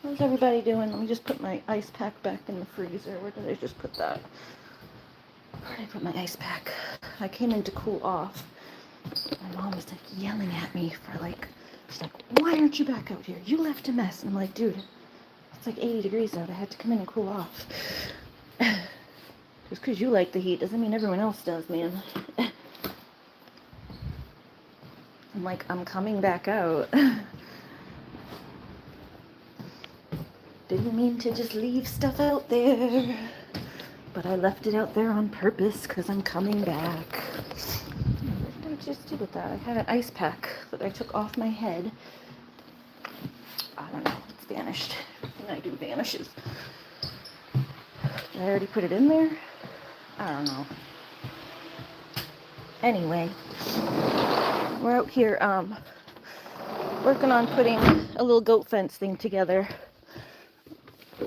How's everybody doing? Let me just put my ice pack back in the freezer. Where did I just put that? Where did I put my ice pack? I came in to cool off. My mom was like yelling at me for like, she's like, why aren't you back out here? You left a mess. And I'm like, dude, it's like 80 degrees out. I had to come in and cool off. Just because you like the heat doesn't mean everyone else does, man. I'm like, I'm coming back out. Didn't mean to just leave stuff out there, but I left it out there on purpose because I'm coming back. What did I just do with that? I had an ice pack that I took off my head. I don't know, it's vanished. Everything I do vanishes. Did I already put it in there? I don't know. Anyway, we're out here working on putting a little goat fence thing together.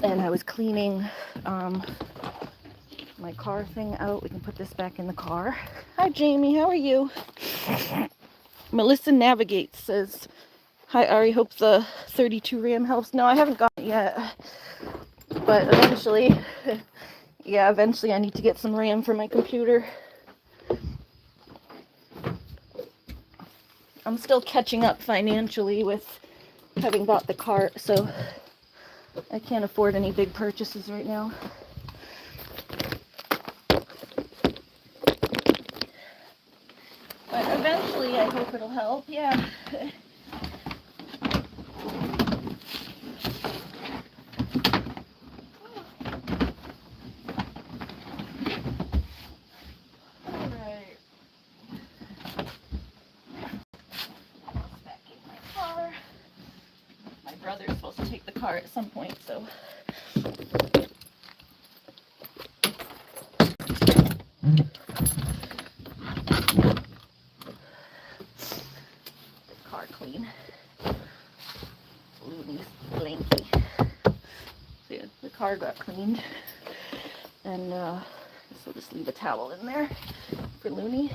And I was cleaning my car thing out. We can put this back in the car. Hi, Jamie. How are you? Melissa Navigates says, hi, Ari. Hope the 32 RAM helps. No, I haven't gotten it yet. But eventually, yeah, eventually I need to get some RAM for my computer. I'm still catching up financially with having bought the cart, so I can't afford any big purchases right now. But eventually I hope it'll help, yeah. Alright. Back in my car. My brother's supposed to take the car at some point, so. Car clean. Looney's blanky. So yeah, the car got cleaned. And so we'll just leave a towel in there for Looney.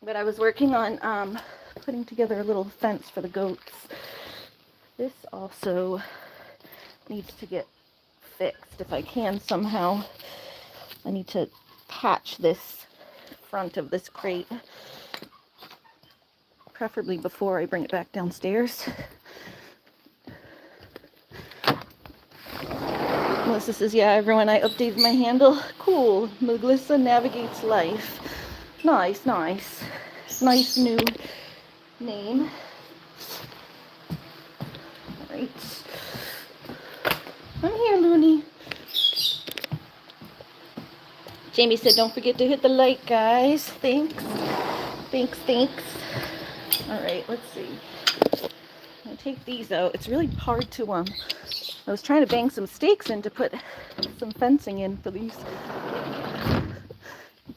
But I was working on putting together a little fence for the goats. This also needs to get fixed if I can somehow. I need to patch this front of this crate, preferably before I bring it back downstairs. Melissa says, yeah, everyone, I updated my handle. Cool. Melissa Navigates Life. Nice, nice. Nice new name. Alright. I'm here, Looney. Jamie said, don't forget to hit the like, guys. Thanks. Thanks, thanks. Alright, let's see. I'm going to take these out. It's really hard to, I was trying to bang some stakes in to put some fencing in for these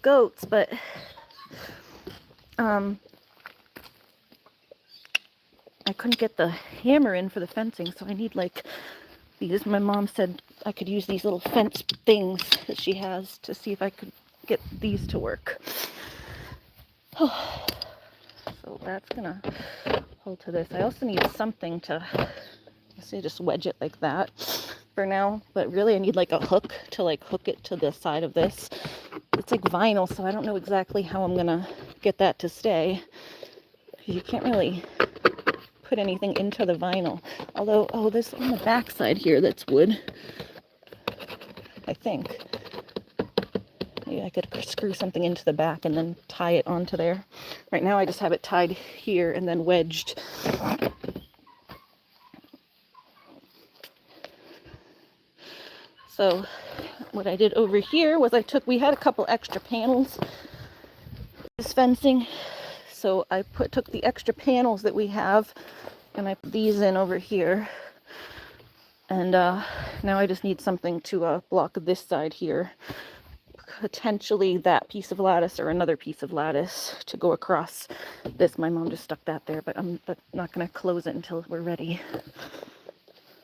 goats, but I couldn't get the hammer in for the fencing, so I need like these. My mom said I could use these little fence things that she has to see if I could get these to work. So that's gonna hold to this. I also need something to, I say just wedge it like that for now, but really I need like a hook to like hook it to the side of this. It's like vinyl, so I don't know exactly how I'm gonna get that to stay. You can't really put anything into the vinyl. Although, oh, this on the back side here, that's wood. I think. Maybe I could screw something into the back and then tie it onto there. Right now I just have it tied here and then wedged. So what I did over here was we had a couple extra panels, this fencing. So I took the extra panels that we have and I put these in over here. And now I just need something to block this side here. Potentially that piece of lattice or another piece of lattice to go across this. My mom just stuck that there, but I'm not going to close it until we're ready.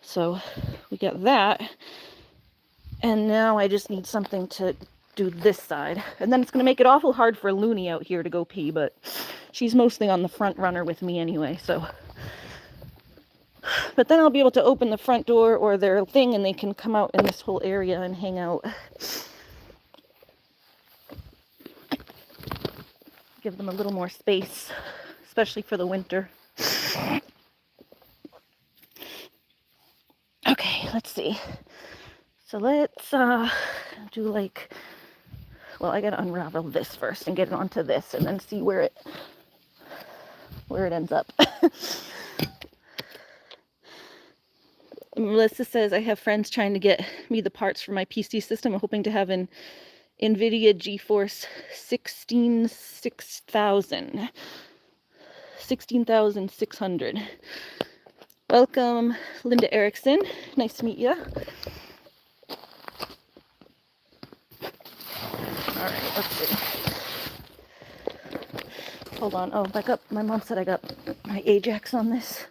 So we got that. And now I just need something to do this side. And then it's going to make it awful hard for Looney out here to go pee, but she's mostly on the front runner with me anyway, so But then I'll be able to open the front door or their thing and they can come out in this whole area and hang out. Give them a little more space, especially for the winter. Okay, let's see. So let's do like, well, I gotta unravel this first and get it onto this and then see where it ends up. Melissa says, I have friends trying to get me the parts for my PC system. I'm hoping to have an NVIDIA GeForce 16,600. Welcome, Linda Erickson. Nice to meet you. All right, let's see. Hold on. Oh, back up. My mom said I got my Ajax on this,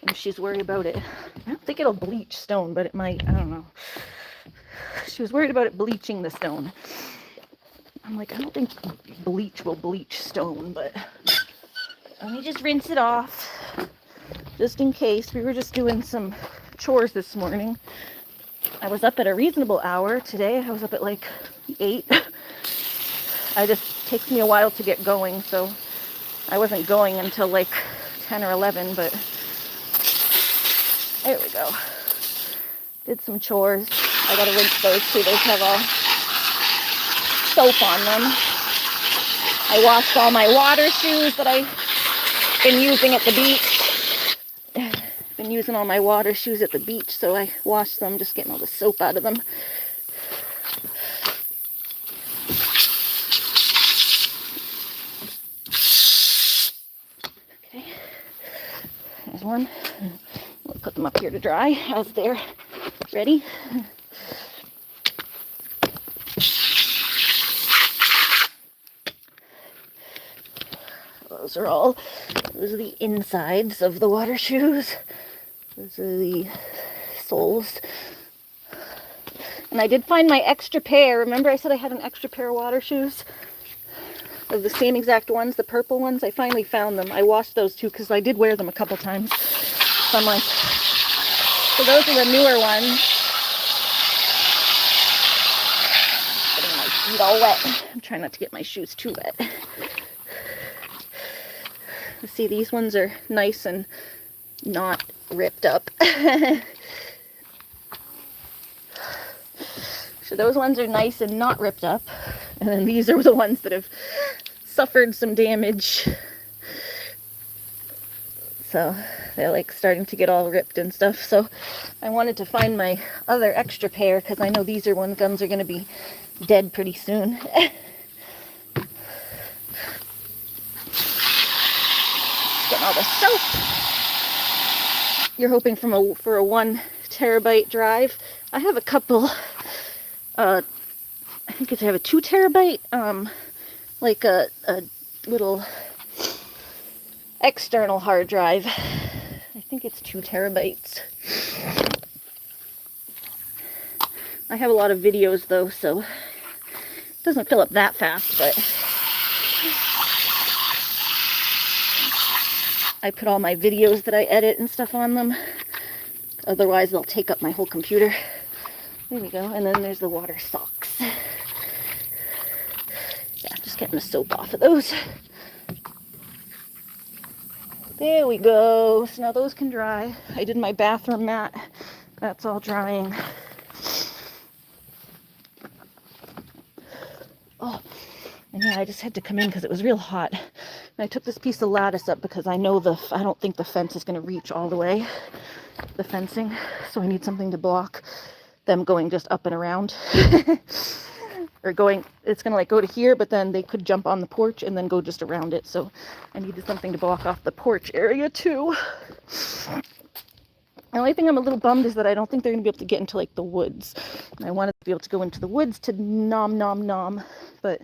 and she's worried about it. I don't think it'll bleach stone, but it might. I don't know. She was worried about it bleaching the stone. I'm like, I don't think bleach will bleach stone, but let me just rinse it off, just in case. We were just doing some chores this morning. I was up at a reasonable hour today. I was up at like 8. It just takes me a while to get going, so I wasn't going until like 10 or 11, but there we go. Did some chores. I gotta rinse those too. Those have all soap on them. I washed all my water shoes that I've been using at the beach. Been using all my water shoes at the beach, so I washed them, just getting all the soap out of them. Okay, there's one. We'll put them up here to dry as they're ready. Those are the insides of the water shoes. Those are the soles. And I did find my extra pair. Remember I said I had an extra pair of water shoes? Of the same exact ones, the purple ones. I finally found them. I washed those too because I did wear them a couple times. So I'm like, so those are the newer ones. Getting my feet all wet. I'm trying not to get my shoes too wet. See, these ones are nice and not ripped up. So those ones are nice and not ripped up. And then these are the ones that have suffered some damage. So they're like starting to get all ripped and stuff. So I wanted to find my other extra pair because I know these are ones are going to be dead pretty soon. Getting all the soap. You're hoping for a 1 terabyte drive. I have a couple. I think I have a 2 terabyte. Like a little external hard drive. I think it's 2 terabytes. I have a lot of videos though, so it doesn't fill up that fast, but I put all my videos that I edit and stuff on them. Otherwise, they'll take up my whole computer. There we go. And then there's the water socks. Yeah, just getting the soap off of those. There we go. So now those can dry. I did my bathroom mat. That's all drying. Oh, and yeah, I just had to come in because it was real hot. And I took this piece of lattice up because I know I don't think the fence is going to reach all the way, the fencing. So I need something to block them going just up and around. Or going, it's going to like go to here, but then they could jump on the porch and then go just around it. So I needed something to block off the porch area too. The only thing I'm a little bummed is that I don't think they're going to be able to get into like the woods. And I wanted to be able to go into the woods to nom, but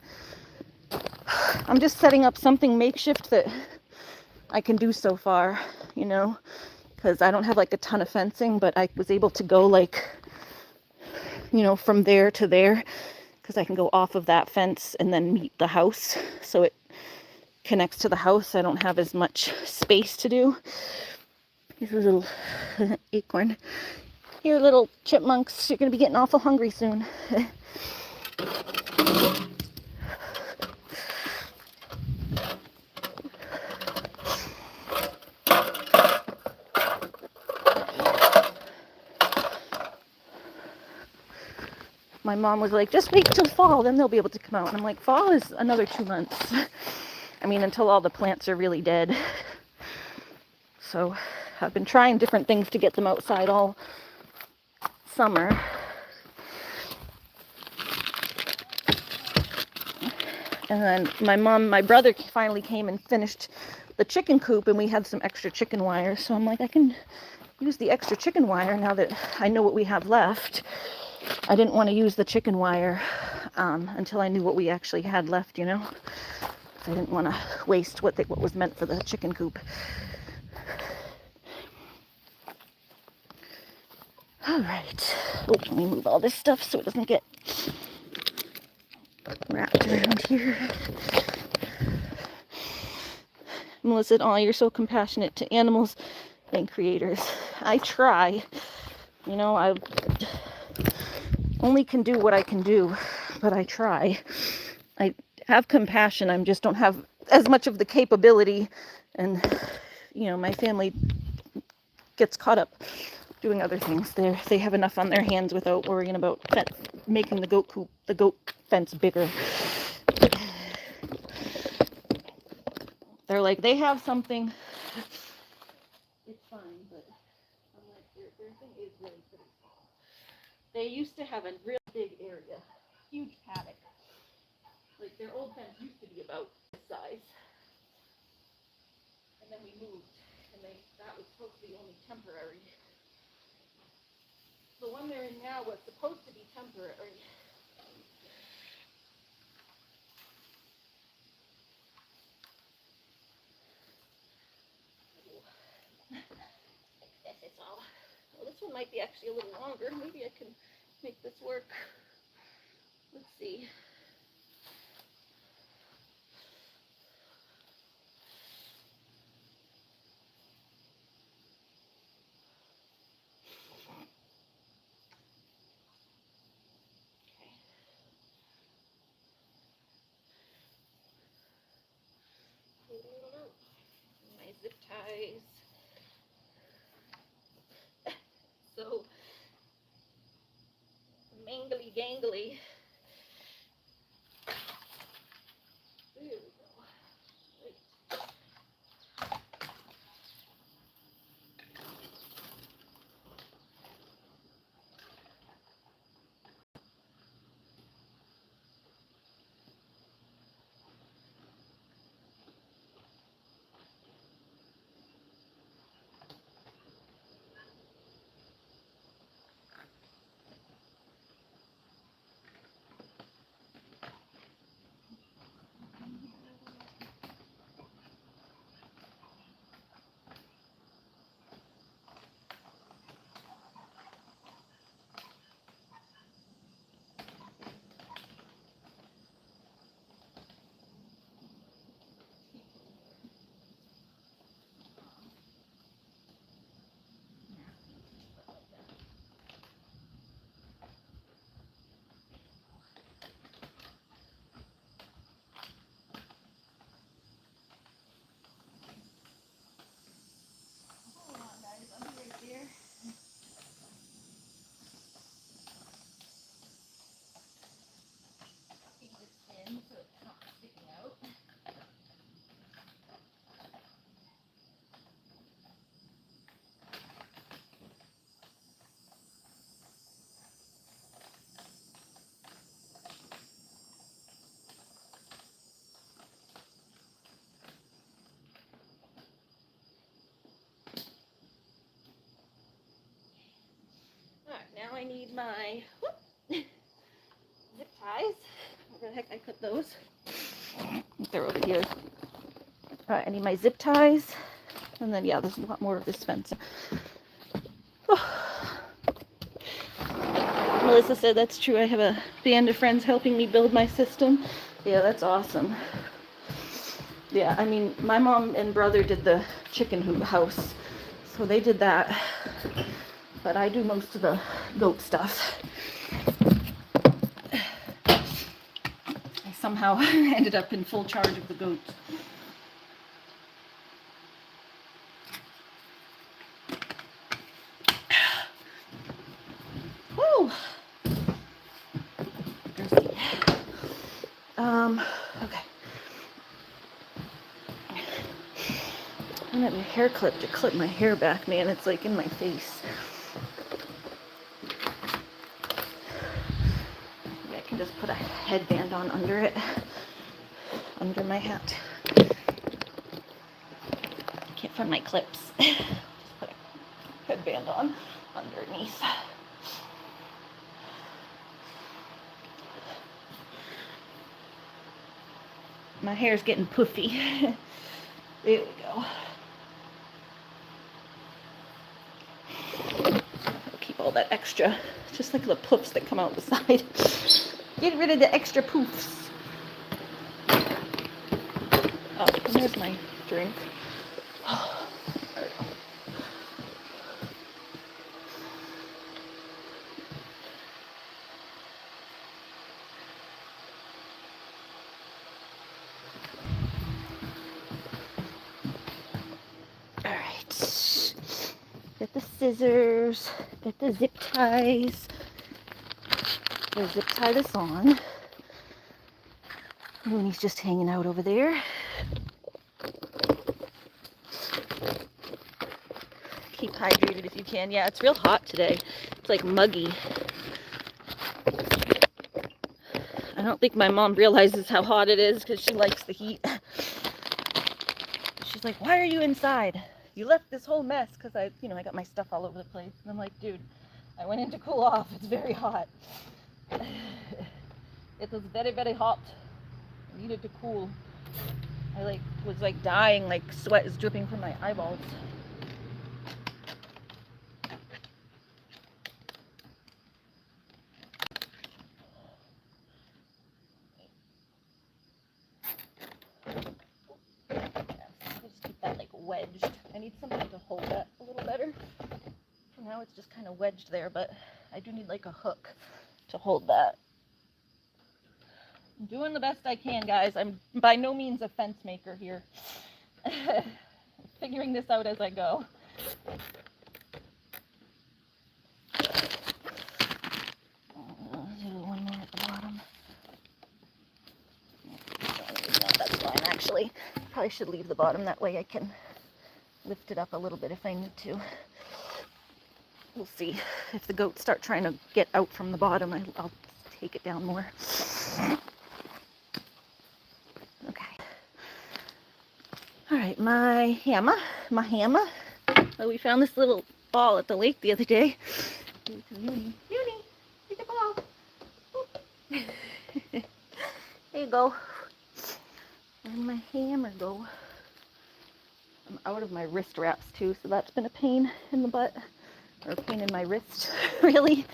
I'm just setting up something makeshift that I can do so far, you know, because I don't have like a ton of fencing, but I was able to go like, you know, from there to there, because I can go off of that fence and then meet the house, so it connects to the house. I don't have as much space to do. He's a little acorn. Here, little chipmunks, you're gonna be getting awful hungry soon. My mom was like, just wait till fall, then they'll be able to come out. And I'm like, fall is another 2 months. I mean, until all the plants are really dead. So I've been trying different things to get them outside all summer. And then my brother finally came and finished the chicken coop, and we had some extra chicken wire. So I'm like, I can use the extra chicken wire now that I know what we have left. I didn't want to use the chicken wire until I knew what we actually had left, you know. I didn't want to waste what was meant for the chicken coop. All right. Oh, let me move all this stuff so it doesn't get wrapped around here. Melissa said, "Oh, you're so compassionate to animals and creators." I try. You know, I only can do what I can do, but I try. I have compassion. I just don't have as much of the capability, and you know, my family gets caught up doing other things. They have enough on their hands without worrying about making the goat fence bigger. They're like, they have something. It's fine, but I'm like, their thing is really pretty small. They used to have a real big area, huge paddock. Like, their old fence used to be about this size. And then we moved, and that was supposed to be only temporary. The one they're in now was supposed to be temporary. That's all. Well, this one might be actually a little longer. Maybe I can make this work. Let's see. My zip ties. So mangly gangly. There we go. Right. Now I need my zip ties. Where the heck I put those? They're over here. Alright, I need my zip ties. And then, yeah, there's a lot more of this fence. Oh. Melissa said that's true. I have a band of friends helping me build my system. Yeah, that's awesome. Yeah, I mean, my mom and brother did the chicken house. So they did that, but I do most of the goat stuff. I somehow ended up in full charge of the goats. Woo! Okay. I'm at my hair clip to clip my hair back, man. It's like in my face. Maybe I can just put a headband on under it, under my hat. Can't find my clips. Just put a headband on underneath. My hair's getting puffy. There we go. I'll keep all that extra, just like the poofs that come out the side. Get rid of the extra poofs. Oh, and there's my drink. There we go. Get the scissors, get the zip ties. We'll zip tie this on. Mooney's just hanging out over there. Keep hydrated if you can. Yeah, it's real hot today. It's like muggy. I don't think my mom realizes how hot it is because she likes the heat. She's like, why are you inside? You left this whole mess because I got my stuff all over the place. And I'm like, dude, I went in to cool off. It's very hot. It was very, very hot. I needed to cool. I was dying, sweat is dripping from my eyeballs. Just keep that wedged. I need something to hold that a little better. For now it's just kind of wedged there, but I do need a hook to hold that. I'm doing the best I can, guys. I'm by no means a fence maker here. Figuring this out as I go. Do one more at the bottom. No, that's fine, actually. Probably should leave the bottom, that way I can lift it up a little bit if I need to. We'll see. If the goats start trying to get out from the bottom, I'll take it down more. Okay. All right, my hammer. Oh, we found this little ball at the lake the other day. Uni, get the ball. There you go. Where'd my hammer go? I'm out of my wrist wraps too, so that's been a pain in the butt. Or a pain in my wrist, really.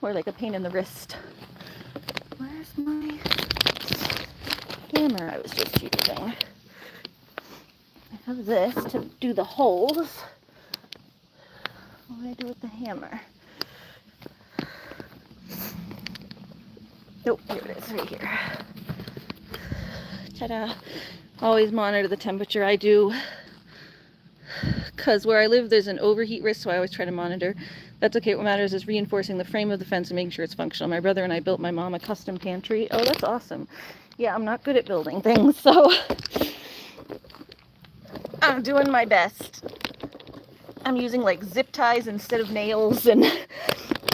Or a pain in the wrist. Where's my hammer I was just using? I have this to do the holes. What do I do with the hammer? Nope, here it is, right here. Ta-da. Always monitor the temperature. I do. Because where I live, there's an overheat risk, so I always try to monitor. That's okay. What matters is reinforcing the frame of the fence and making sure it's functional. My brother and I built my mom a custom pantry. Oh, that's awesome. Yeah, I'm not good at building things, so I'm doing my best. I'm using zip ties instead of nails, and I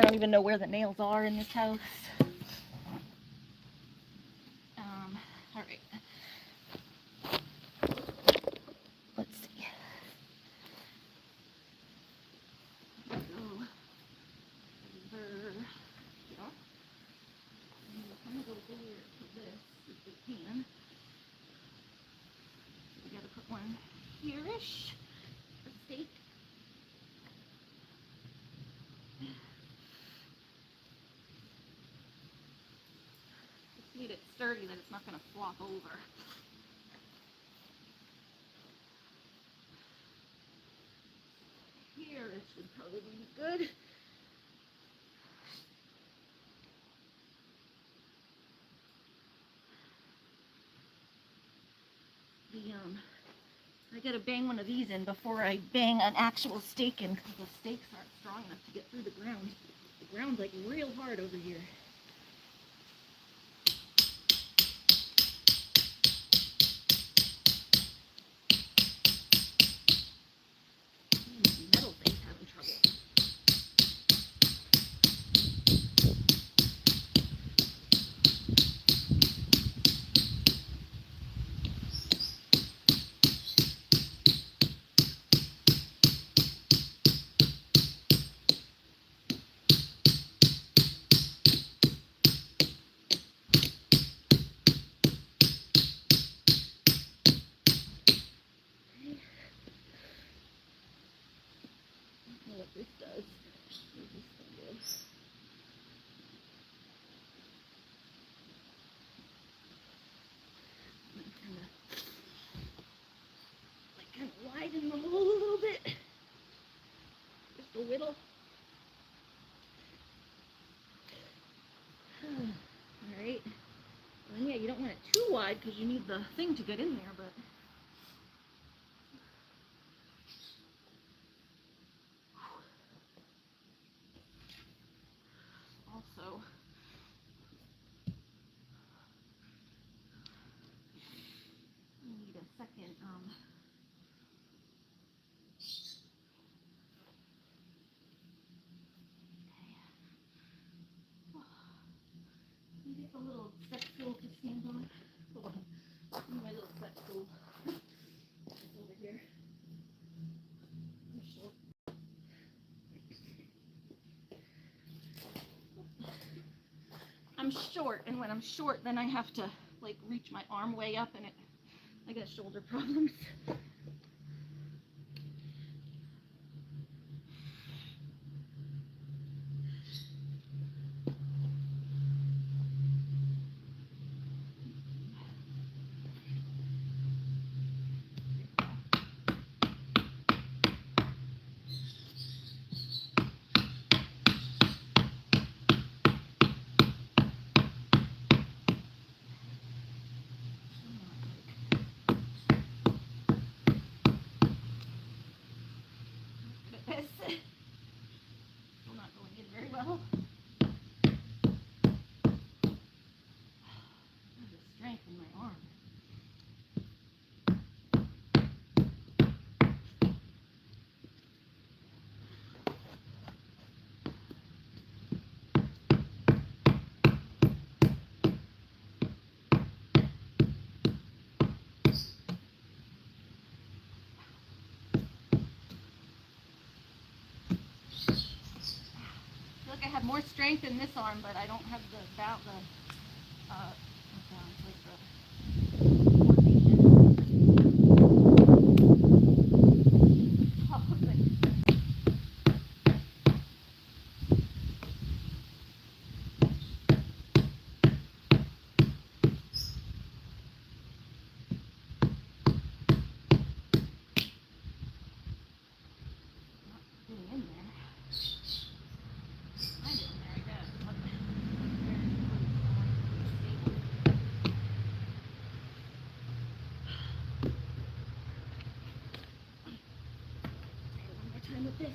don't even know where the nails are in this house. All right. Let's see. We gotta put one here-ish for steak. Just need it sturdy that it's not gonna flop over. Here. carrot would probably be good. I gotta bang one of these in before I bang an actual stake in, because the stakes aren't strong enough to get through the ground. The ground's like real hard over here. Metal thing's having trouble. What this does. What this thing does. Kind of widen the hole a little bit. Just a whittle. Alright. Well, yeah, you don't want it too wide because you need the thing to get in there, but also you need a second you get the little step stool to stand on. Hold on. My little step stool. It's over here. I'm short, and when I'm short, then I have to like reach my arm way up, and I get shoulder problems. Still not going in very well. There's a strength in my arm. I have more strength in this arm, but I don't have the with this.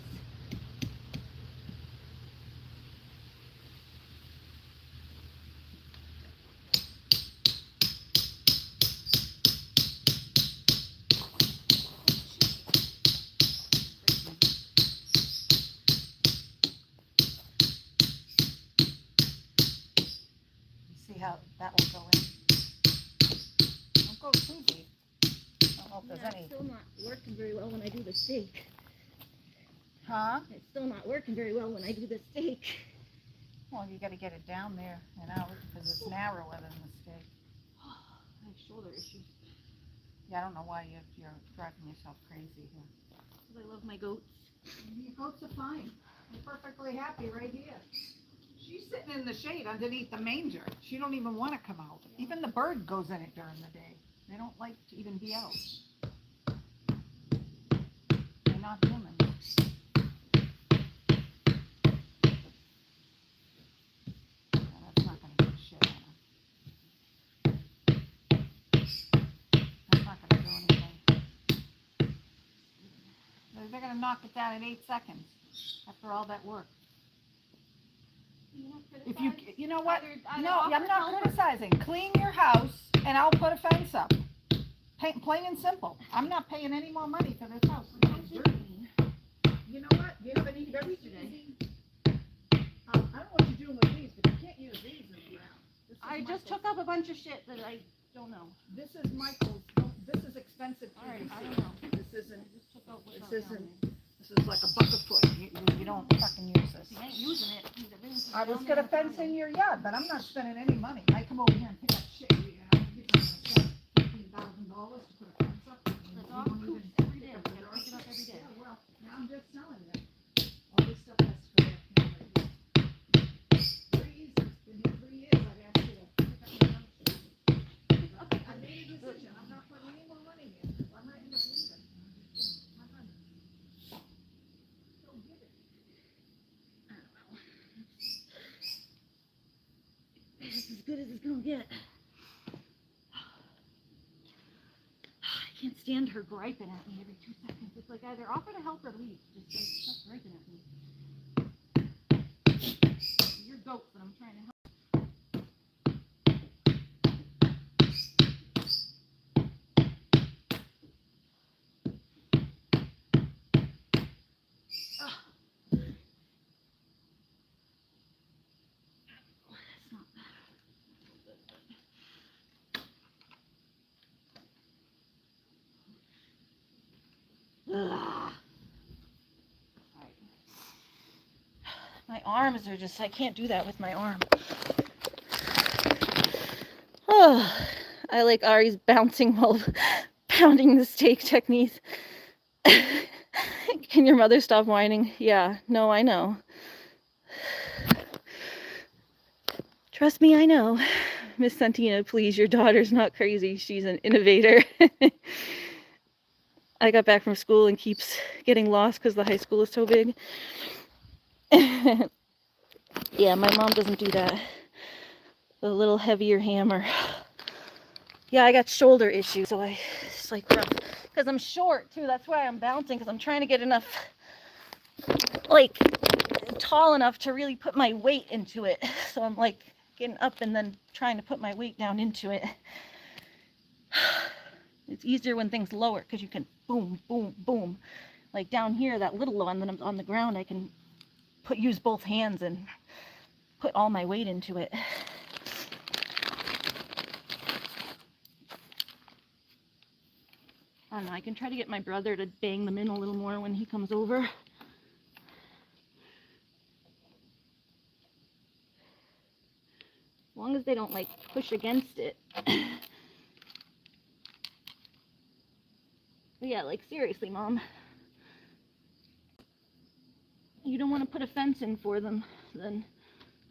See how that will go in. Don't go too deep. I don't know if there's any. It's still not working very well when I do the steak. Huh? It's still not working very well when I do the steak. Well, you got to get it down there and out because it's narrower than the steak. I have shoulder issues. Yeah, I don't know why you're driving yourself crazy here. Because I love my goats. Your goats are fine. They're perfectly happy right here. She's sitting in the shade underneath the manger. She don't even want to come out. Even the bird goes in it during the day. They don't like to even be out. They're not humans. knock it down in 8 seconds after all that work. If you know what? No, I'm not criticizing. Clean your house and I'll put a fence up. Plain and simple. I'm not paying any more money for this house. You know what? You have an easy today. I don't know what you're doing with these, but you can't use these in the ground. I just took up a bunch of shit that I don't know. This is Michael's. This is expensive. All right, I don't know. This isn't. This isn't. This is like a buck a foot. You don't fucking use this. You ain't using it. I was gonna fence in your yard, but I'm not spending any money. I come over here and pick up shit. $15,000 to put a fence up. The dog poops every day. We gotta pick it up every day. Yeah, well, now I'm just telling you. All this stuff has to go up. Trees, it's been here 3 years. I've asked you to pick up your house. I made a decision. I'm not putting any more money in. I might end up leaving. My money. Don't give it. This is as good as it's gonna get. I can't stand her griping at me every 2 seconds. It's like either offer to help or leave. Just stop griping at me. You're goats that I'm trying to help. Ugh. Right. My arms are just, I can't do that with my arm. Oh, I like Ari's bouncing while pounding the steak technique. Can your mother stop whining? Yeah, no, I know. Trust me, I know. Miss Santina, please, your daughter's not crazy. She's an innovator. I got back from school and keeps getting lost because the high school is so big. Yeah, my mom doesn't do that. A little heavier hammer. Yeah, I got shoulder issues, so it's like rough. Because I'm short too, that's why I'm bouncing, because I'm trying to get enough, like, tall enough to really put my weight into it. So I'm like getting up and then trying to put my weight down into it. It's easier when things lower because you can boom, boom, boom. Like down here, that little one that I'm on the ground, I can use both hands and put all my weight into it. I don't know, I can try to get my brother to bang them in a little more when he comes over. As long as they don't like push against it. But yeah, like seriously, Mom. You don't want to put a fence in for them, then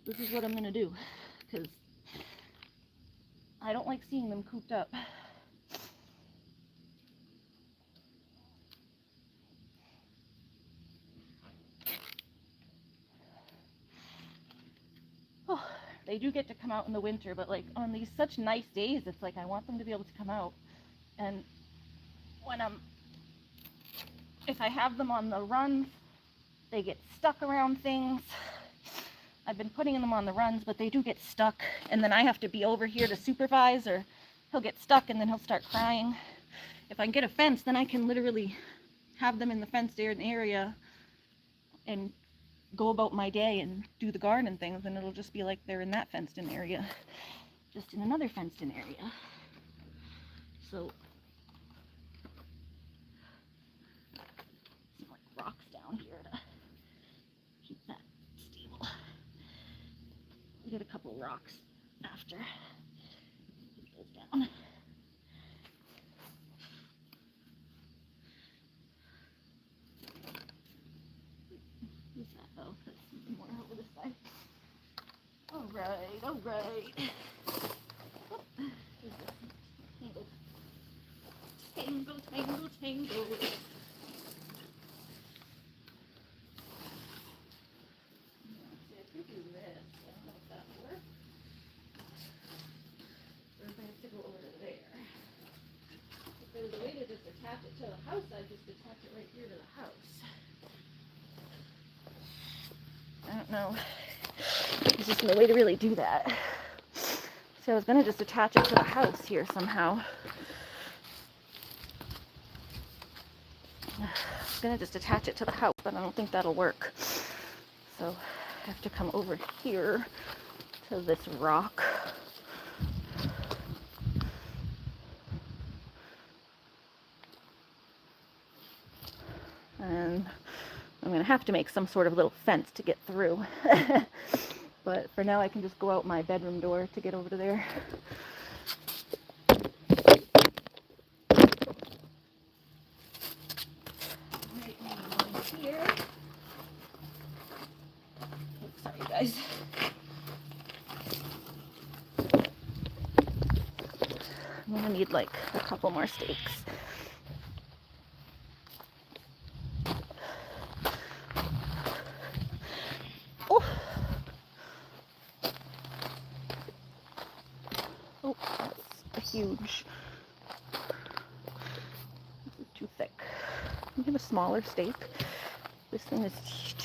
this is what I'm going to do. Because I don't like seeing them cooped up. Oh, they do get to come out in the winter, but like on these such nice days, it's like I want them to be able to come out. And when if I have them on the runs, they get stuck around things. I've been putting them on the runs, but they do get stuck. And then I have to be over here to supervise, or he'll get stuck and then he'll start crying. If I can get a fence, then I can literally have them in the fenced area and go about my day and do the garden and things, and it'll just be like they're in that fenced-in area, just in another fenced-in area. So some like rocks down here to keep that stable. We'll get a couple rocks after it goes down. Who's that? Oh, that's more over this side. All right, all right. Oh, tangle, tangle, tangle. If there's a way to just attach it to the house, I'd just attach it right here to the house. know. There's just no way to really do that. So I was going to just attach it to the house here somehow. I was going to just attach it to the house, but I don't think that'll work. So I have to come over here to this rock. And I'm going to have to make some sort of little fence to get through. But for now I can just go out my bedroom door to get over to there. Here. Oops, sorry guys. I'm going to need like a couple more stakes. Oh, that's huge. This is too thick. Can you have a smaller stake? This thing is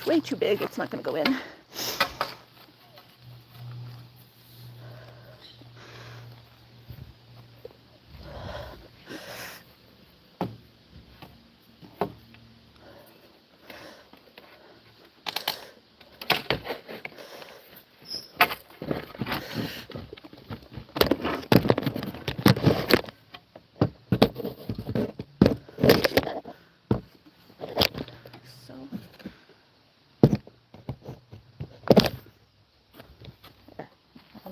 way too big. It's not going to go in.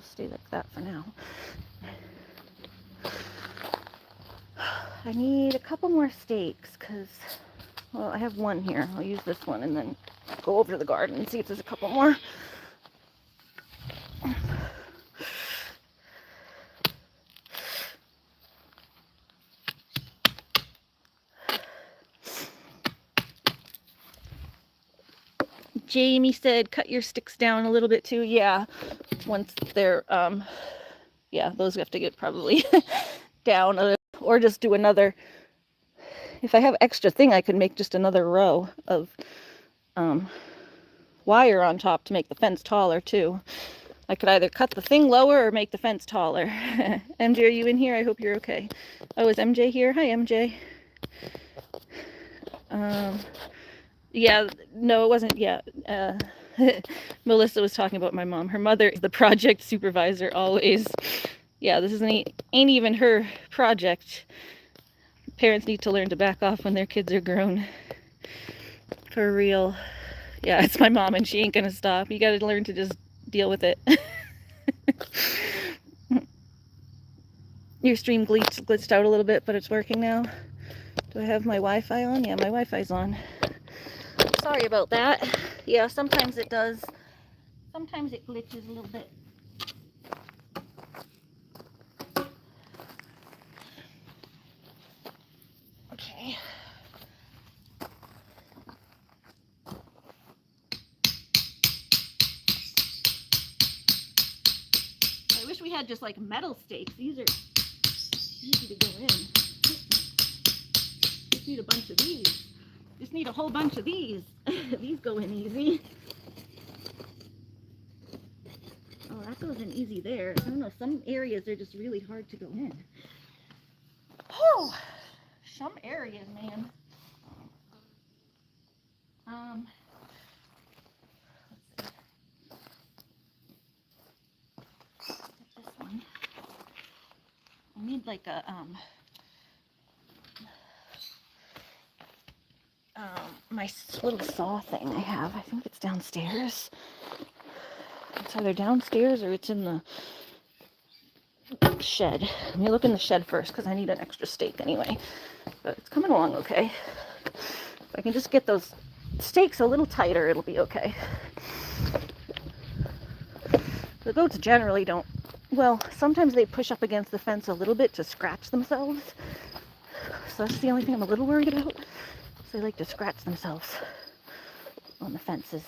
Stay like that for now. I need a couple more stakes because, well, I have one here. I'll use this one and then go over to the garden and see if there's a couple more. Jamie said, cut your sticks down a little bit too. Yeah, once they're, yeah, those have to get probably down or just do another. If I have extra thing, I could make just another row of wire on top to make the fence taller too. I could either cut the thing lower or make the fence taller. MJ, are you in here? I hope you're okay. Oh, is MJ here? Hi, MJ. Yeah, no, it wasn't. Yeah, Melissa was talking about my mom. Her mother is the project supervisor always. Yeah, this ain't even her project. Parents need to learn to back off when their kids are grown. For real. Yeah, it's my mom and she ain't gonna stop. You gotta learn to just deal with it. Your stream glitched out a little bit, but it's working now. Do I have my Wi-Fi on? Yeah, my Wi-Fi's on. Sorry about that. Yeah, sometimes it does. Sometimes it glitches a little bit. Okay. I wish we had just like metal stakes. These are easy to go in. Just need a bunch of these. Just need a whole bunch of these. These go in easy. Oh, that goes in easy there. I don't know, some areas are just really hard to go in. Oh, some areas, man. Let's see. Get this one. I need like a my little saw thing I have. I think it's downstairs. It's either downstairs or it's in the shed. Let me look in the shed first because I need an extra stake anyway. But it's coming along okay. If I can just get those stakes a little tighter, it'll be okay. The goats generally don't, well, sometimes they push up against the fence a little bit to scratch themselves. So that's the only thing I'm a little worried about. So they like to scratch themselves on the fences.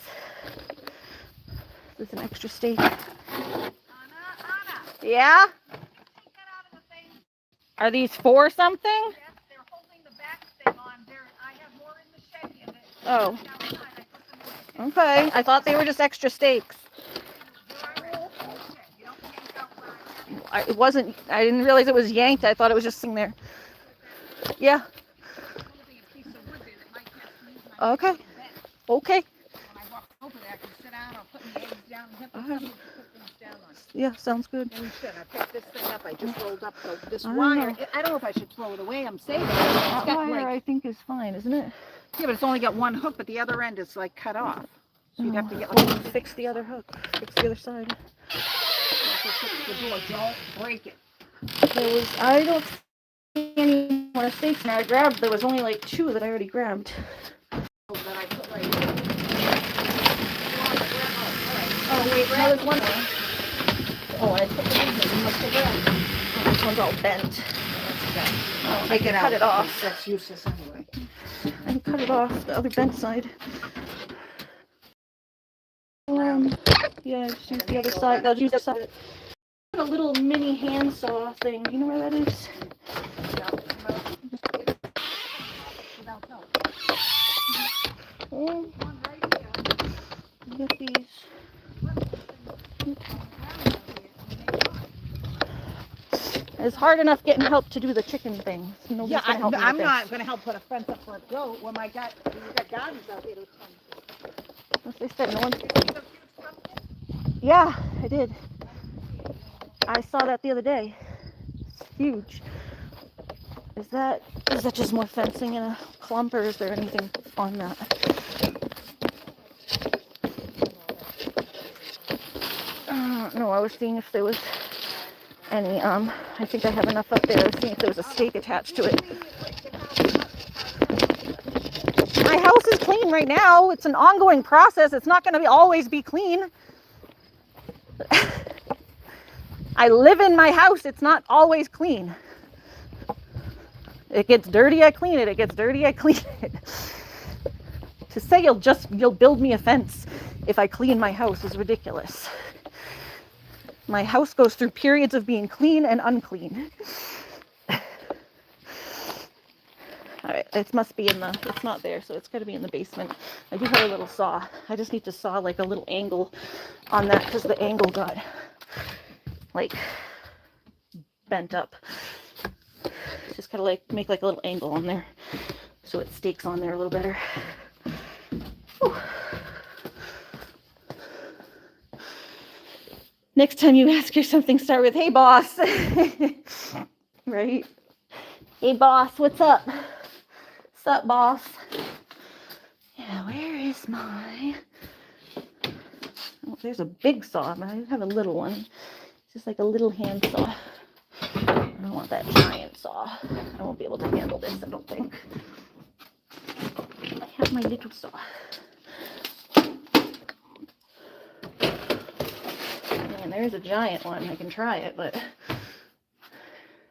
Is this an extra stake? Anna. Yeah? Take that out of the thing. Are these for something? Yes, they're holding the back thing on. I have more in the shed here. Oh. Okay, I thought they were just extra steaks. It wasn't, I didn't realize it was yanked. I thought it was just sitting there. Yeah. Okay. Okay. Yeah, sounds good. And shit, I picked this thing up. I just rolled up this wire. I don't know if I should throw it away. I'm saving it. That wire, I think, is fine, isn't it? Yeah, but it's only got one hook, but the other end is like cut off. So you'd have to get fix the other hook. Fix the other side. the door. Don't break it. I don't see any more steaks now. There was only like 2 that I already grabbed. That I put right here. Oh, wait, there was one more. Oh, I put the ones in. Must have grabbed. Oh, this one's all bent. Oh, I can cut it off. That's useless anyway. I can cut it off, the other bent side. Yeah, just use the other side. I'll use the side. A little mini handsaw thing. You know where that is? Oh, get these. It's hard enough getting help to do the chicken thing. Yeah, I'm not going to help put a fence up for a goat when you got gardens out there. They said no one. Yeah, I did. I saw that the other day. It's huge. Is that just more fencing in a clump, or is there anything on that? No, I was seeing if there was any, I think I have enough up there. I was seeing if there was a stake attached to it. My house is clean right now. It's an ongoing process. It's not going to always be clean. I live in my house. It's not always clean. It gets dirty, I clean it. It gets dirty, I clean it. To say you'll build me a fence if I clean my house is ridiculous. My house goes through periods of being clean and unclean. All right, it must be it's not there, so it's got to be in the basement. I do have a little saw. I just need to saw like a little angle on that because the angle got like bent up. Just gotta like make like a little angle on there so it stakes on there a little better. Whew. Next time you ask her something, start with, "Hey boss." Right? "Hey boss, what's up? What's up, boss?" Yeah, where is my... Oh, there's a big saw, but I have a little one. It's just like a little hand saw. I don't want that giant saw. I won't be able to handle this, I don't think. I have my little saw. Man, there's a giant one. I can try it, but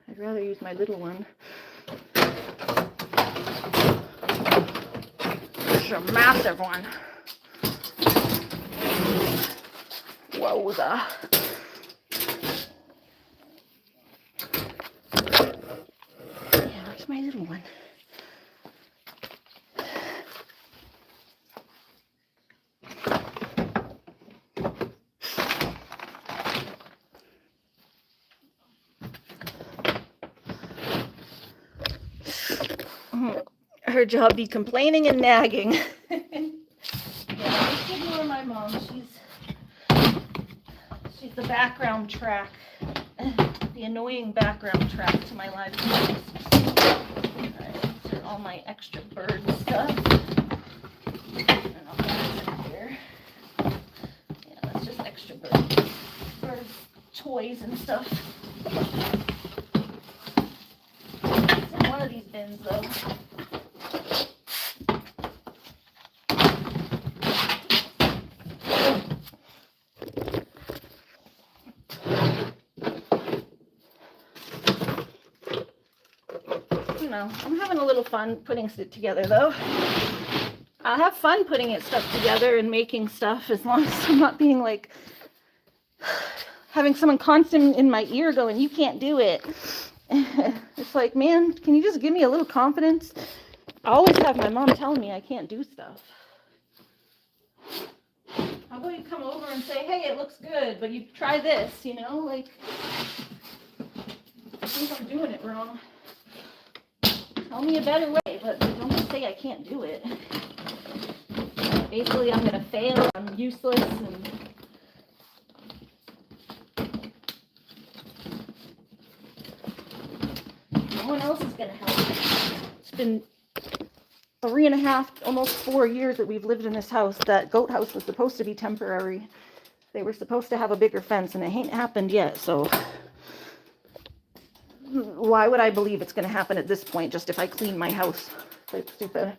I'd rather use my little one. It's a massive one. Wowza. Yeah, where's my little one? Her job be complaining and nagging. Yeah, just ignore my mom. She's the background track, the annoying background track to my life. Alright, all my extra bird stuff. And I'll put this in here. Yeah, that's just extra bird toys and stuff. It's in one of these bins though. I'm having a little fun putting it together though. I'll have fun putting stuff together and making stuff as long as I'm not being like having someone constant in my ear going, "You can't do it." It's like, man, can you just give me a little confidence? I always have my mom telling me I can't do stuff. How about you come over and say, hey, it looks good, but you try this, you know, like, I think I'm doing it wrong. Tell me a better way, but don't say I can't do it. Basically, I'm gonna fail, I'm useless, and no one else is gonna help. It's been 3.5, almost 4 years that we've lived in this house. That goat house was supposed to be temporary. They were supposed to have a bigger fence, and it ain't happened yet, so why would I believe it's gonna happen at this point, just if I clean my house? It's stupid.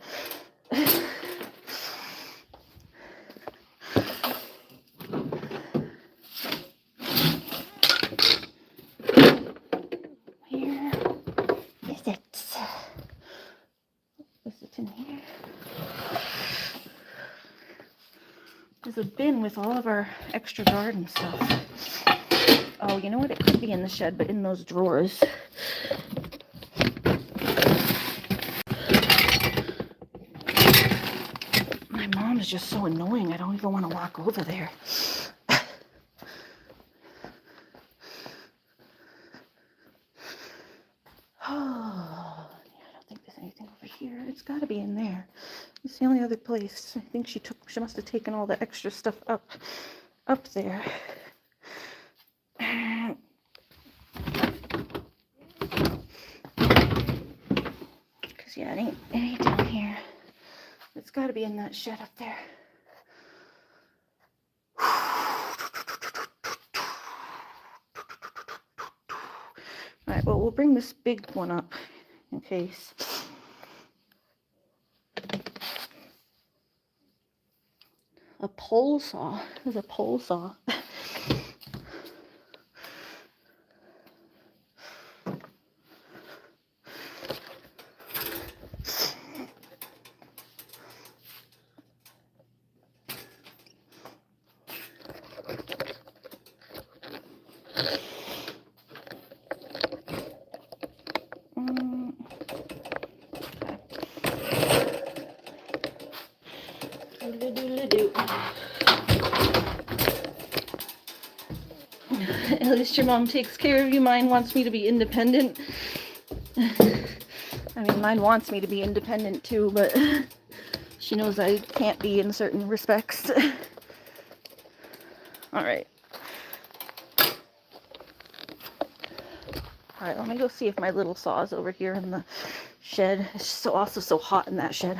There's a bin with all of our extra garden stuff. Oh, you know what? It could be in the shed, but in those drawers. My mom is just so annoying. I don't even want to walk over there. Oh, yeah, I don't think there's anything over here. It's got to be in there. It's the only other place. I think she must have taken all the extra stuff up there. Because, yeah, it ain't down here. It's got to be in that shed up there. All right, well, we'll bring this big one up in case. A pole saw. There's a pole saw. At least your mom takes care of you. Mine wants me to be independent. I mean, mine wants me to be independent too, but she knows I can't be in certain respects. All right. All right, let me go see if my little saw is over here in the shed. It's also so hot in that shed.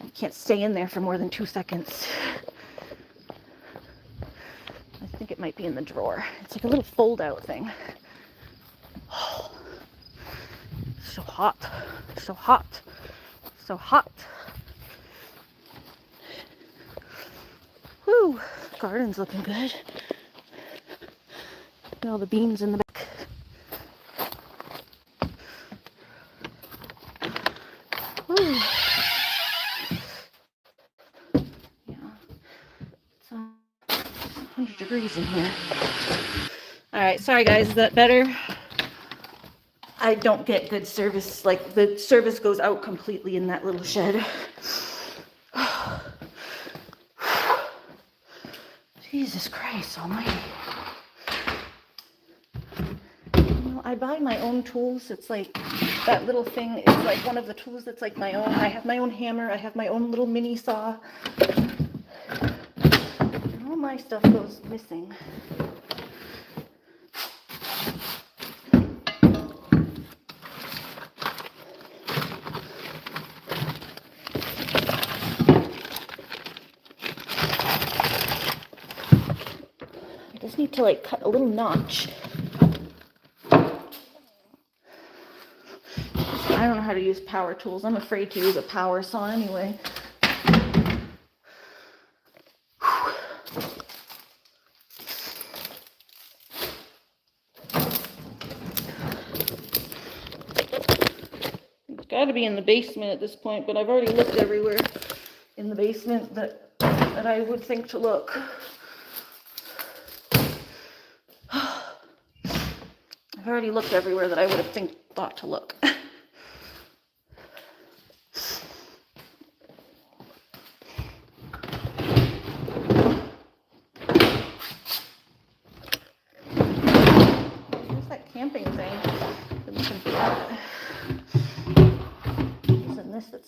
I can't stay in there for more than 2 seconds. I think it might be in the drawer. It's like a little fold-out thing. Oh, so hot, so hot, so hot. Whew, garden's looking good. Look at all the beans in the back. Whew. Yeah, it's 100 degrees in here. All right, sorry guys, is that better? I don't get good service, like the service goes out completely in that little shed. Jesus Christ almighty. Well, I buy my own tools. It's like that little thing is like one of the tools that's like my own. I have my own hammer. I have my own little mini saw. And all my stuff goes missing. Need to like cut a little notch. I don't know how to use power tools. I'm afraid to use a power saw anyway. It's got to be in the basement at this point, but I've already looked everywhere in the basement that I would think to look. I've already looked everywhere that I would have thought to look.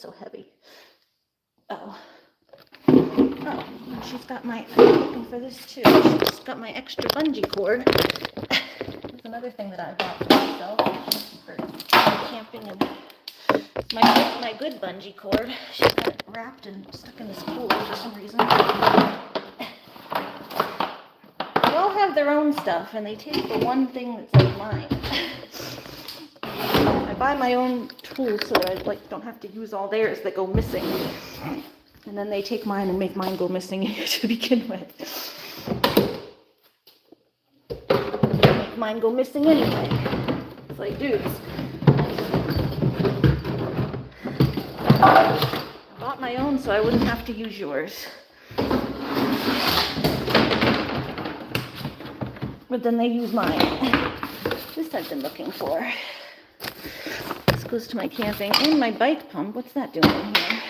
so heavy. Oh. Oh, and she's got my, I'm looking for this too. She's got my extra bungee cord. It's another thing that I bought for myself for camping, and my good bungee cord. She got it wrapped and stuck in this pool for some reason. They all have their own stuff, and they take the one thing that's like mine. I buy my own tools so that I don't have to use all theirs that go missing. And then they take mine and make mine go missing to begin with. Make mine go missing anyway. It's like, dudes. I bought my own so I wouldn't have to use yours. But then they use mine. This I've been looking for. This goes to my camping and my bike pump. What's that doing in here?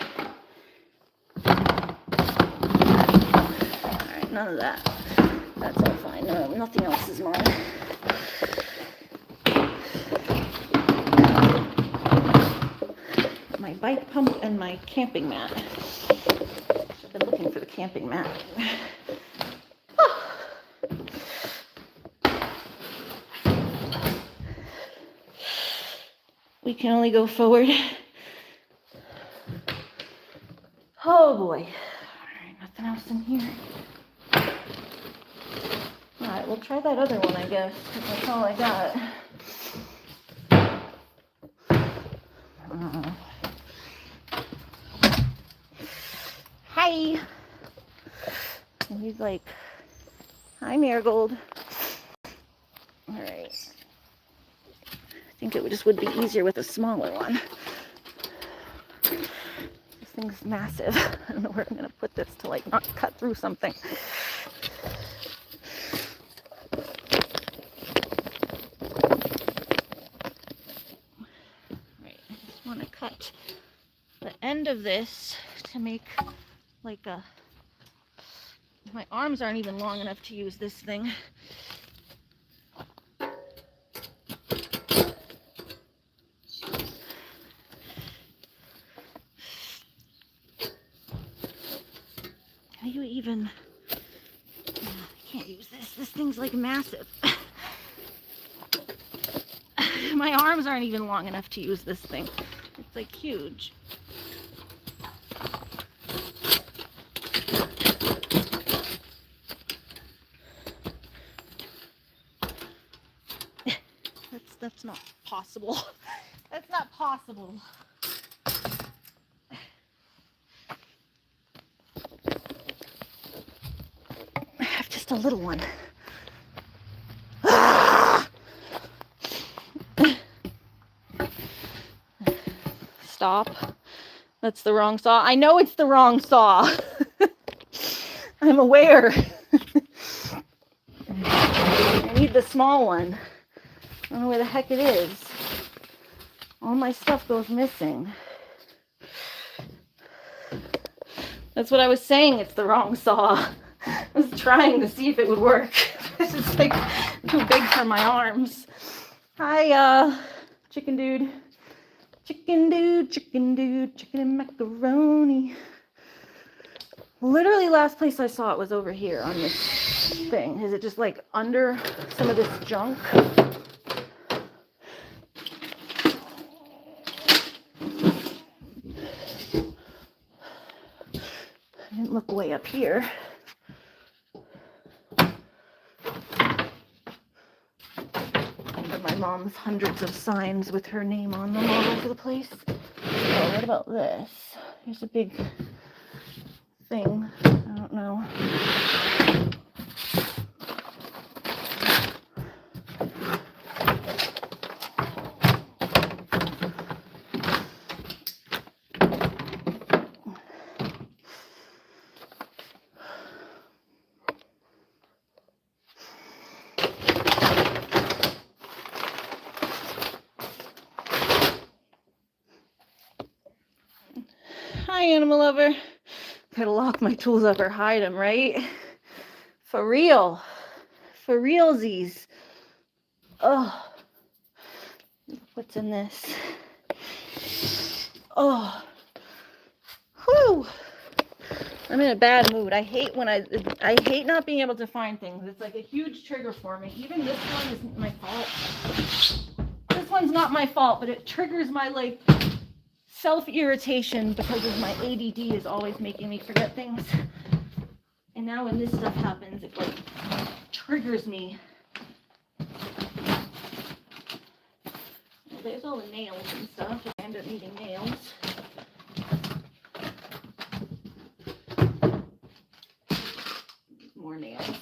Alright, none of that. That's all fine. No, nothing else is mine. My bike pump and my camping mat. I've been looking for the camping mat. We can only go forward. Oh boy. Alright, nothing else in here. Alright, we'll try that other one, I guess, because that's all I got. Hi! And he's like, hi, Marigold. Alright. I think it just would be easier with a smaller one. This thing's massive. I don't know where I'm going to put this to not cut through something. Right, I just want to cut the end of this to make a... My arms aren't even long enough to use this thing. How do you even... I can't use this. This thing's massive. My arms aren't even long enough to use this thing. It's huge. That's not possible. That's not possible. I have just a little one. Stop. That's the wrong saw. I know it's the wrong saw. I'm aware. I need the small one. I don't know where the heck it is. All my stuff goes missing. That's what I was saying. It's the wrong saw. I was trying to see if it would work. This is too big for my arms. Hi, chicken dude. Chicken dude, chicken dude, chicken and macaroni. Literally last place I saw it was over here on this thing. Is it just under some of this junk? I didn't look way up here. My mom's hundreds of signs with her name on them all over the place. Oh, what about this? Here's a big thing. I don't know. Hi, animal lover. Gotta lock my tools up or hide them, right? For real. For realsies. Oh. What's in this? Oh. Whew. I'm in a bad mood. I hate not being able to find things. It's like a huge trigger for me. Even this one isn't my fault. This one's not my fault, but it triggers my like self-irritation because of my ADD is always making me forget things. And now when this stuff happens, it like triggers me. There's all the nails and stuff. I end up needing nails. More nails.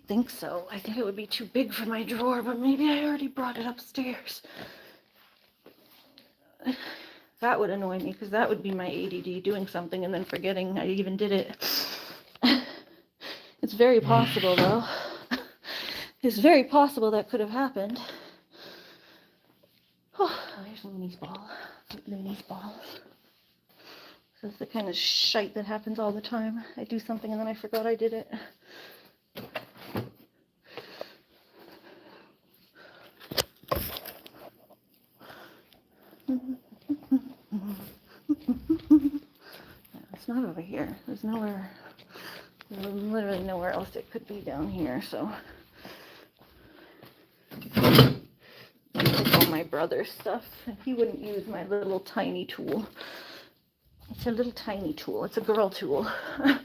Think so. I think it would be too big for my drawer, but maybe I already brought it upstairs. That would annoy me because that would be my ADD doing something and then forgetting I even did it. It's very possible though. It's very possible that could have happened. Oh, there's Looney's ball. Looney's ball. So it's the kind of shite that happens all the time. I do something and then I forgot I did it. It's not over here. There's literally nowhere else it could be down here, so. Like all my brother's stuff. He wouldn't use my little tiny tool. It's a little tiny tool. It's a girl tool. I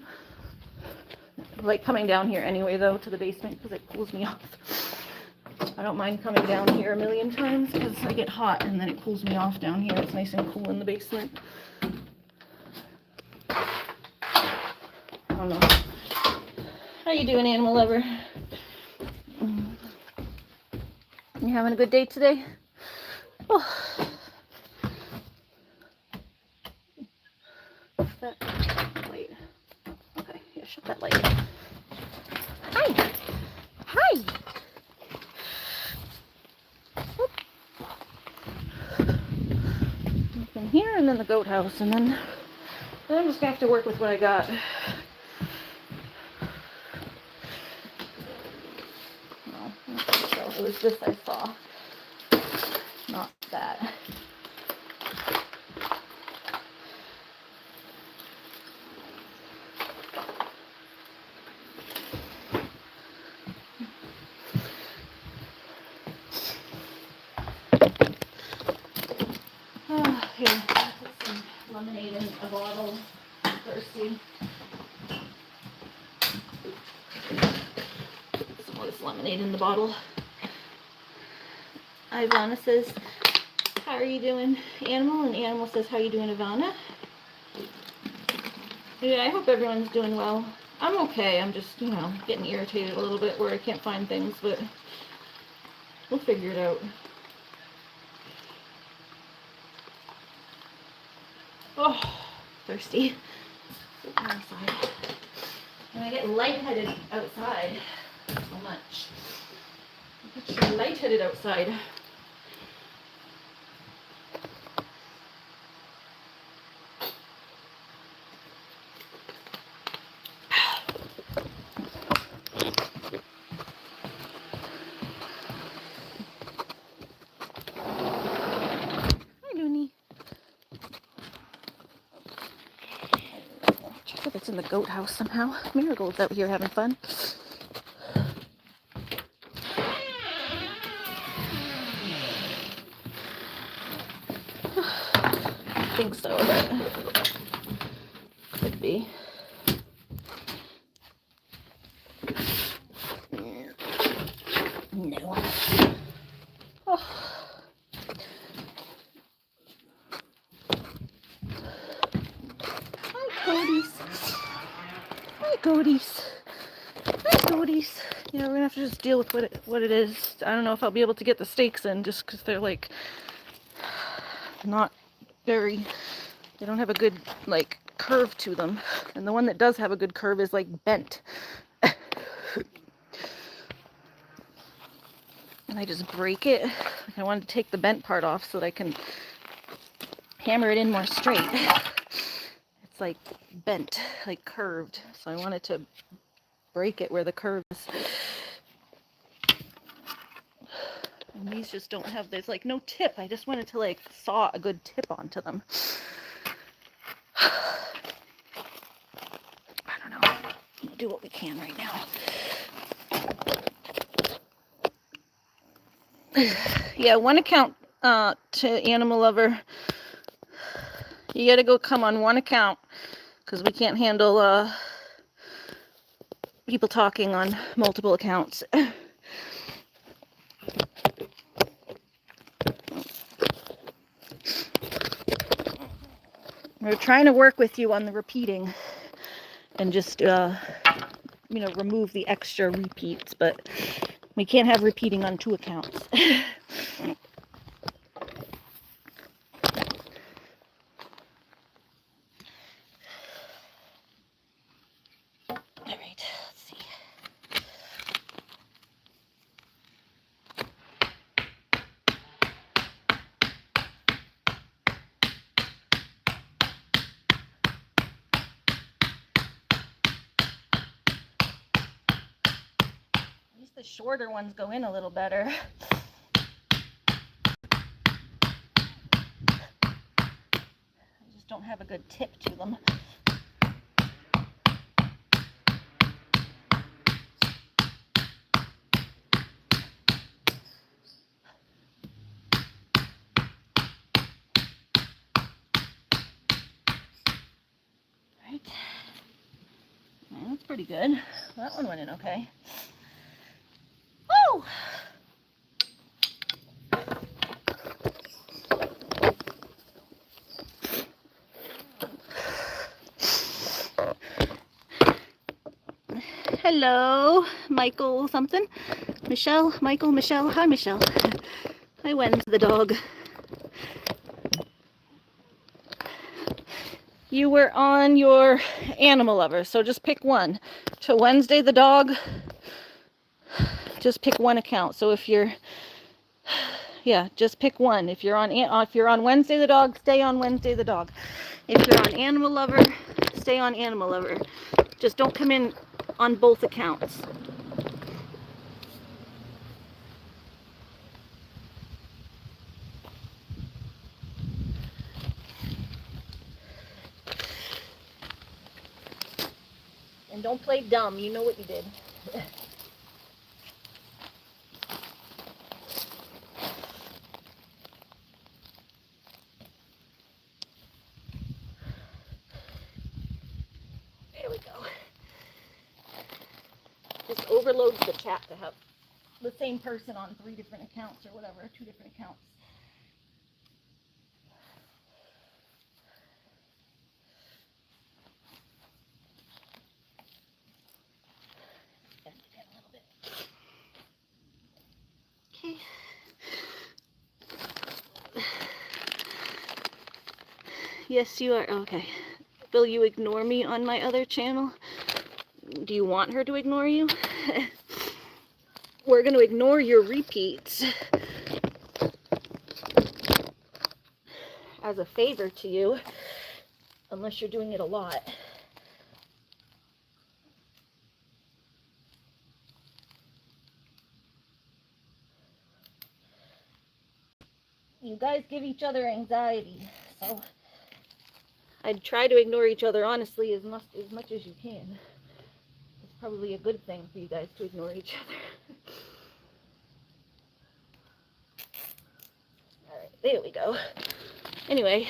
like coming down here anyway, though, to the basement because it cools me off. I don't mind coming down here a million times because I get hot and then it cools me off down here. It's nice and cool in the basement. I don't know. How you doing, animal lover? You having a good day today? Oh. That light. Okay, yeah, shut that light. Hi. Hi. From here and then the goat house, and then I'm just gonna have to work with what I got. No, I don't think so. It was this I saw, not that. Here, I'll put some lemonade in a bottle. I'm thirsty. Put some of this lemonade in the bottle. Ivana says, how are you doing, Animal? And Animal says, how are you doing, Ivana? Yeah, I hope everyone's doing well. I'm okay. I'm just, getting irritated a little bit where I can't find things, but we'll figure it out. Oh, thirsty. Outside. And I get lightheaded outside so much. I get lightheaded outside. It's in the goat house somehow. Marigold's out here having fun. I think so, but could be. No. Oh. Hi, Cody. Hi, Cody. Yeah, we're gonna have to just deal with what it is. I don't know if I'll be able to get the stakes in just because they're like not very, they don't have a good like curve to them. And the one that does have a good curve is like bent. And I just break it. I wanted to take the bent part off so that I can hammer it in more straight. It's like bent, like curved. So I wanted to break it where the curve is. And these just don't have, there's like no tip. I just wanted to like saw a good tip onto them. I don't know. We'll do what we can right now. Yeah, one account to Animal Lover. You gotta go come on one account because we can't handle people talking on multiple accounts. We're trying to work with you on the repeating and just, remove the extra repeats, but we can't have repeating on 2 accounts. All right, let's see. At least the shorter ones go in a little better. I just don't have a good tip to them. Right. Well, that's pretty good. That one went in okay. Woo! Hello, Michael something. Michelle, Michael, Michelle. Hi, Michelle. Hi, Wendy the dog. You were on your Animal Lover, so just pick one. To Wednesday the dog, just pick one account. So if you're, yeah, just pick one. If you're on Wednesday the dog, stay on Wednesday the dog. If you're on Animal Lover, stay on Animal Lover. Just don't come in on both accounts. And don't play dumb. You know what you did. There we go. Just overloads the chat to have the same person on 3 different accounts or whatever, 2 different accounts. Okay. Yes, you are. Okay. Will you ignore me on my other channel? Do you want her to ignore you? We're going to ignore your repeats as a favor to you, unless you're doing it a lot. You guys give each other anxiety, so I'd try to ignore each other honestly as much as you can. It's probably a good thing for you guys to ignore each other. Alright, there we go. Anyway.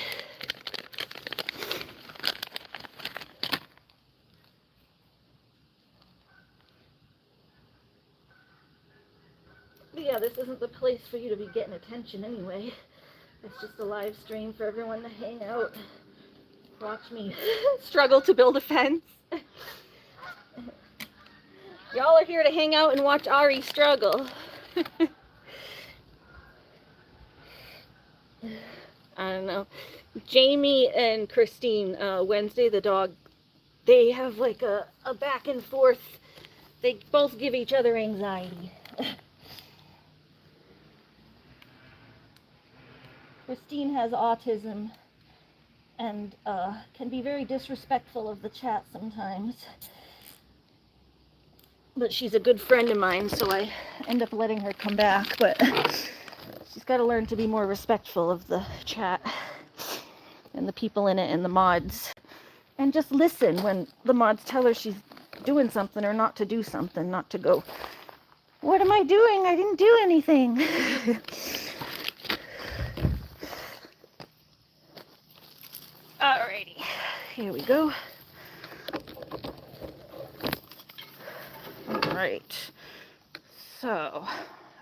But yeah, this isn't the place for you to be getting attention anyway. It's just a live stream for everyone to hang out. Watch me struggle to build a fence. Y'all are here to hang out and watch Ari struggle. I don't know. Jamie and Christine, Wednesday the dog, they have like a back and forth. They both give each other anxiety. Christine has autism and can be very disrespectful of the chat sometimes. But she's a good friend of mine, so I end up letting her come back. But she's got to learn to be more respectful of the chat and the people in it and the mods. And just listen when the mods tell her she's doing something or not to do something, not to go, what am I doing? I didn't do anything. Alrighty, here we go. Alright, so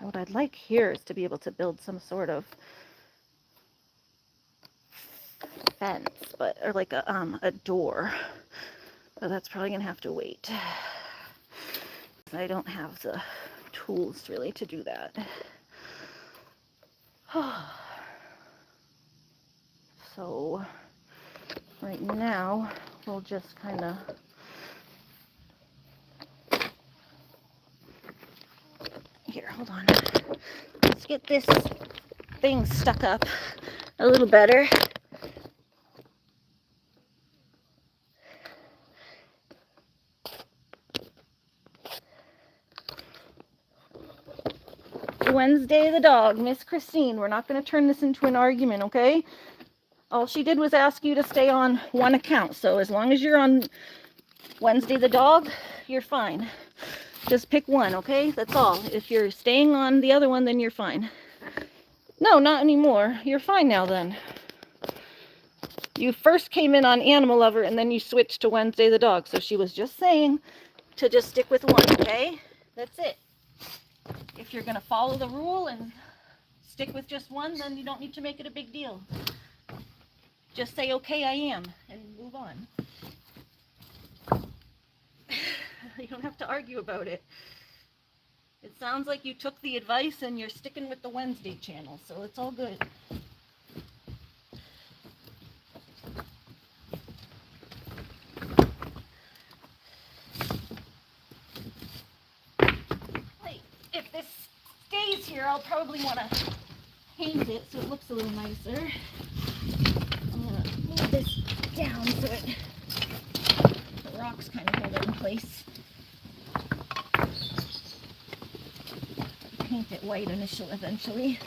what I'd like here is to be able to build some sort of fence, or like a door, but that's probably gonna have to wait. I don't have the tools really to do that. So right now we'll just kind of here, hold on. Let's get this thing stuck up a little better. Wednesday the dog, Miss Christine, we're not going to turn this into an argument, okay? All she did was ask you to stay on one account, so as long as you're on Wednesday the dog, you're fine. Just pick one, okay? That's all. If you're staying on the other one, then you're fine. No, not anymore. You're fine now then. You first came in on Animal Lover and then you switched to Wednesday the dog, so she was just saying to just stick with one, okay? That's it. If you're going to follow the rule and stick with just one, then you don't need to make it a big deal. Just say, okay, I am, and move on. You don't have to argue about it. It sounds like you took the advice and you're sticking with the Wednesday channel, so it's all good. If this stays here, I'll probably want to paint it so it looks a little nicer. I'm going to move this down so the rocks kind of hold it in place. Paint it white eventually.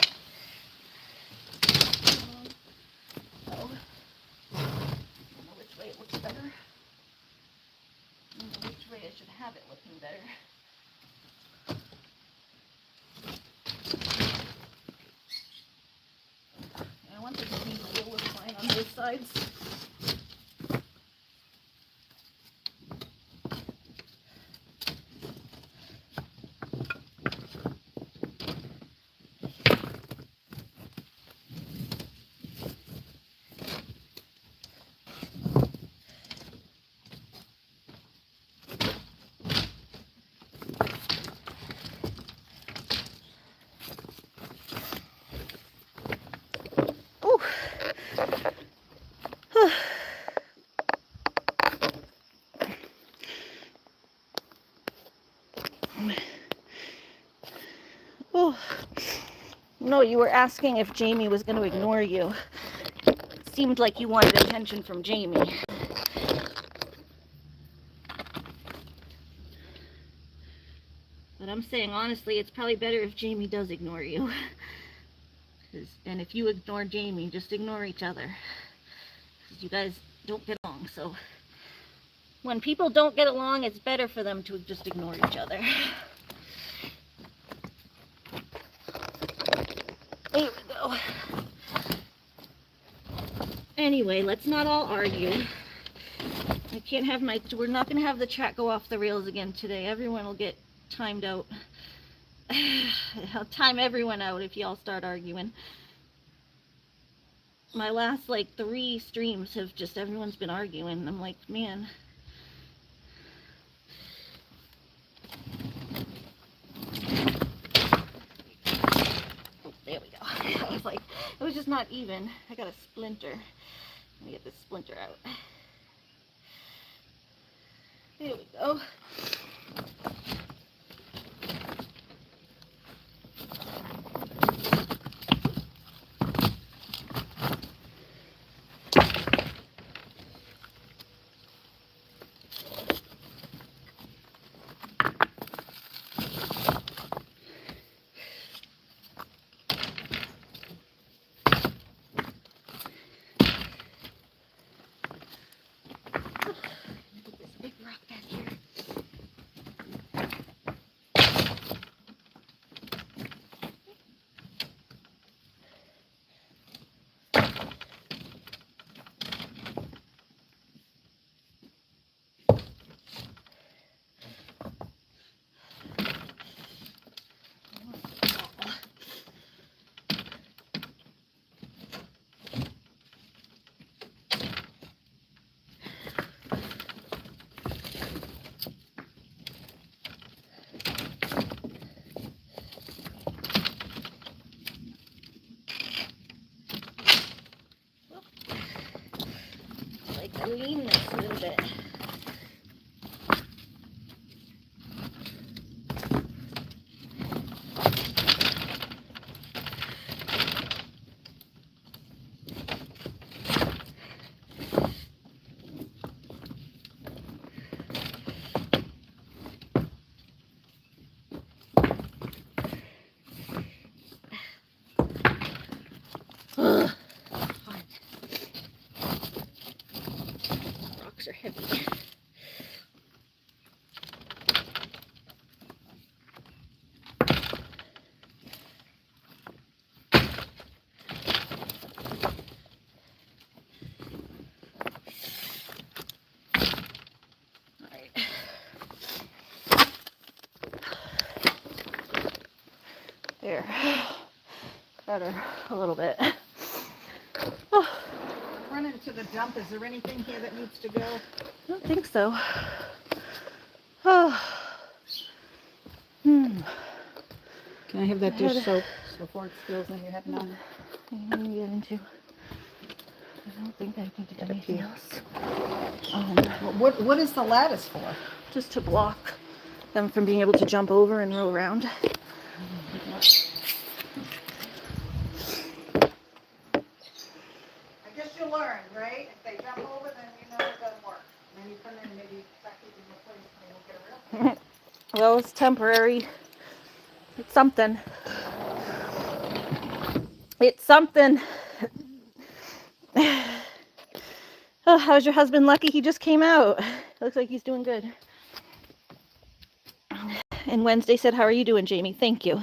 So, I don't know which way it looks better. I don't know which way I should have it looking better. I want the paint to look fine on both sides. Oh, no, you were asking if Jamie was going to ignore you. It seemed like you wanted attention from Jamie. But I'm saying, honestly, it's probably better if Jamie does ignore you. And if you ignore Jamie, just ignore each other. Because you guys don't get along, so when people don't get along, it's better for them to just ignore each other. There we go. Anyway, let's not all argue. I can't have we're not going to have the chat go off the rails again today. Everyone will get timed out. I'll time everyone out if y'all start arguing. My last, 3 streams have just, everyone's been arguing. I'm like, man. was like, it was just not even. I got a splinter. Let me get this splinter out. There we go. I lean this a little bit. Rocks are heavy. There. Better a little bit. Oh. Run into the dump. Is there anything here that needs to go? I don't think so. Oh. Can I have that dish soap before it spills in your head now? What do you get into? I don't think I need to do anything else. What is the lattice for? Just to block them from being able to jump over and roll around. I guess you learn, right? If they jump over, then you know it doesn't work. And then you come in and maybe back it in the place and you'll get a real. Well, it's temporary. It's something. It's something. Oh, how's your husband? Lucky he just came out. Looks like he's doing good. And Wednesday said, "How are you doing, Jamie?" Thank you.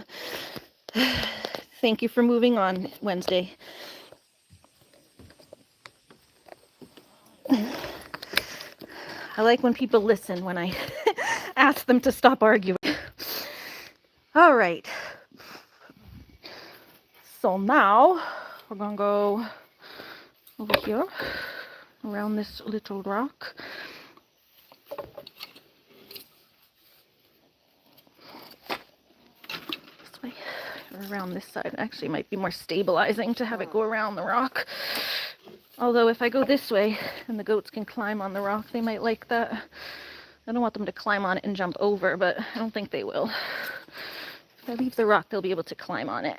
Thank you for moving on, Wednesday. I like when people listen when I ask them to stop arguing. All right. So now we're going to go over here around this little rock. This way, or around this side. Actually, it might be more stabilizing to have it go around the rock. Although if I go this way and the goats can climb on the rock, they might like that. I don't want them to climb on it and jump over, but I don't think they will. If I leave the rock, they'll be able to climb on it.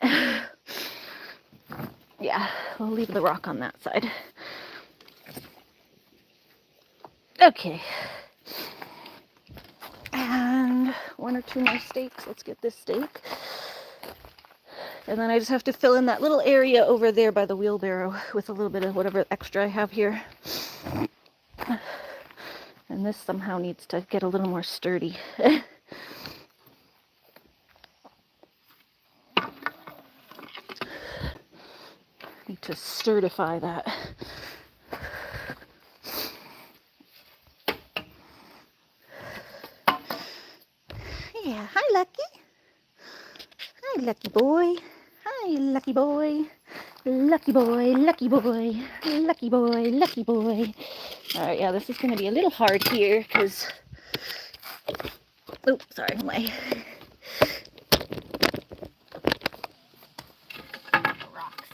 Yeah, we'll leave the rock on that side. Okay. And 1 or 2 more stakes. Let's get this stake. And then I just have to fill in that little area over there by the wheelbarrow with a little bit of whatever extra I have here. And this somehow needs to get a little more sturdy. Need to certify that. Yeah, hi Lucky. Hi Lucky boy. Hi Lucky boy. Lucky boy, lucky boy, lucky boy, lucky boy. Alright, yeah, this is going to be a little hard here because... Oh, sorry, my... Rocks.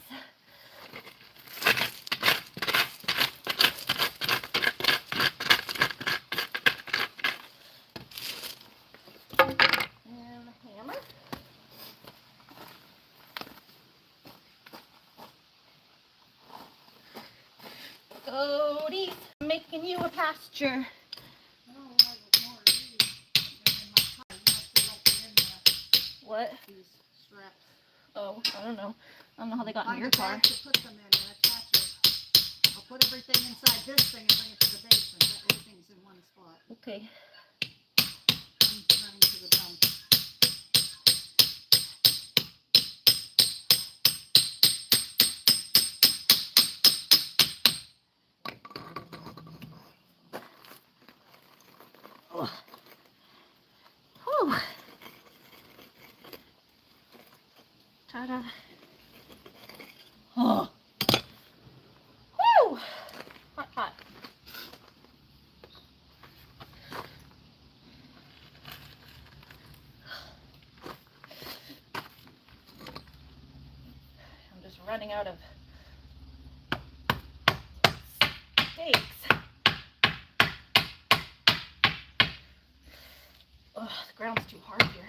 making you a pasture. No, I got more of these. They're in my car. You have to let them in there. What? These straps. Oh, I don't know. I don't know how they got in Find your a car. bag to put them in and attach it. I'll put everything inside this thing and bring it to the basement. Everything's in one spot. Okay. I'm running to the dump. Whew. Ta-da. Oh. Woo! Hot, hot. I'm just running out of stakes. Ugh, the ground's too hard here.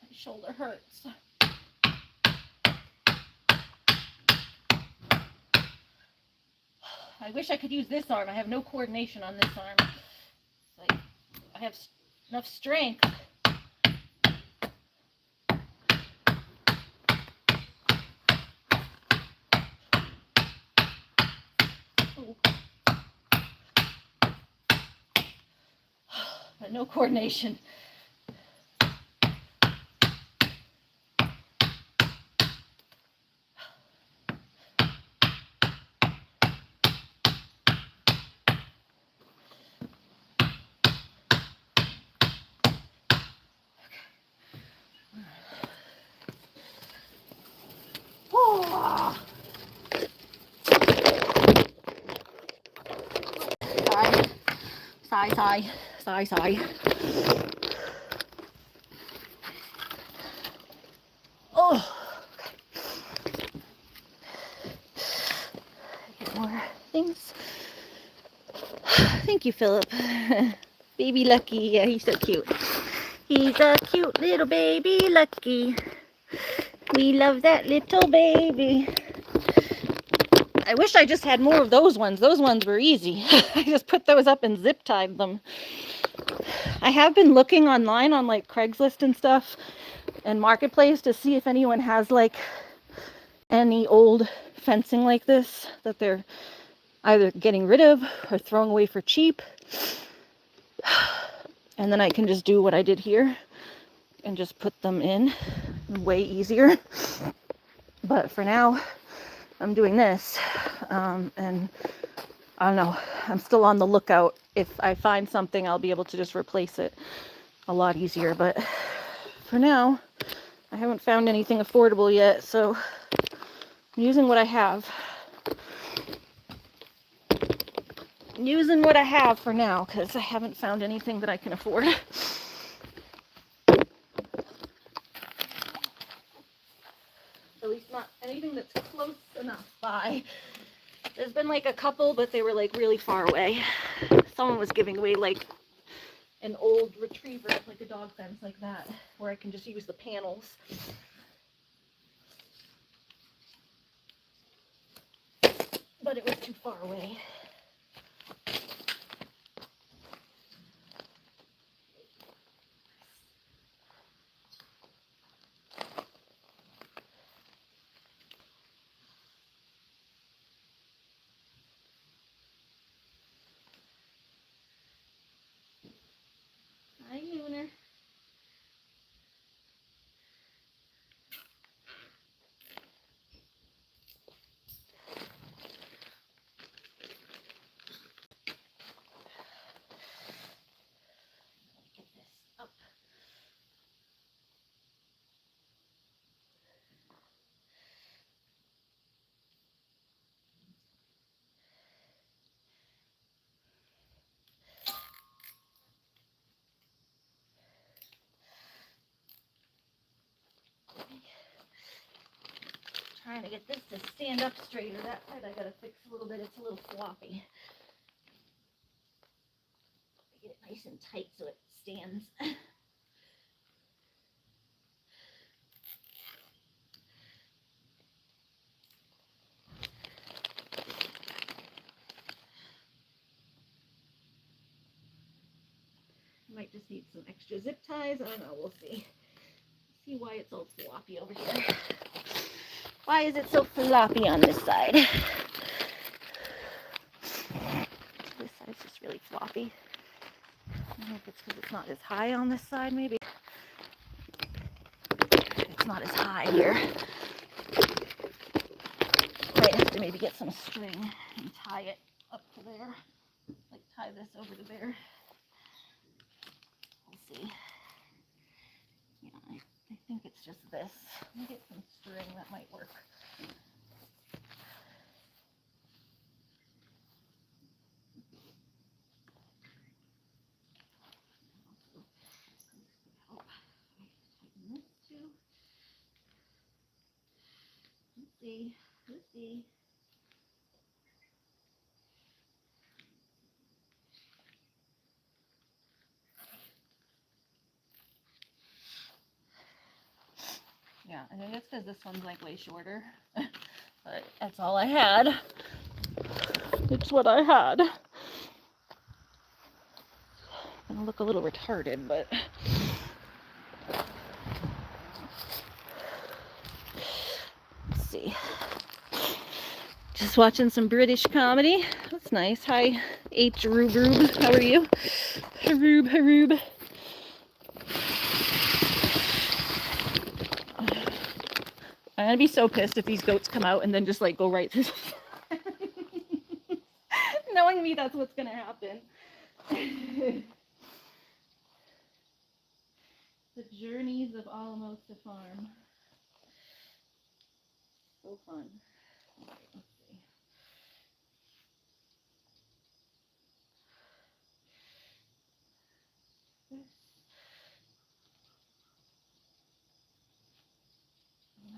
My shoulder hurts. I wish I could use this arm. I have no coordination on this arm. It's like I have enough strength. Ooh. But no coordination. Oh. Sigh. Oh. Get more things. Thank you, Philip. Baby Lucky. Yeah, he's so cute. He's a cute little baby Lucky. We love that little baby. I wish I just had more of those ones. Those ones were easy. I just put those up and zip tied them. I have been looking online on like Craigslist and stuff and Marketplace to see if anyone has like any old fencing like this that they're either getting rid of or throwing away for cheap. And then I can just do what I did here and just put them in. Way easier. But for now, I'm doing this. And I don't know. I'm still on the lookout. If I find something, I'll be able to just replace it a lot easier. But for now, I haven't found anything affordable yet. So I'm using what I have. Using what I have for now because I haven't found anything that I can afford. At least not anything that's close enough by. There's been like a couple, but they were like really far away. Someone was giving away like an old retriever, like a dog fence like that, where I can just use the panels. But it was too far away. Hi, Lunar. Get this up. Trying to get this to stand up straighter. That side I gotta fix a little bit. It's a little floppy. Get it nice and tight so it stands. might just need some extra zip ties. I don't know, we'll see. See why it's all floppy over here. Why is it so floppy on this side? This side's just really floppy. I don't know if it's because it's not as high on this side, maybe. It's not as high here. Might have to maybe get some string and tie it up to there. Like tie this over to there. We'll see. Yeah, I think it's just this. Let me get some string, that might work. Let's see. Yeah, I think it's because this one's like way shorter, but that's all I had. It's what I had. I'm gonna look a little retarded, but let's see. Just watching some British comedy. That's nice. Hi, H. Roob. How are you? Haroob, Haroob. I'm gonna be so pissed if these goats come out and then just like go right through. Knowing me, that's what's gonna happen. The journeys of Alamosa Farm. So fun. Right, let's see.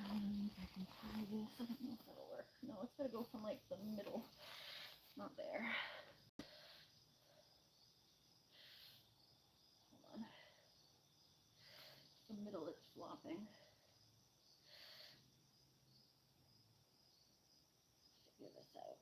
I can tie this. I don't know if that'll work. No, it's gotta go from like the middle. Not there. Hold on. The middle, it's flopping. Figure this out.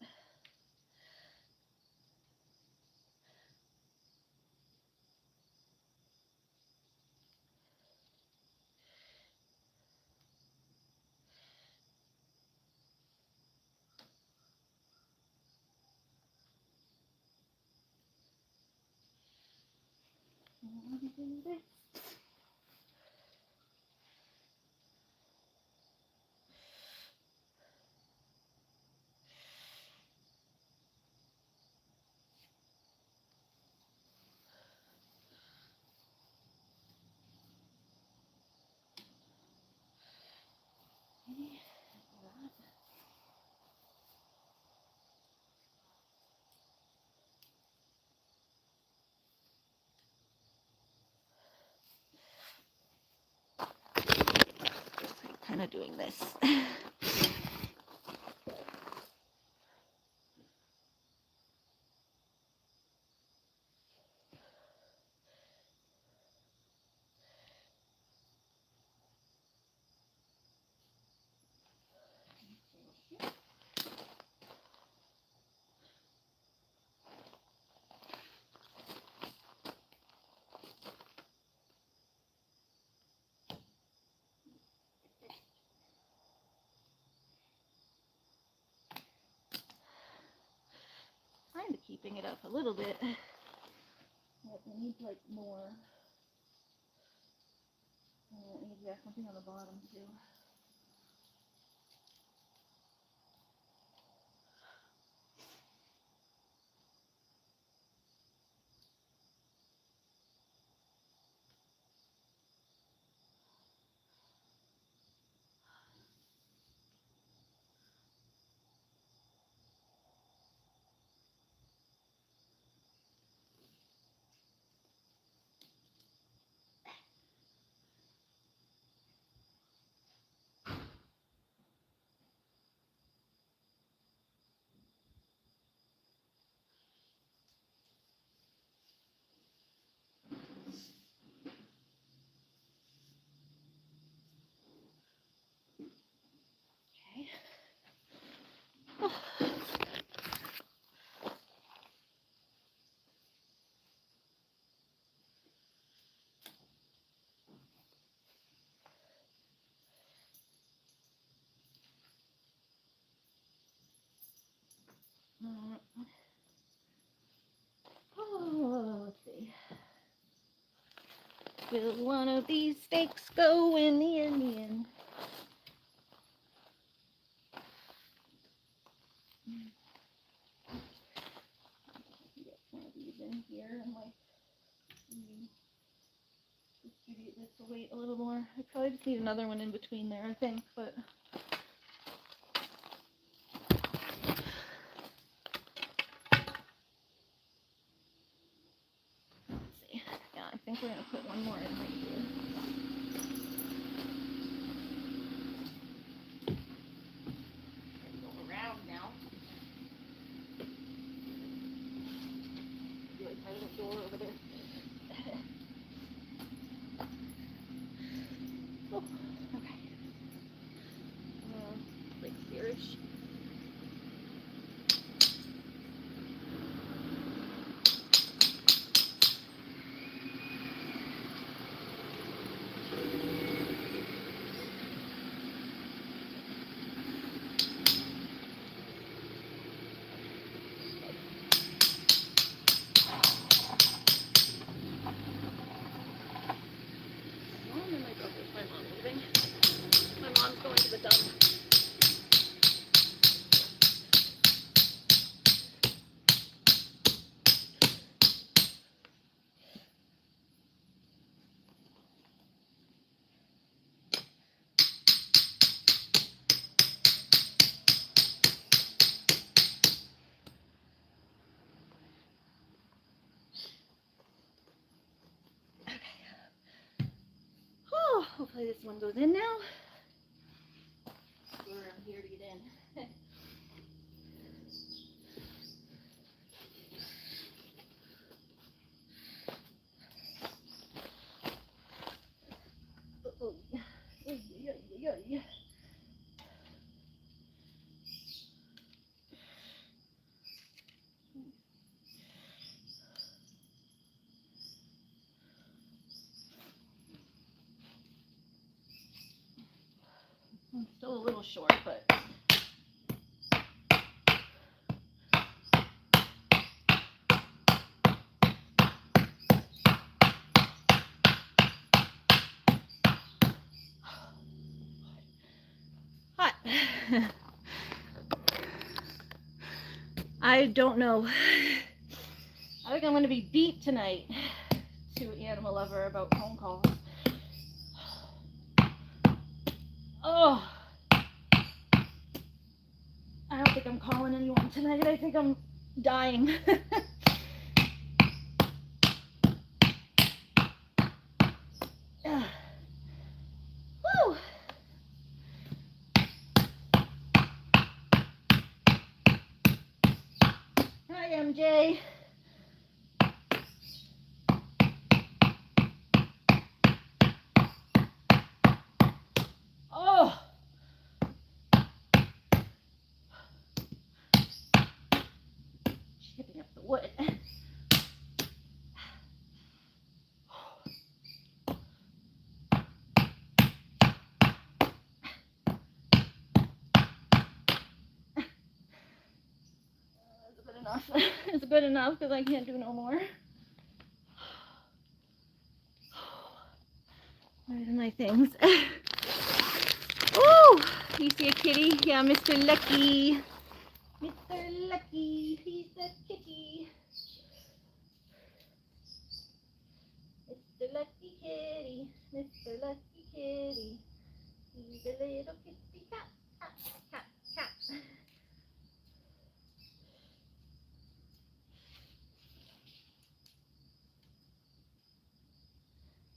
Kind of doing this. Kind of keeping it up a little bit, but I need like more. I need something on the bottom too. Oh, let's see. Will one of these stakes go in the Indian? Get one of these in here and like distribute this weight a little more. I probably just need another one in between there, I think, but. Yeah, I think we're going to put one more in right here. Go around now. Really tight the door over there. Oh, okay. Like here-ish. My mom leaving. My mom's going to the dump. Oh, hopefully this one goes in now. Go around here to get in. Oh, yeah. I'm still a little short, but. Hot. I don't know. I think I'm going to be beat tonight to Animal Lover about phone calls. Oh. I don't think I'm calling anyone tonight. I think I'm dying. Woo. Hi, MJ. Oh. Shipping up the wood. It's good enough because I can't do no more. Where are my things? Oh, you see a kitty? Yeah, Mr. Lucky. Mr. Lucky, he's the kitty. Mr. Lucky Kitty, Mr. Lucky Kitty. He's a little kitty cat, cat.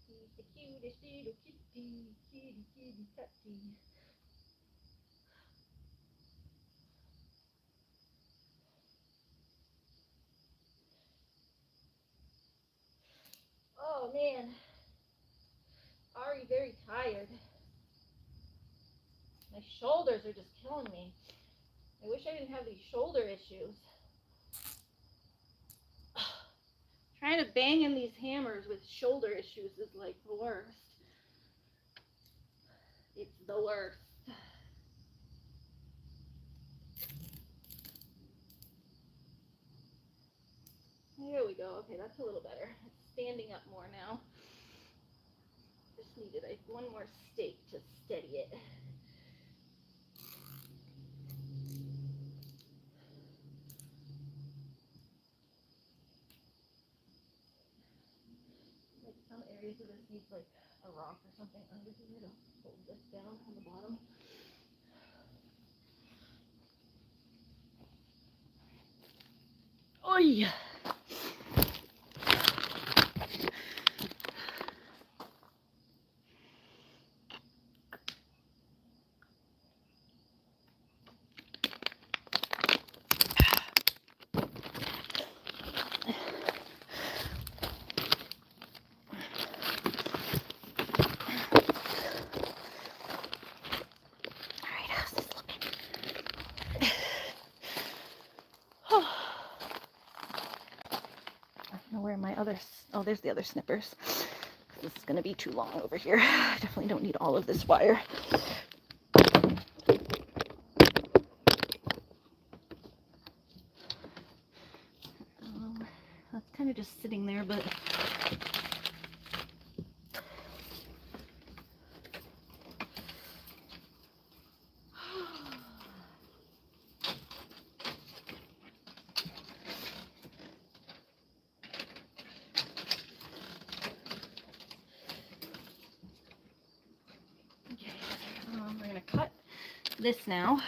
He's the cutest little kitty, catty. Oh man, already very tired. My shoulders are just killing me. I wish I didn't have these shoulder issues. Trying to bang in these hammers with shoulder issues is like the worst. It's the worst. go. Okay, that's a little better. It's standing up more now. Just needed one more stake to steady it. Like some areas of this needs like a rock or something under here to hold this down on the bottom. Oy! Where my other, oh, there's the other snippers. This is going to be too long over here. I definitely don't need all of this wire. That's kind of just sitting there, but we're going to cut this now.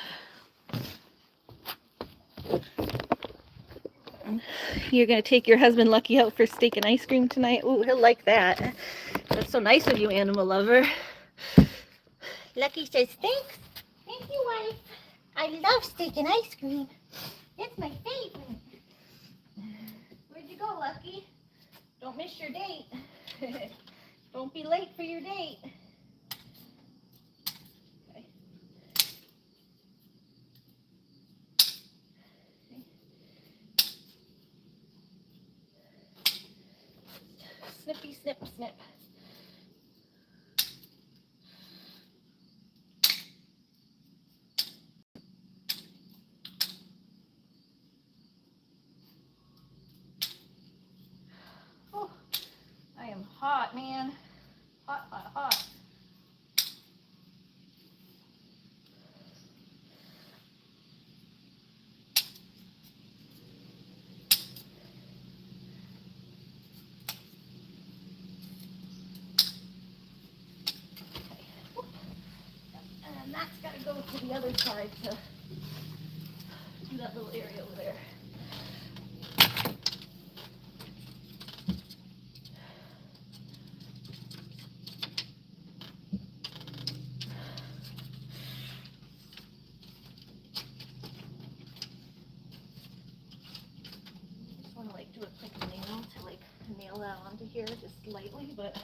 You're going to take your husband Lucky out for steak and ice cream tonight? Ooh, he'll like that. That's so nice of you, animal lover. Lucky says, thanks. Thank you, wife. I love steak and ice cream. It's my favorite. Where'd you go, Lucky? Don't miss your date. Don't be late for your date. Snippy, snip, snip. Oh, I am hot, man. Hot, hot, hot. And that's got to go to the other side to do that little area over there. Just want to like do a quick nail to like nail that onto here just lightly, but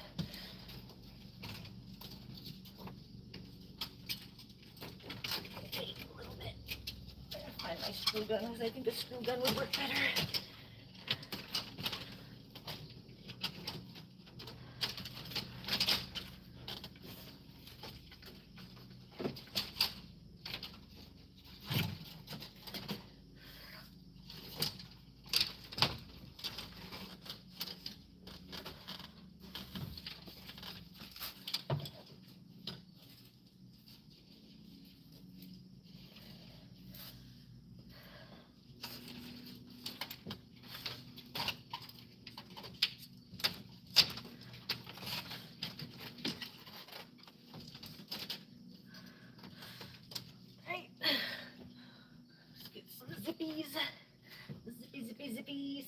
a little bit. I'm gonna find my screw gun because I think the screw gun would work better. Zippies, zippy, zippies.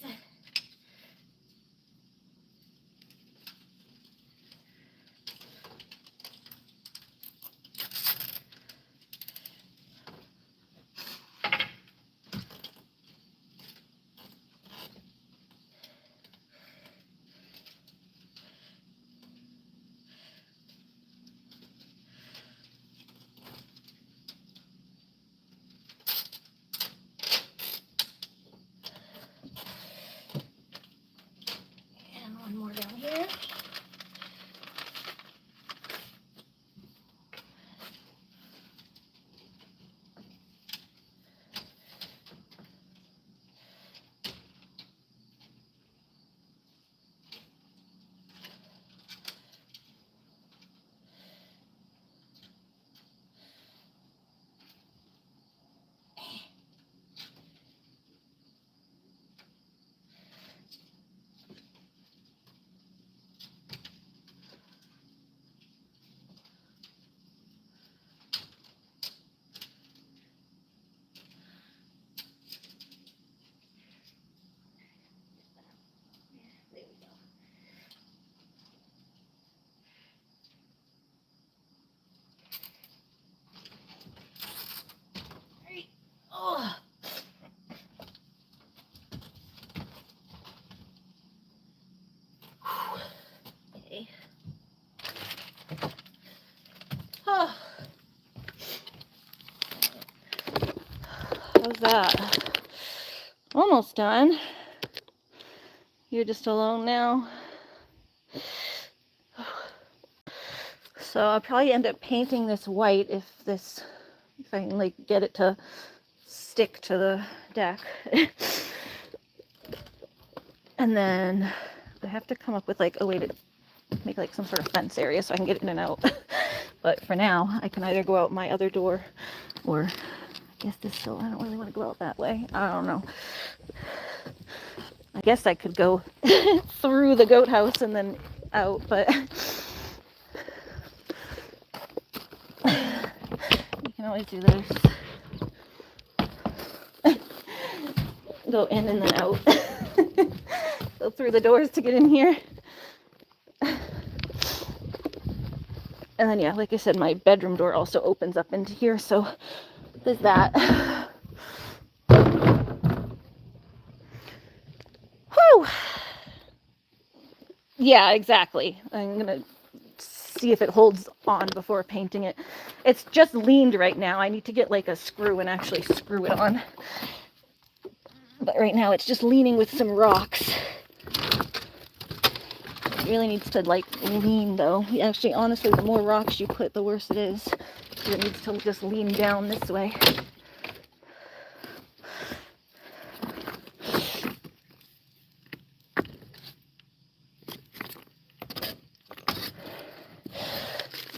that? Almost done. You're just alone now. So I'll probably end up painting this white if I can like get it to stick to the deck. And then I have to come up with like a way to make like some sort of fence area so I can get in and out. But for now, I can either go out my other door or I guess this still, I don't really want to go out that way. I don't know. I guess I could go through the goat house and then out, but you can always do this. Go in and then out. Go through the doors to get in here. And then, yeah, like I said, my bedroom door also opens up into here, so there's that. Whew! Yeah, exactly. I'm gonna see if it holds on before painting it. It's just leaned right now. I need to get like a screw and actually screw it on. But right now it's just leaning with some rocks. It really needs to like lean though. Actually, honestly, the more rocks you put, the worse it is. It needs to just lean down this way.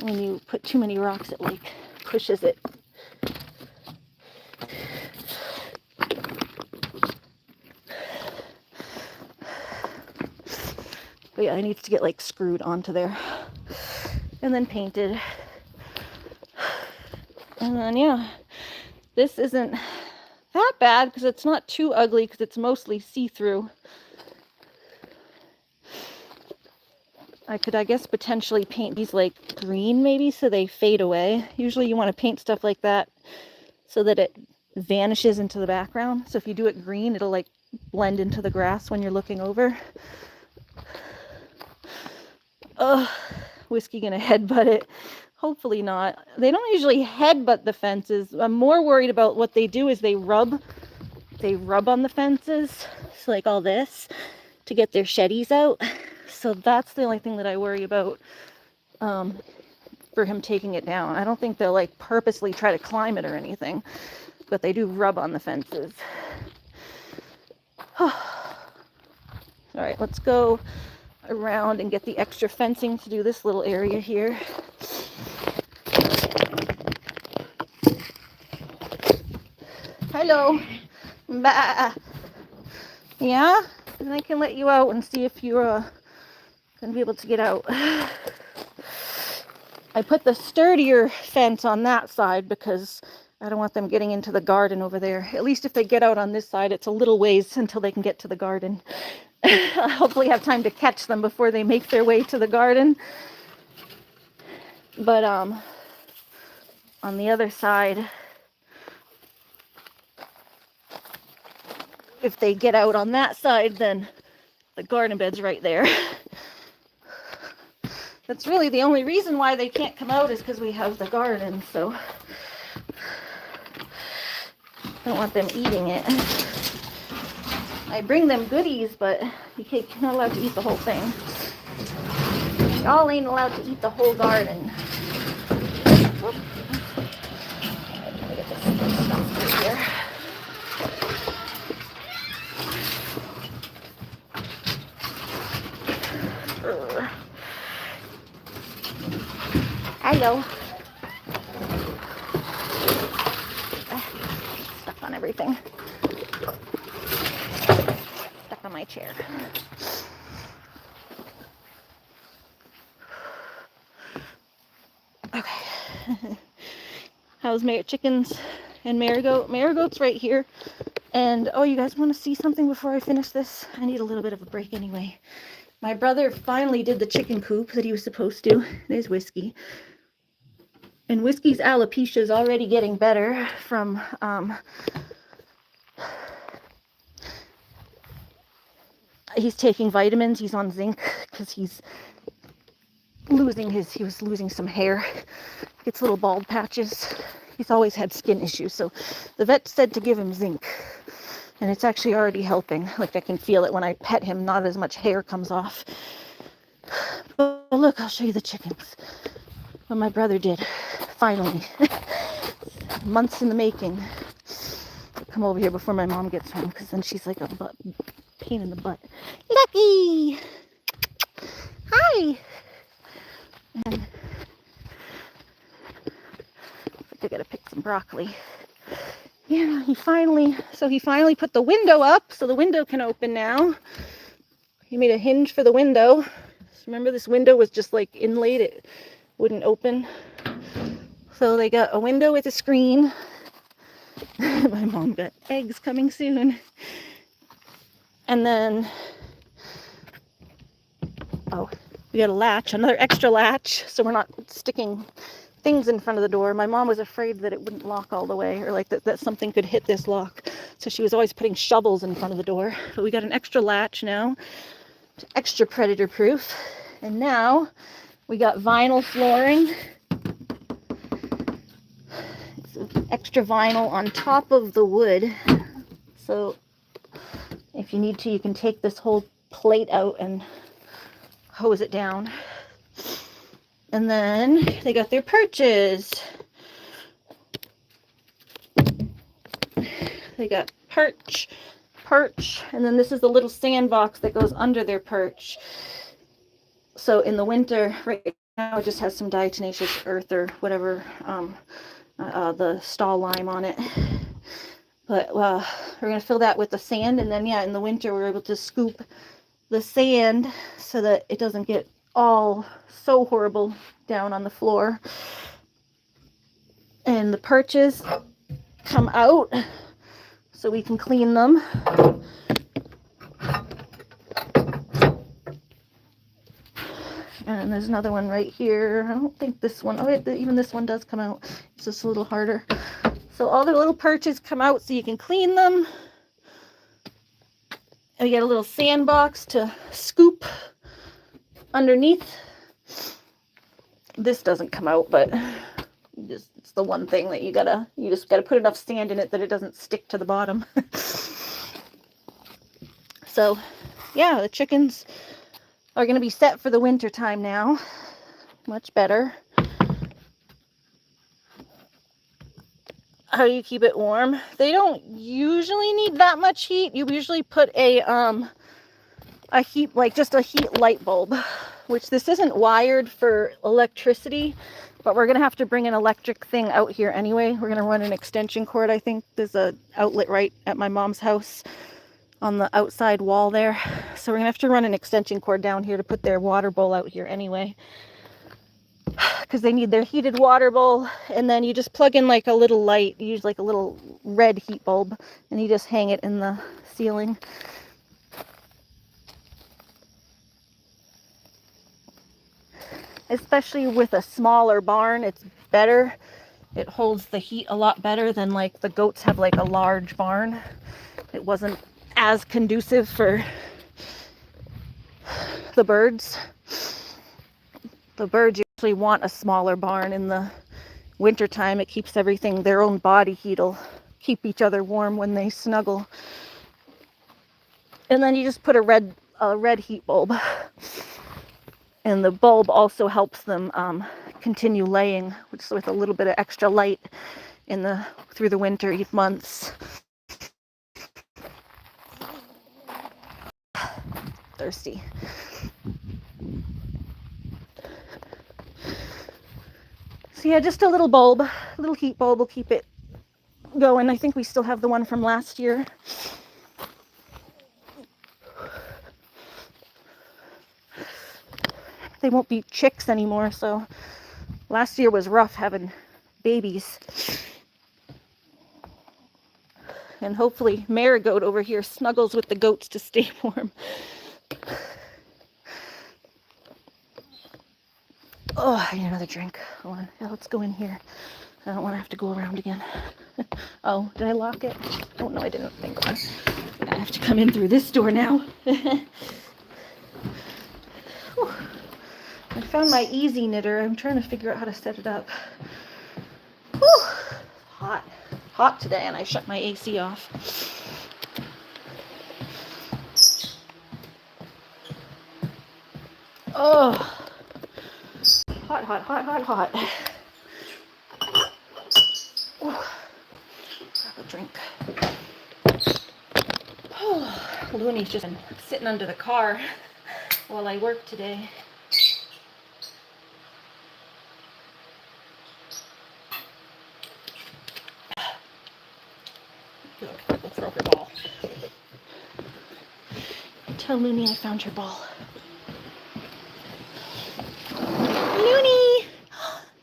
When you put too many rocks, it like pushes it. But yeah, it needs to get like screwed onto there and then painted. And then yeah, this isn't that bad because it's not too ugly because it's mostly see-through. I could, I guess, potentially paint these like green maybe so they fade away. Usually you want to paint stuff like that so that it vanishes into the background. So if you do it green, it'll like blend into the grass when you're looking over. Ugh, Whiskey gonna headbutt it. Hopefully not. They don't usually headbutt the fences. I'm more worried about what they do is they rub on the fences. So like all this to get their sheddies out. So that's the only thing that I worry about for him taking it down. I don't think they'll like purposely try to climb it or anything, but they do rub on the fences. All right, let's go around and get the extra fencing to do this little area here. Hello. Bah. Yeah? And I can let you out and see if you're gonna be able to get out. I put the sturdier fence on that side because I don't want them getting into the garden over there. At least if they get out on this side, it's a little ways until they can get to the garden. I'll hopefully have time to catch them before they make their way to the garden. But on the other side, if they get out on that side, then the garden bed's right there. That's really the only reason why they can't come out is because we have the garden, so I don't want them eating it. I bring them goodies, but you're not allowed to eat the whole thing. Y'all ain't allowed to eat the whole garden. Whoop. Let me get this stuff through here. Hello. Stuck on everything. Stuck on my chair. Okay. How's chickens and marigoat? Marigoat's right here. And oh, you guys want to see something before I finish this? I need a little bit of a break anyway. My brother finally did the chicken coop that he was supposed to. There's Whiskey. And Whiskey's alopecia is already getting better from he's taking vitamins. He's on zinc because he was losing some hair. Gets little bald patches. He's always had skin issues, so the vet said to give him zinc. And it's actually already helping. Like I can feel it when I pet him, not as much hair comes off. But look, I'll show you the chickens. What my brother did, finally. Months in the making. Come over here before my mom gets home, because then she's like a pain in the butt. Lucky! Hi! And I gotta pick some broccoli. Yeah, he finally put the window up, so the window can open now. He made a hinge for the window. So remember, this window was just like inlaid, it wouldn't open. So they got a window with a screen. My mom got eggs coming soon. And then, oh, we got a latch, another extra latch, so we're not sticking things in front of the door. My mom was afraid that it wouldn't lock all the way, or like that something could hit this lock. So she was always putting shovels in front of the door. But we got an extra latch now, extra predator proof. And now we got vinyl flooring. It's extra vinyl on top of the wood. So if you need to, you can take this whole plate out and hose it down. And then they got their perches. They got perch, and then this is the little sandbox that goes under their perch. So in the winter, right now, it just has some diatomaceous earth or whatever, the stall lime on it. But we're going to fill that with the sand, and then, yeah, in the winter, we're able to scoop the sand so that it doesn't get all so horrible down on the floor. And the perches come out so we can clean them. And there's another one right here. I don't think this one, oh, even this one does come out. It's just a little harder. So all the little perches come out so you can clean them. And we got a little sandbox to scoop underneath. This doesn't come out, but it's the one thing that you just gotta put enough sand in it that it doesn't stick to the bottom. So yeah, the chickens are gonna be set for the winter time now. Much better. How do you keep it warm? They don't usually need that much heat. You usually put a heat, like just a heat light bulb, which this isn't wired for electricity, but we're gonna have to bring an electric thing out here anyway. We're gonna run an extension cord. I think there's an outlet right at my mom's house on the outside wall there. So we're gonna have to run an extension cord down here to put their water bowl out here anyway, because they need their heated water bowl. And then you just plug in like a little light, you use like a little red heat bulb, and you just hang it in the ceiling. Especially with a smaller barn, it's better. It holds the heat a lot better than like the goats have like a large barn. It wasn't as conducive for the birds. The birds usually want a smaller barn in the wintertime. It keeps everything, their own body heat'll keep each other warm when they snuggle. And then you just put a red heat bulb. And the bulb also helps them continue laying, which with a little bit of extra light through the winter months. Thirsty. So yeah, just a little bulb, a little heat bulb will keep it going. I think we still have the one from last year. They won't be chicks anymore, so last year was rough having babies. And hopefully Marigoat over here snuggles with the goats to stay warm. Oh, I need another drink. Hold on. Yeah, let's go in here. I don't want to have to go around again. Oh, did I lock it? Oh, no, I didn't. Thank God. I have to come in through this door now. I found my easy knitter. I'm trying to figure out how to set it up. Whew. hot. Hot today, and I shut my AC off. Oh, hot, hot, hot, hot, hot. Ooh, grab a drink. Oh, Looney's just been sitting under the car while I work today. Go throw her ball. Tell Looney I found your ball. Looney!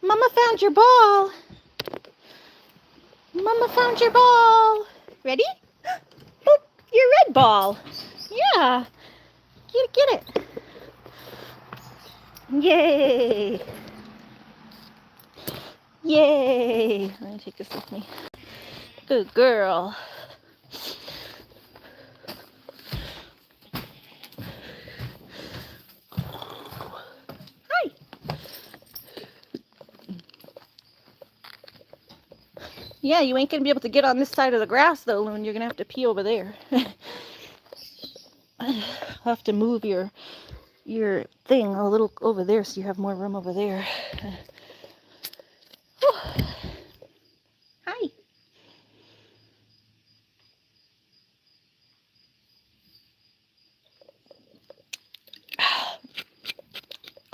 Mama found your ball! Mama found your ball! Ready? Boop! Your red ball! Yeah! Get it! Yay! Yay! Let me take this with me. Good girl. Hi! Yeah, you ain't gonna be able to get on this side of the grass though, Loon. You're gonna have to pee over there. I'll have to move your thing a little over there so you have more room over there. Hi.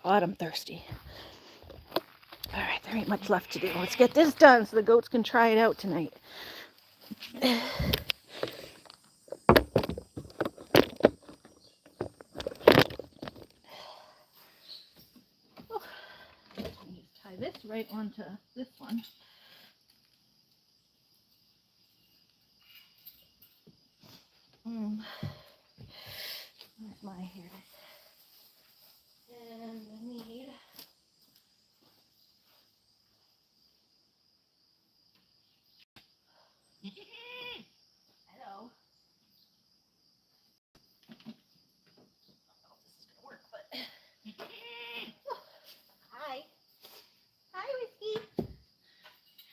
God, I'm thirsty. All right, there ain't much left to do. Let's get this done so the goats can try it out tonight. Just tie this right onto this one. Where's my hair? And I need hello. I don't know if this is gonna work, but hi. Hi, Whiskey.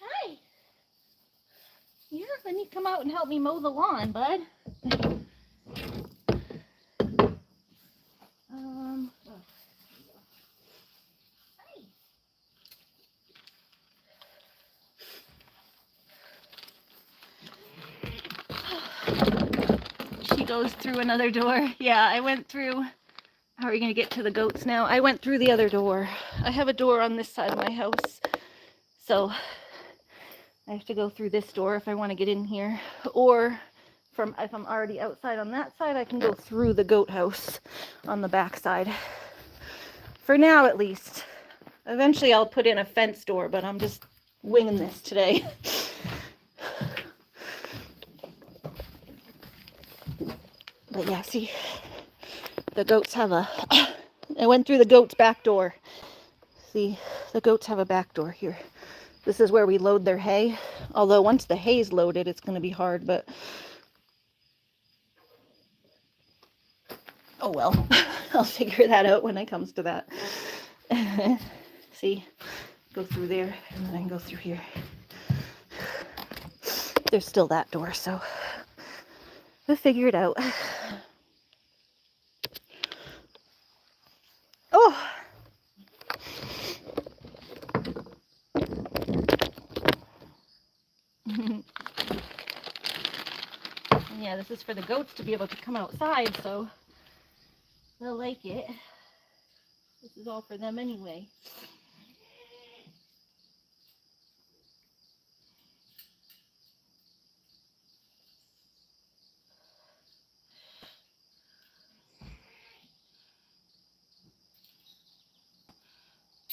Hi. Here, let me come out and help me mow the lawn, bud. She goes through another door. Yeah, I went through. How are we going to get to the goats now? I went through the other door. I have a door on this side of my house. So I have to go through this door if I want to get in here. Or if I'm already outside on that side, I can go through the goat house on the back side. For now, at least. Eventually, I'll put in a fence door, but I'm just winging this today. But yeah, see, the goats have I went through the goats' back door. See, the goats have a back door here. This is where we load their hay. Although once the hay's loaded, it's going to be hard, but oh well. I'll figure that out when it comes to that. See, go through there, and then I can go through here. There's still that door, so we'll figure it out. Oh! Yeah, this is for the goats to be able to come outside, so they'll like it. This is all for them anyway.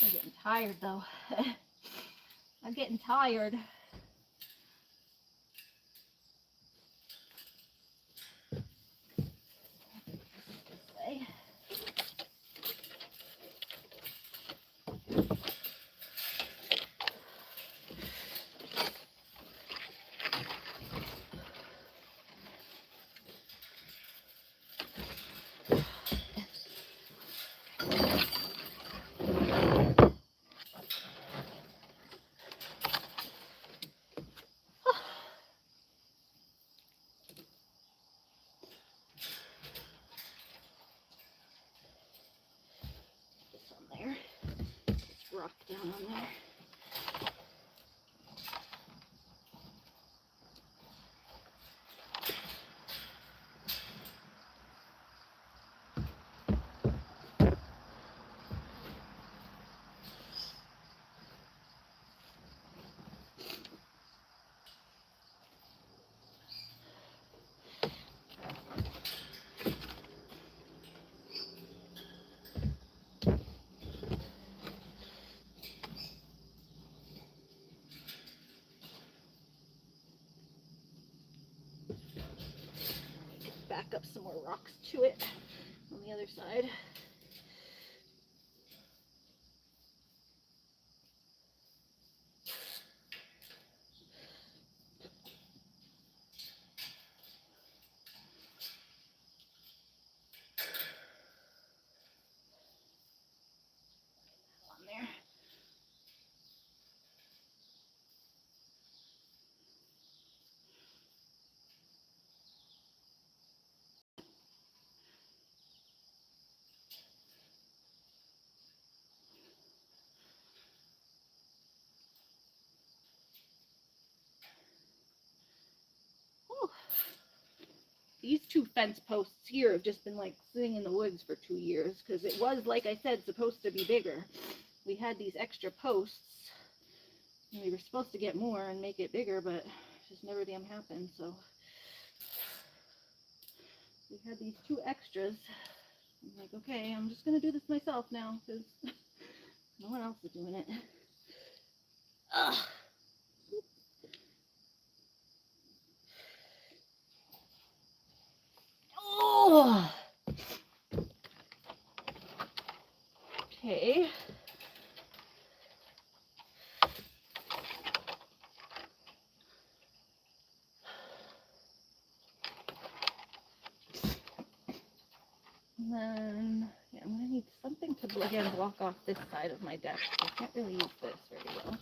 I'm getting tired though. I'm getting tired. rock down on there. Back up some more rocks to it on the other side. On there. Whew. These two fence posts here have just been like sitting in the woods for 2 years because it was, like I said, supposed to be bigger. We had these extra posts and we were supposed to get more and make it bigger, but it just never damn happened. So we had these 2 extras. I'm like, okay, I'm just gonna do this myself now because no one else is doing it. Ugh. Oh. Okay. And then, yeah, I'm gonna need something to again block off this side of my deck. I can't really use this very well.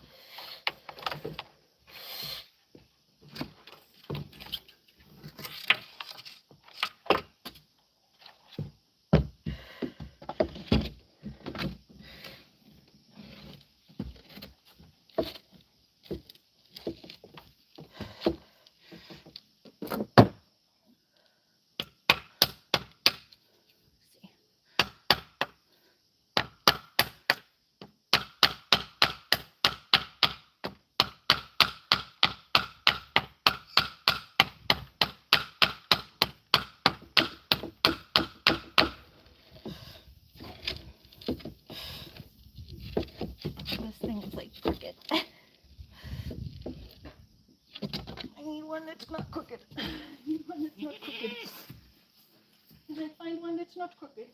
This thing is like crooked. I need one that's not crooked. I need one that's not crooked. Did I find one that's not crooked?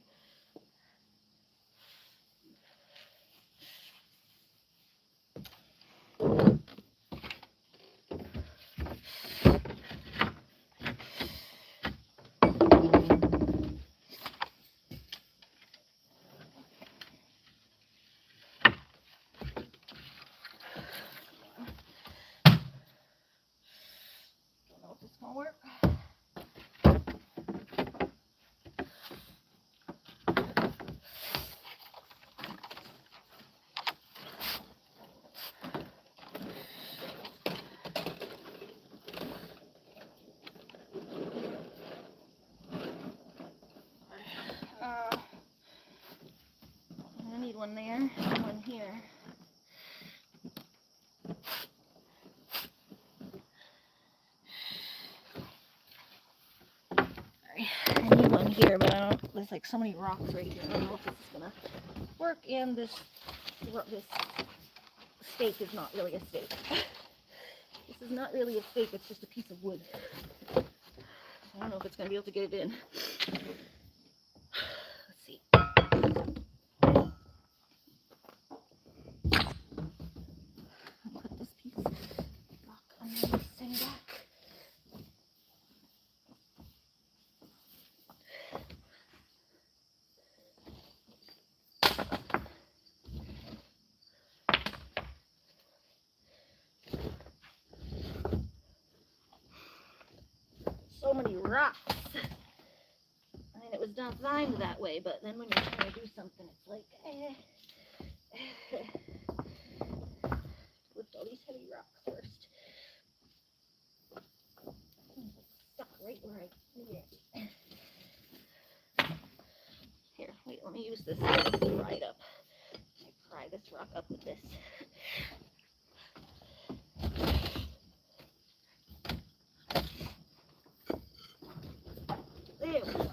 Don't know if it's gonna work. I need one there and one here. Sorry, I need one here, but I don't. There's like so many rocks right here. I don't know if this is gonna work. And this stake is not really a stake. This is not really a stake. It's just a piece of wood. I don't know if it's gonna be able to get it in. Let's see. I'll put this piece of rock under this thing back. So many rocks. I mean, it was designed that way, but then when you're trying to do something, it's like, heavy rock first. Stuck right where I need it. Here, wait, let me use this to pry it up. I pry this rock up with this. There we go.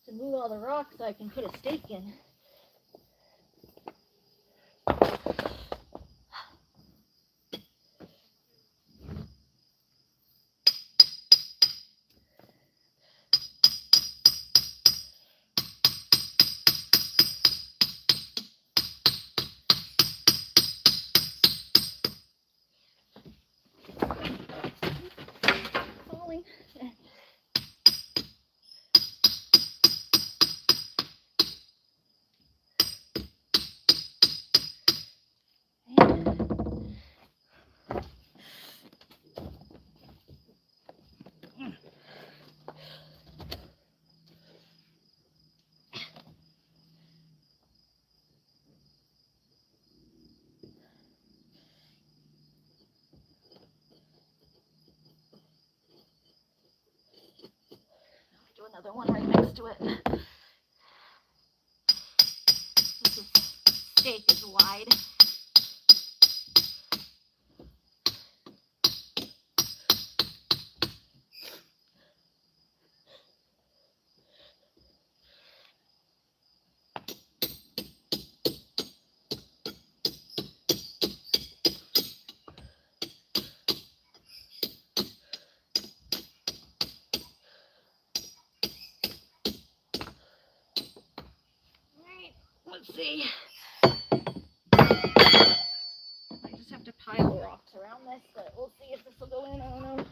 To move all the rocks, I can put a stake in. Falling. Do another one right next to it. This stake is wide. Let's see. I just have to pile rocks around this, but we'll see if this will go in. I don't know.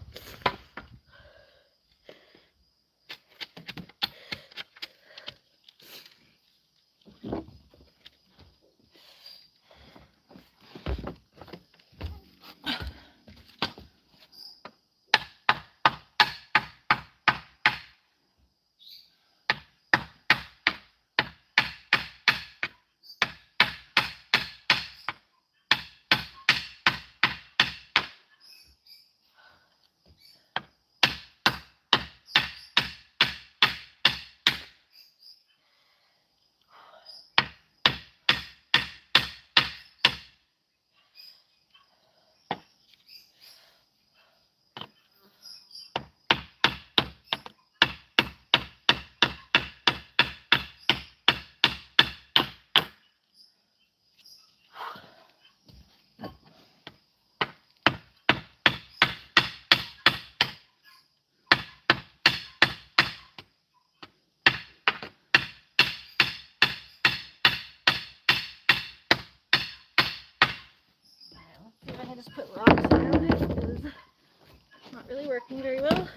See if I can just put rocks around it because it's not really working very well.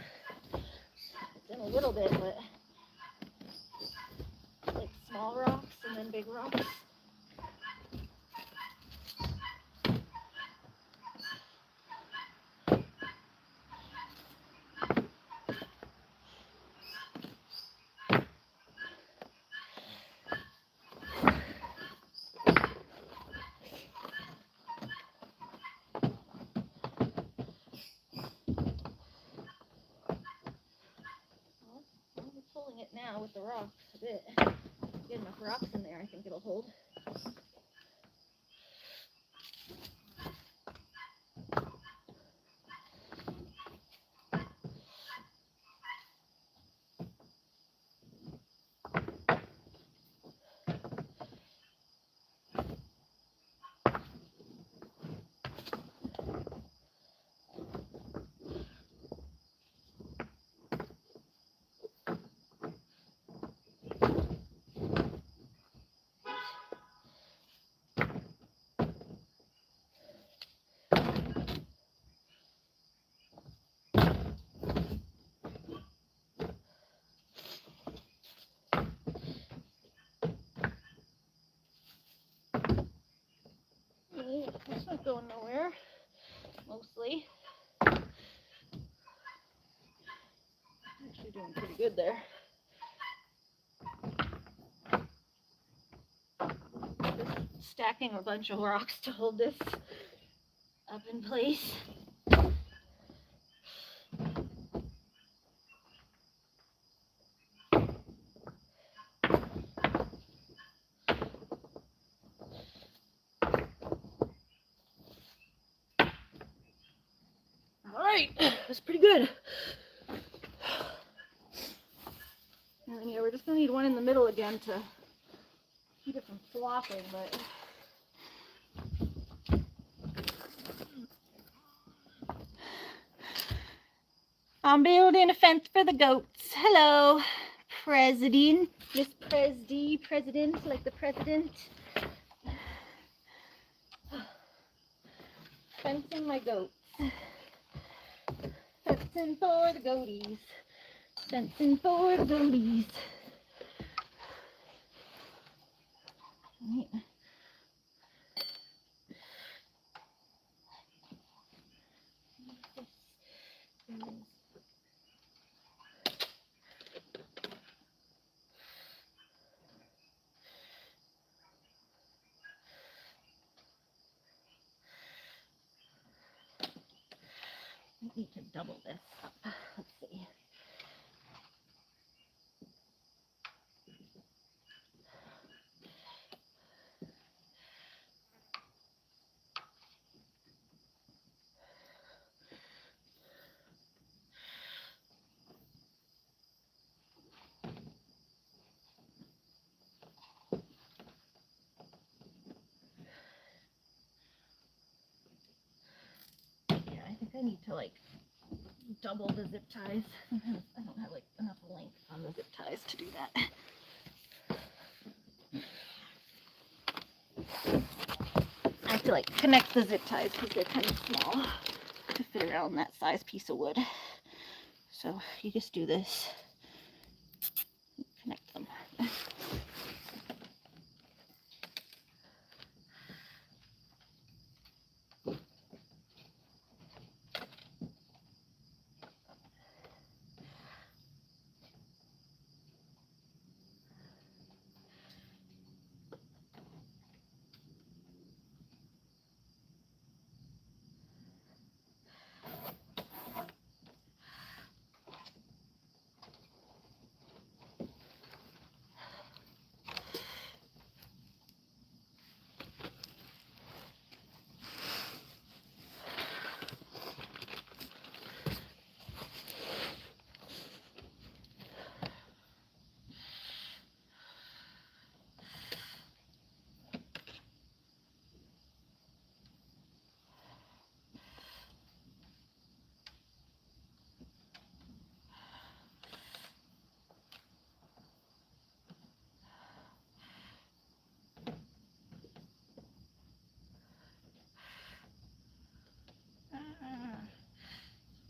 It's in a little bit, but like small rocks and then big rocks. I'm pulling it now with the rocks a bit. Get enough rocks in there, I think it'll hold. good there. Just stacking a bunch of rocks to hold this up in place. All right, that's pretty good. And then, yeah, we're just gonna need one in the middle again to keep it from flopping, but I'm building a fence for the goats. Hello, President. Miss President, like the president. Fencing my goats. Fencing for the goaties. Fencing for the goaties. Right. I need to double this up. Let's see. Yeah, I think I need to like double the zip ties. Sometimes I don't have like enough length on the zip ties to do that. I have to like connect the zip ties because they're kind of small to fit around that size piece of wood. So you just do this, connect them.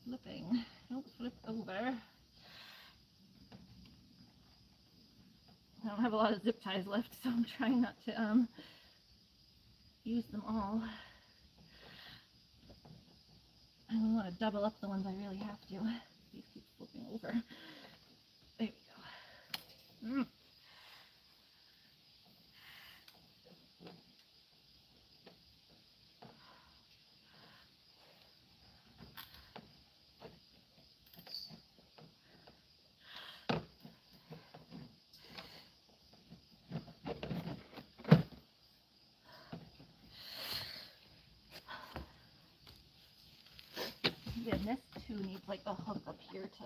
Flipping. Don't flip over. I don't have a lot of zip ties left, so I'm trying not to use them all. I don't want to double up the ones I really have to. These keep flipping over. There we go. Yeah, this too needs like a hook up here to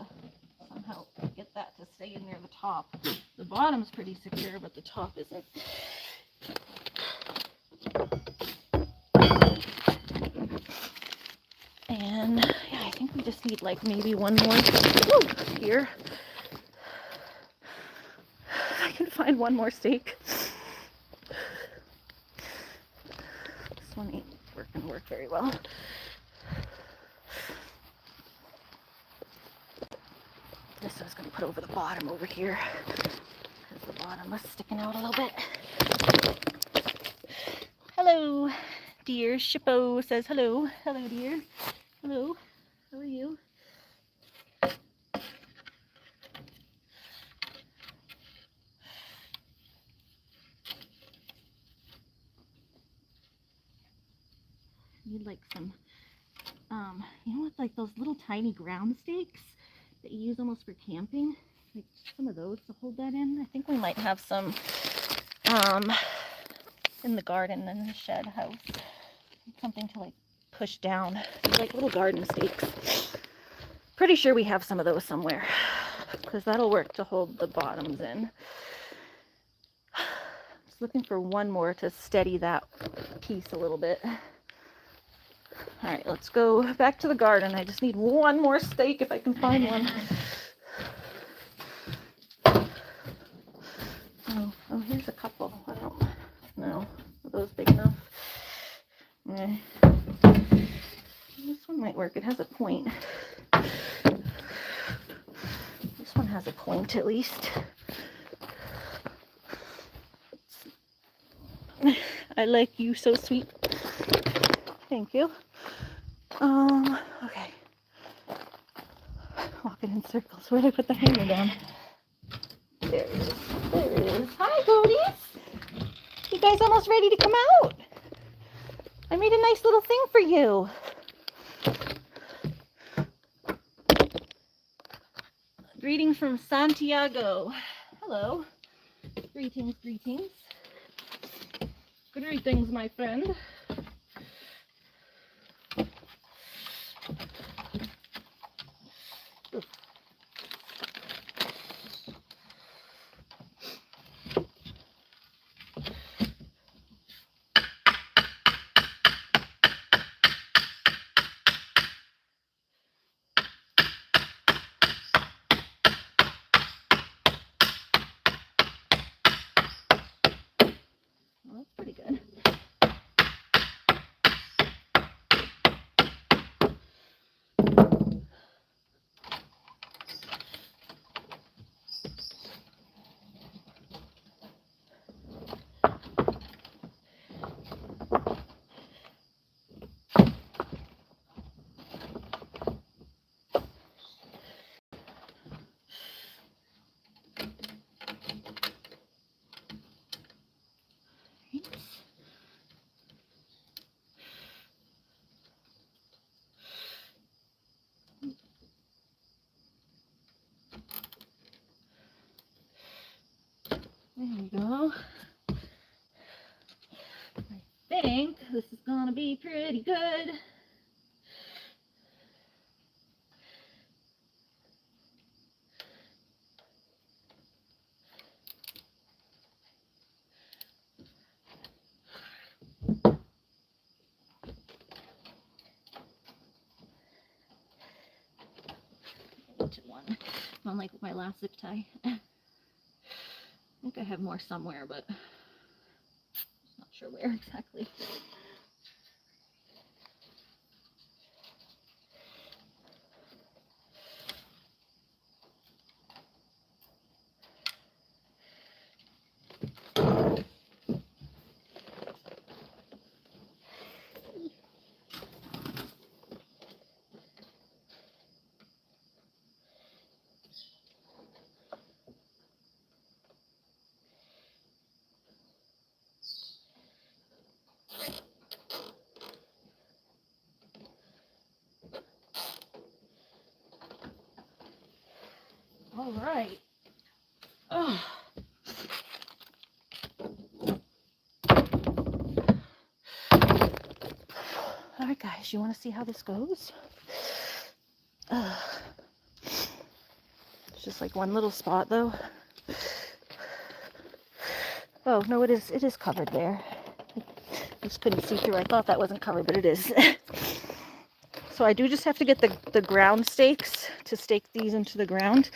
somehow get that to stay in near the top. The bottom's pretty secure, but the top isn't. And yeah, I think we just need like maybe one more here. I can find one more stake. This one ain't work very well. This I was going to put over the bottom over here because the bottom was sticking out a little bit. Hello, dear. Shippo says hello. Hello, dear. Hello. How are you? I need like some, you know what, like those little tiny ground stakes that you use almost for camping, like some of those to hold that in. I think we might have some in the garden and the shed house. Something to like push down, like little garden stakes. Pretty sure we have some of those somewhere, because that'll work to hold the bottoms in. Just looking for one more to steady that piece a little bit. All right, let's go back to the garden. I just need one more stake if I can find one. Oh, here's a couple. I don't know. Are those big enough? Eh. This one might work. It has a point. This one has a point at least. I like you, so sweet. Thank you. Okay. Walking in circles. Where did I put the hanger down? There it is. There it is. Hi, goaties. You guys almost ready to come out? I made a nice little thing for you. Greetings from Santiago. Hello. Greetings, greetings. Greetings, my friend. Well, that's pretty good. There we go. I think this is gonna be pretty good. One like with my last zip tie. I think I have more somewhere, but I'm not sure where exactly. All right. Oh. All right, guys, you want to see how this goes? It's just like one little spot, though. Oh, no, it is covered there. I just couldn't see through. I thought that wasn't covered, but it is. So I do just have to get the ground stakes to stake these into the ground,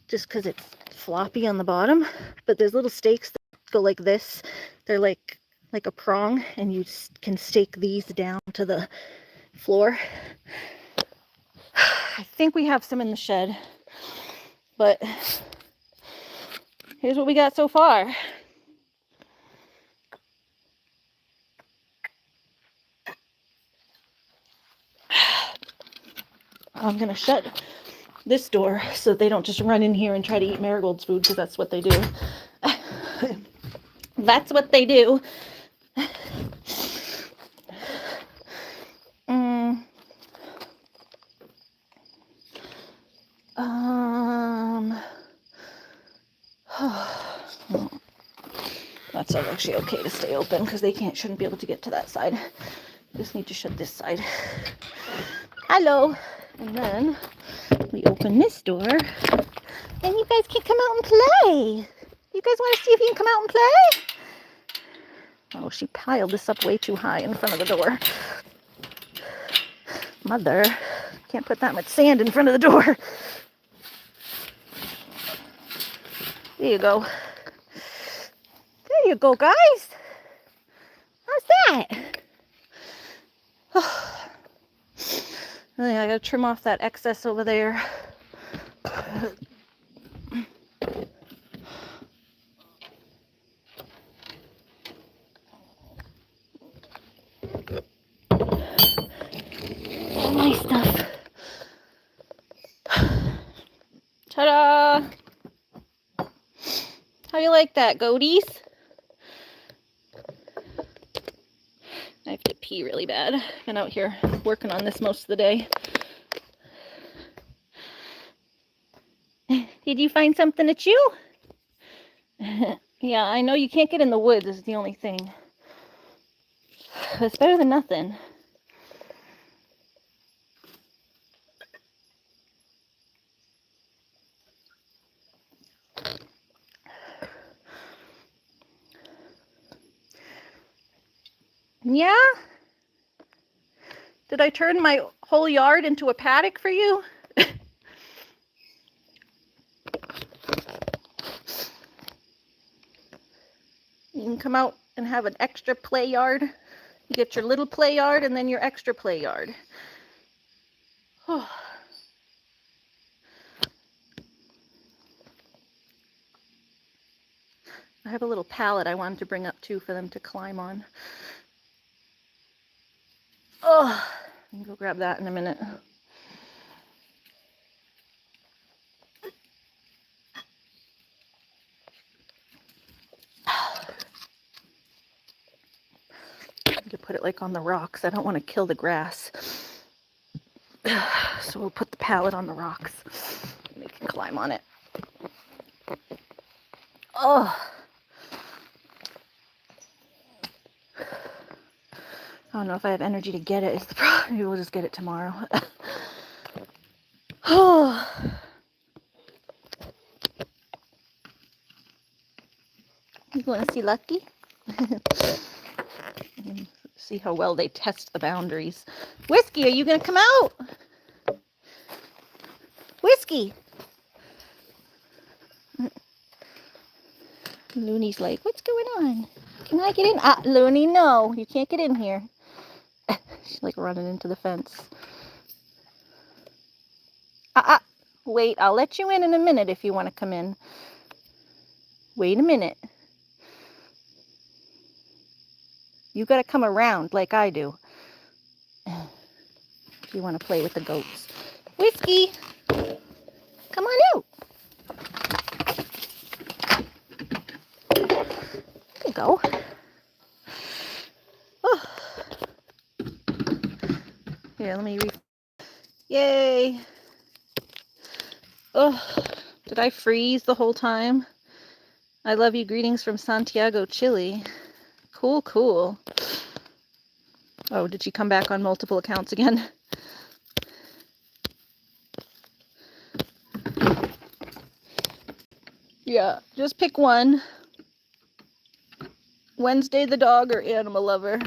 just because it's floppy on the bottom. But there's little stakes that go like this. They're like a prong, and you can stake these down to the floor. I think we have some in the shed, but here's what we got so far. I'm gonna shut this door so they don't just run in here and try to eat Marigold's food, because that's what they do. That's what they do. That's actually okay to stay open because they shouldn't be able to get to that side. Just need to shut this side. Hello. And then we open this door and you guys can come out and play. You guys want to see if you can come out and play? Oh, she piled this up way too high in front of the door. Mother, can't put that much sand in front of the door. There you go. There you go, guys. How's that? Oh. I gotta trim off that excess over there. Nice stuff. Ta-da! How you like that, goaties? I have to pee really bad. Been out here working on this most of the day. Did you find something to chew? Yeah, I know you can't get in the woods is the only thing. But it's better than nothing. Yeah? Did I turn my whole yard into a paddock for you? You can come out and have an extra play yard. You get your little play yard and then your extra play yard. Oh. I have a little pallet I wanted to bring up too for them to climb on. Oh, I can go grab that in a minute. To put it like on the rocks. I don't want to kill the grass. So we'll put the pallet on the rocks. They can climb on it. Oh. I don't know if I have energy to get it. Is the problem. Maybe we'll just get it tomorrow. Oh. You going to see Lucky? See how well they test the boundaries. Whiskey, are you going to come out? Whiskey. Looney's like, what's going on? Can I get in? Ah, Looney, no. You can't get in here. She's like running into the fence. Wait, I'll let you in a minute if you want to come in. Wait a minute. You got to come around like I do. If you want to play with the goats. Whiskey, come on out. There you go. Oh. Here, let me Yay. Oh, did I freeze the whole time? I love you. Greetings from Santiago, Chile. Cool, cool. Oh, did she come back on multiple accounts again? Yeah, just pick one. Wednesday the dog or animal lover.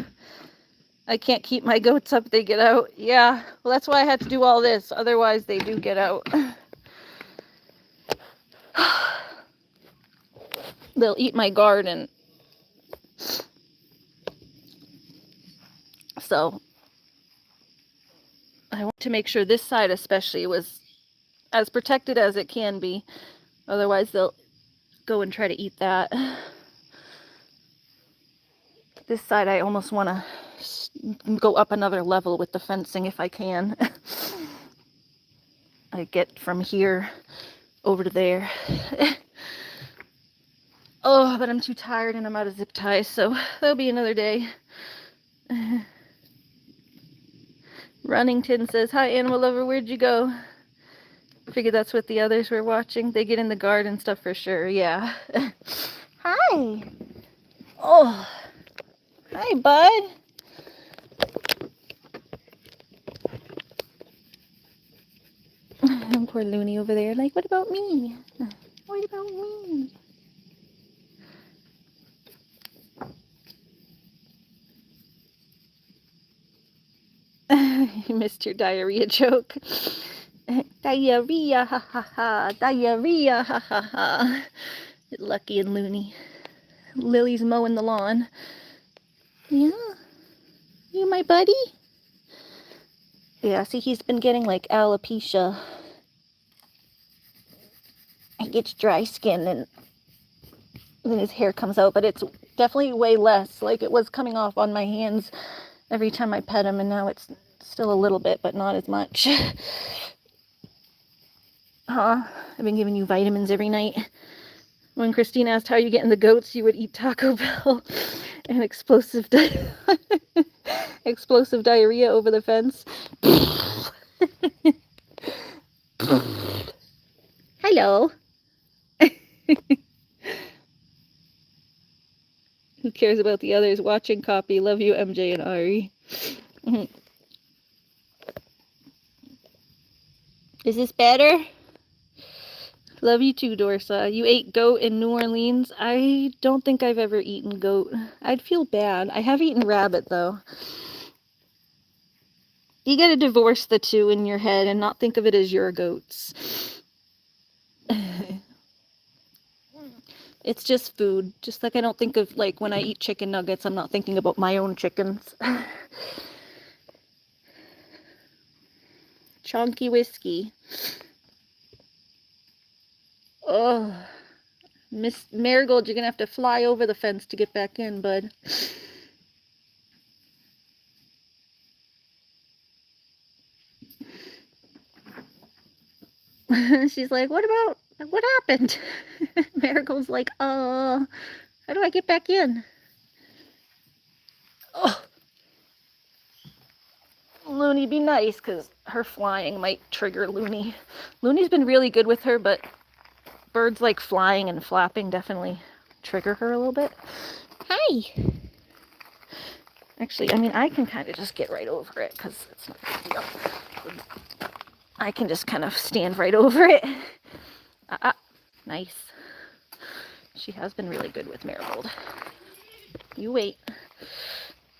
I can't keep my goats up, they get out. Yeah, well that's why I had to do all this. Otherwise they do get out. They'll eat my garden. So I want to make sure this side especially was as protected as it can be. Otherwise they'll go and try to eat that. This side I almost want to go up another level with the fencing if I can. I get from here over to there. Oh, but I'm too tired and I'm out of zip ties, so that'll be another day. Runnington says, hi, animal lover, where'd you go? Figured that's what the others were watching. They get in the garden stuff for sure, yeah. Hi. Oh, hi, bud. Poor Looney over there. Like, what about me? What about me? You missed your diarrhea joke. Diarrhea, ha ha ha. Diarrhea, ha ha ha. Lucky and Looney. Lily's mowing the lawn. Yeah? You my buddy? Yeah, see, he's been getting like alopecia. He gets dry skin and then his hair comes out, but it's definitely way less. Like, it was coming off on my hands every time I pet him, and now it's still a little bit, but not as much. Huh? I've been giving you vitamins every night. When Christine asked how you getting the goats, you would eat Taco Bell and explosive explosive diarrhea over the fence. Hello. Who cares about the others? Watching copy. Love you, MJ and Ari. Is this better? Love you too, Dorsa. You ate goat in New Orleans? I don't think I've ever eaten goat. I'd feel bad. I have eaten rabbit, though. You gotta divorce the two in your head and not think of it as your goats. It's just food. Just like I don't think of, like, when I eat chicken nuggets, I'm not thinking about my own chickens. Chonky whiskey. Oh, Miss Marigold, you're gonna have to fly over the fence to get back in, bud. She's like, what happened? Marigold's like, how do I get back in? Oh, Looney, be nice, because her flying might trigger Looney. Looney's been really good with her, but birds like flying and flapping definitely trigger her a little bit. Hi! Actually, I mean, I can kind of just get right over it, because it's not a big deal. I can just kind of stand right over it. Nice. She has been really good with Marigold. You wait.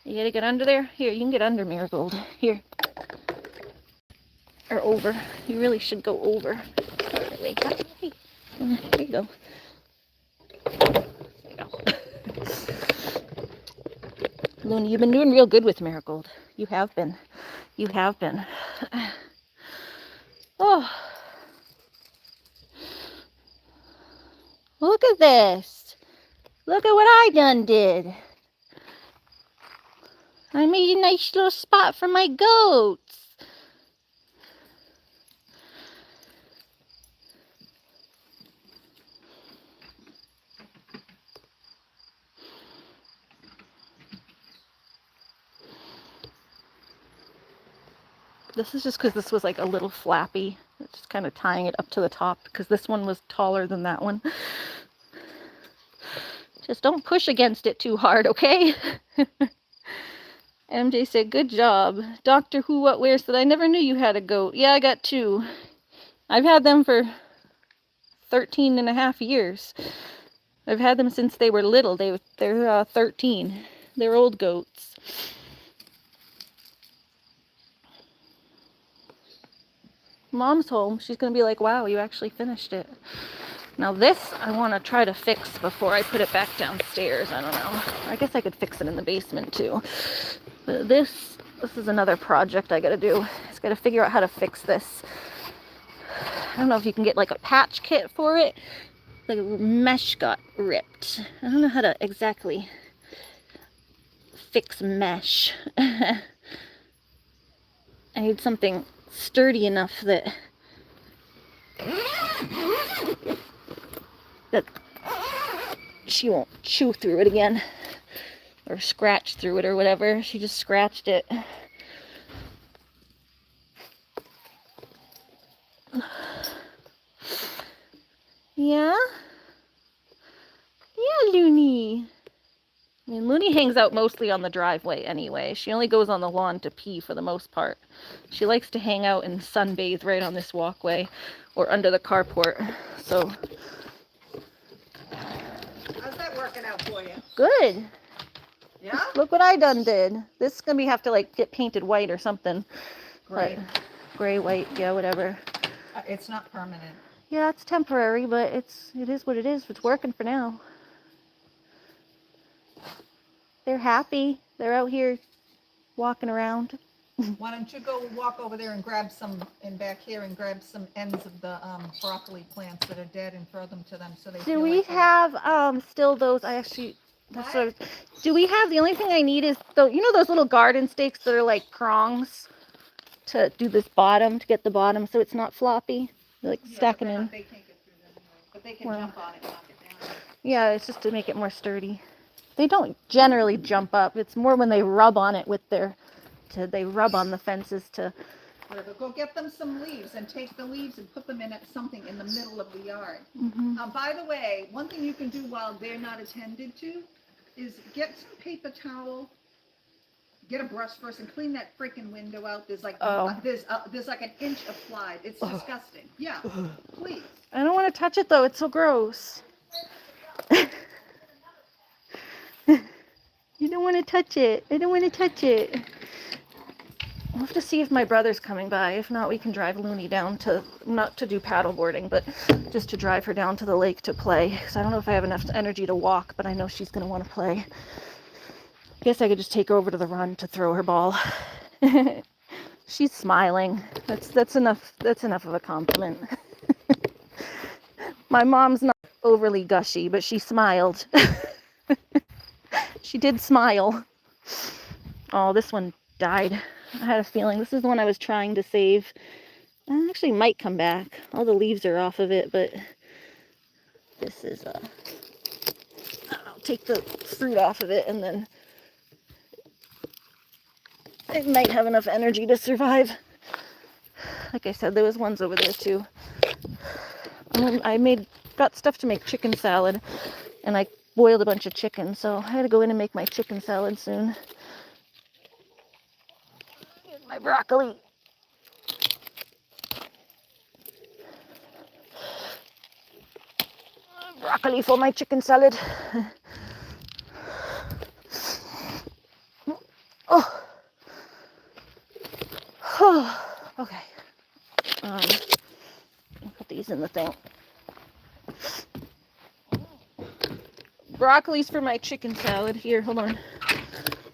You gotta get under there? Here, you can get under, Marigold. Here. Or over. You really should go over. Wait. Hey. Here you go. There you go. Looney, you've been doing real good with Marigold. You have been. You have been. Oh. Look at this. Look at what I done did. I made a nice little spot for my goats. This is just because this was like a little flappy. It's just kind of tying it up to the top because this one was taller than that one. Just don't push against it too hard, okay? MJ said, good job. Doctor Who What Where said, I never knew you had a goat. Yeah, I got two. I've had them for 13 and a half years. I've had them since they were little. They're 13. They're old goats. Mom's home. She's going to be like, wow, you actually finished it. Now this, I want to try to fix before I put it back downstairs. I don't know. I guess I could fix it in the basement too. But this is another project I got to do. I just got to figure out how to fix this. I don't know if you can get like a patch kit for it. The mesh got ripped. I don't know how to exactly fix mesh. I need something sturdy enough that she won't chew through it again or scratch through it or whatever. She just scratched it. Yeah? Yeah, Looney. I mean, Looney hangs out mostly on the driveway anyway. She only goes on the lawn to pee for the most part. She likes to hang out and sunbathe right on this walkway or under the carport. So. How's that working out for you? Good. Yeah? Look what I done did. This is gonna have to like get painted white or something. Great. Gray, white, yeah, whatever. It's not permanent. Yeah, it's temporary, but it is what it is. It's working for now. They're happy. They're out here walking around. Why don't you go walk over there and grab some, and back here, and grab some ends of the broccoli plants that are dead and throw them to them so they Do feel we like have still those? I actually. That's sort of, do we have, the only thing I need is those little garden stakes that are like prongs to do this bottom, to get the bottom so it's not floppy, like stacking in. They can't get through them anyway, but they can jump on it and knock it down. Yeah, it's just to make it more sturdy. They don't generally jump up. It's more when they rub on it with they rub on the fences to. Whatever. Go get them some leaves and take the leaves and put them in something in the middle of the yard. Mm-hmm. By the way, one thing you can do while they're not attended to is get some paper towel, get a brush first, and clean that freaking window out. There's like there's like an inch of flies. It's disgusting. Yeah, please. I don't want to touch it though. It's so gross. You don't want to touch it. I don't want to touch it. I'll have to see if my brother's coming by. If not, we can drive Looney down to, not to do paddle boarding, but just to drive her down to the lake to play. Because I don't know if I have enough energy to walk, but I know she's going to want to play. I guess I could just take her over to the run to throw her ball. She's smiling. That's enough. That's enough of a compliment. My mom's not overly gushy, but she smiled. She did smile. Oh, this one died. I had a feeling. This is the one I was trying to save. It actually might come back. All the leaves are off of it, but this is I'll take the fruit off of it, and then it might have enough energy to survive. Like I said, there was ones over there too. I got stuff to make chicken salad, and I boiled a bunch of chicken, so I had to go in and make my chicken salad soon. Here's my broccoli. Broccoli for my chicken salad. Oh. Okay. I'll put these in the thing. Broccoli's for my chicken salad. Here, hold on.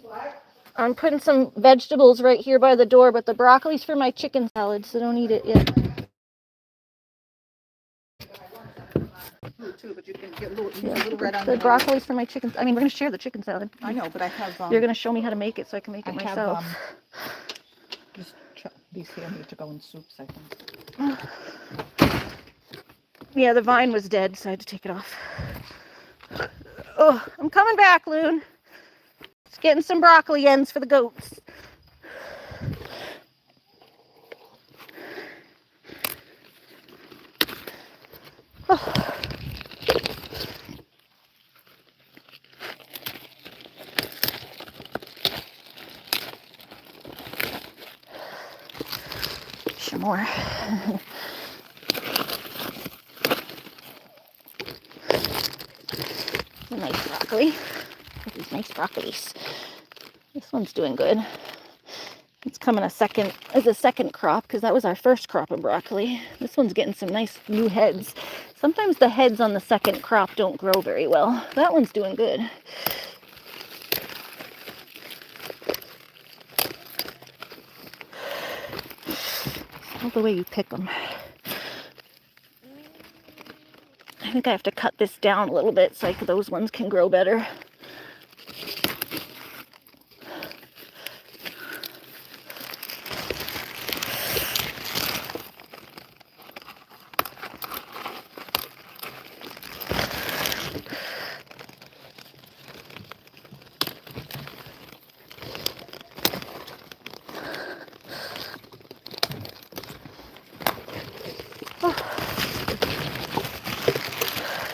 What? I'm putting some vegetables right here by the door, but the broccoli's for my chicken salad, so don't eat it yet. Too, but you can get a little red on the broccoli's for my chicken. I mean, we're gonna share the chicken salad. I know, but I have. You're gonna show me how to make it, so I can make it myself. These here need to go in soups, I think. Yeah, the vine was dead, so I had to take it off. Oh, I'm coming back, Loon. Just getting some broccoli ends for the goats. Oh. Some more. A nice broccoli. Look at these nice broccolis. This one's doing good. It's coming as a second crop, because that was our first crop of broccoli. This one's getting some nice new heads. Sometimes the heads on the second crop don't grow very well. That one's doing good. All the way you pick them. I think I have to cut this down a little bit so those ones can grow better.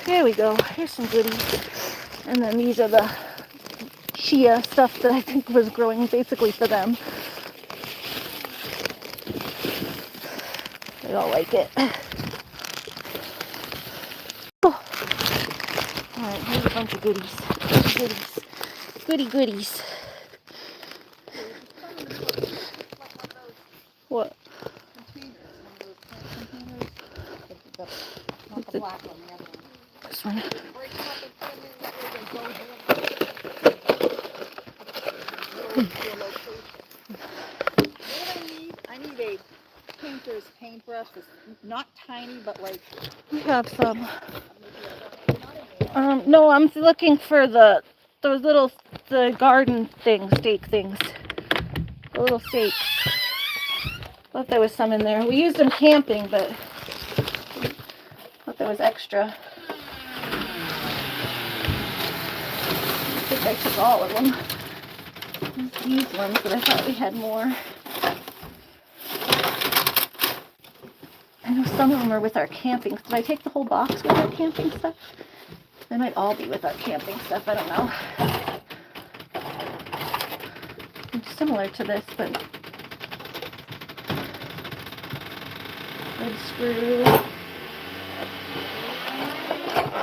There we go. Here's some goodies. And then these are the chia stuff that I think was growing basically for them. They all like it. Oh. Alright, here's a bunch of goodies. Goodies. Goodies. What? Not the black one, the other one. This one. I need a painter's paintbrush that's not tiny, but like. We have some. No, I'm looking for those little garden things, stake things. The little stakes. Thought there was some in there. We used them camping, but thought there was extra. I think I took all of them. These ones, but I thought we had more. I know some of them are with our camping. Did I take the whole box with our camping stuff? They might all be with our camping stuff. I don't know. It's similar to this, but red screw.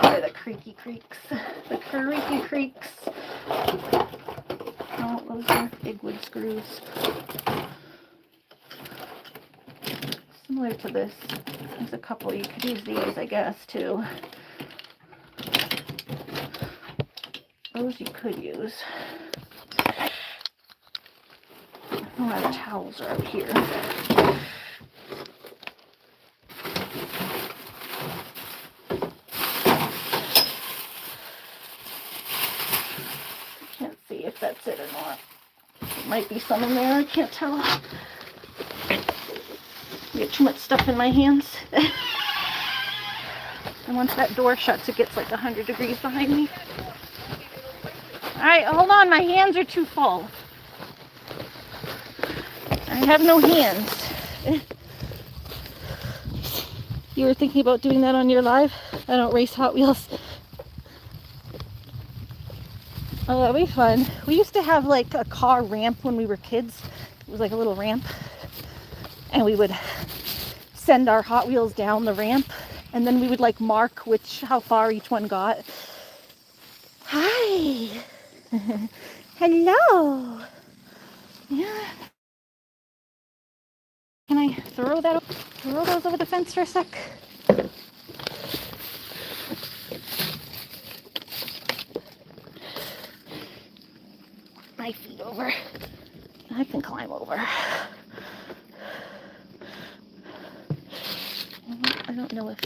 Or the creaky creaks. The creaky creaks. Oh, those are big wood screws. Similar to this. There's a couple. You could use these, I guess, too. Those you could use. Oh, the towels are up here. Can't see if that's it or not. There might be some in there. I can't tell. I get too much stuff in my hands. And once that door shuts, it gets like 100 degrees behind me. Alright, hold on. My hands are too full. I have no hands. You were thinking about doing that on your live? I don't race Hot Wheels. Oh, that'd be fun. We used to have like a car ramp when we were kids. It was like a little ramp. And we would send our Hot Wheels down the ramp. And then we would like mark how far each one got. Hi. Hello. Yeah. Can I throw those over the fence for a sec? My feet over. I can climb over. I don't know if...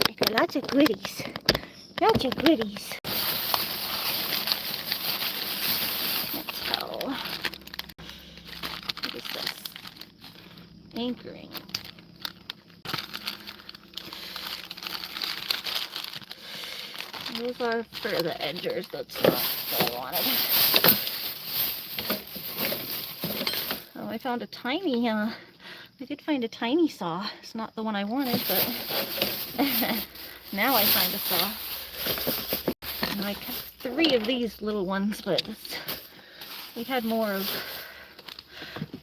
I got lots of goodies. Lots of goodies. Can't tell. What is this? Anchoring. Those are for the edgers. That's not what I wanted. Oh, I found a tiny, I did find a tiny saw. It's not the one I wanted, but now I find a saw. And I kept 3 of these little ones, but we had more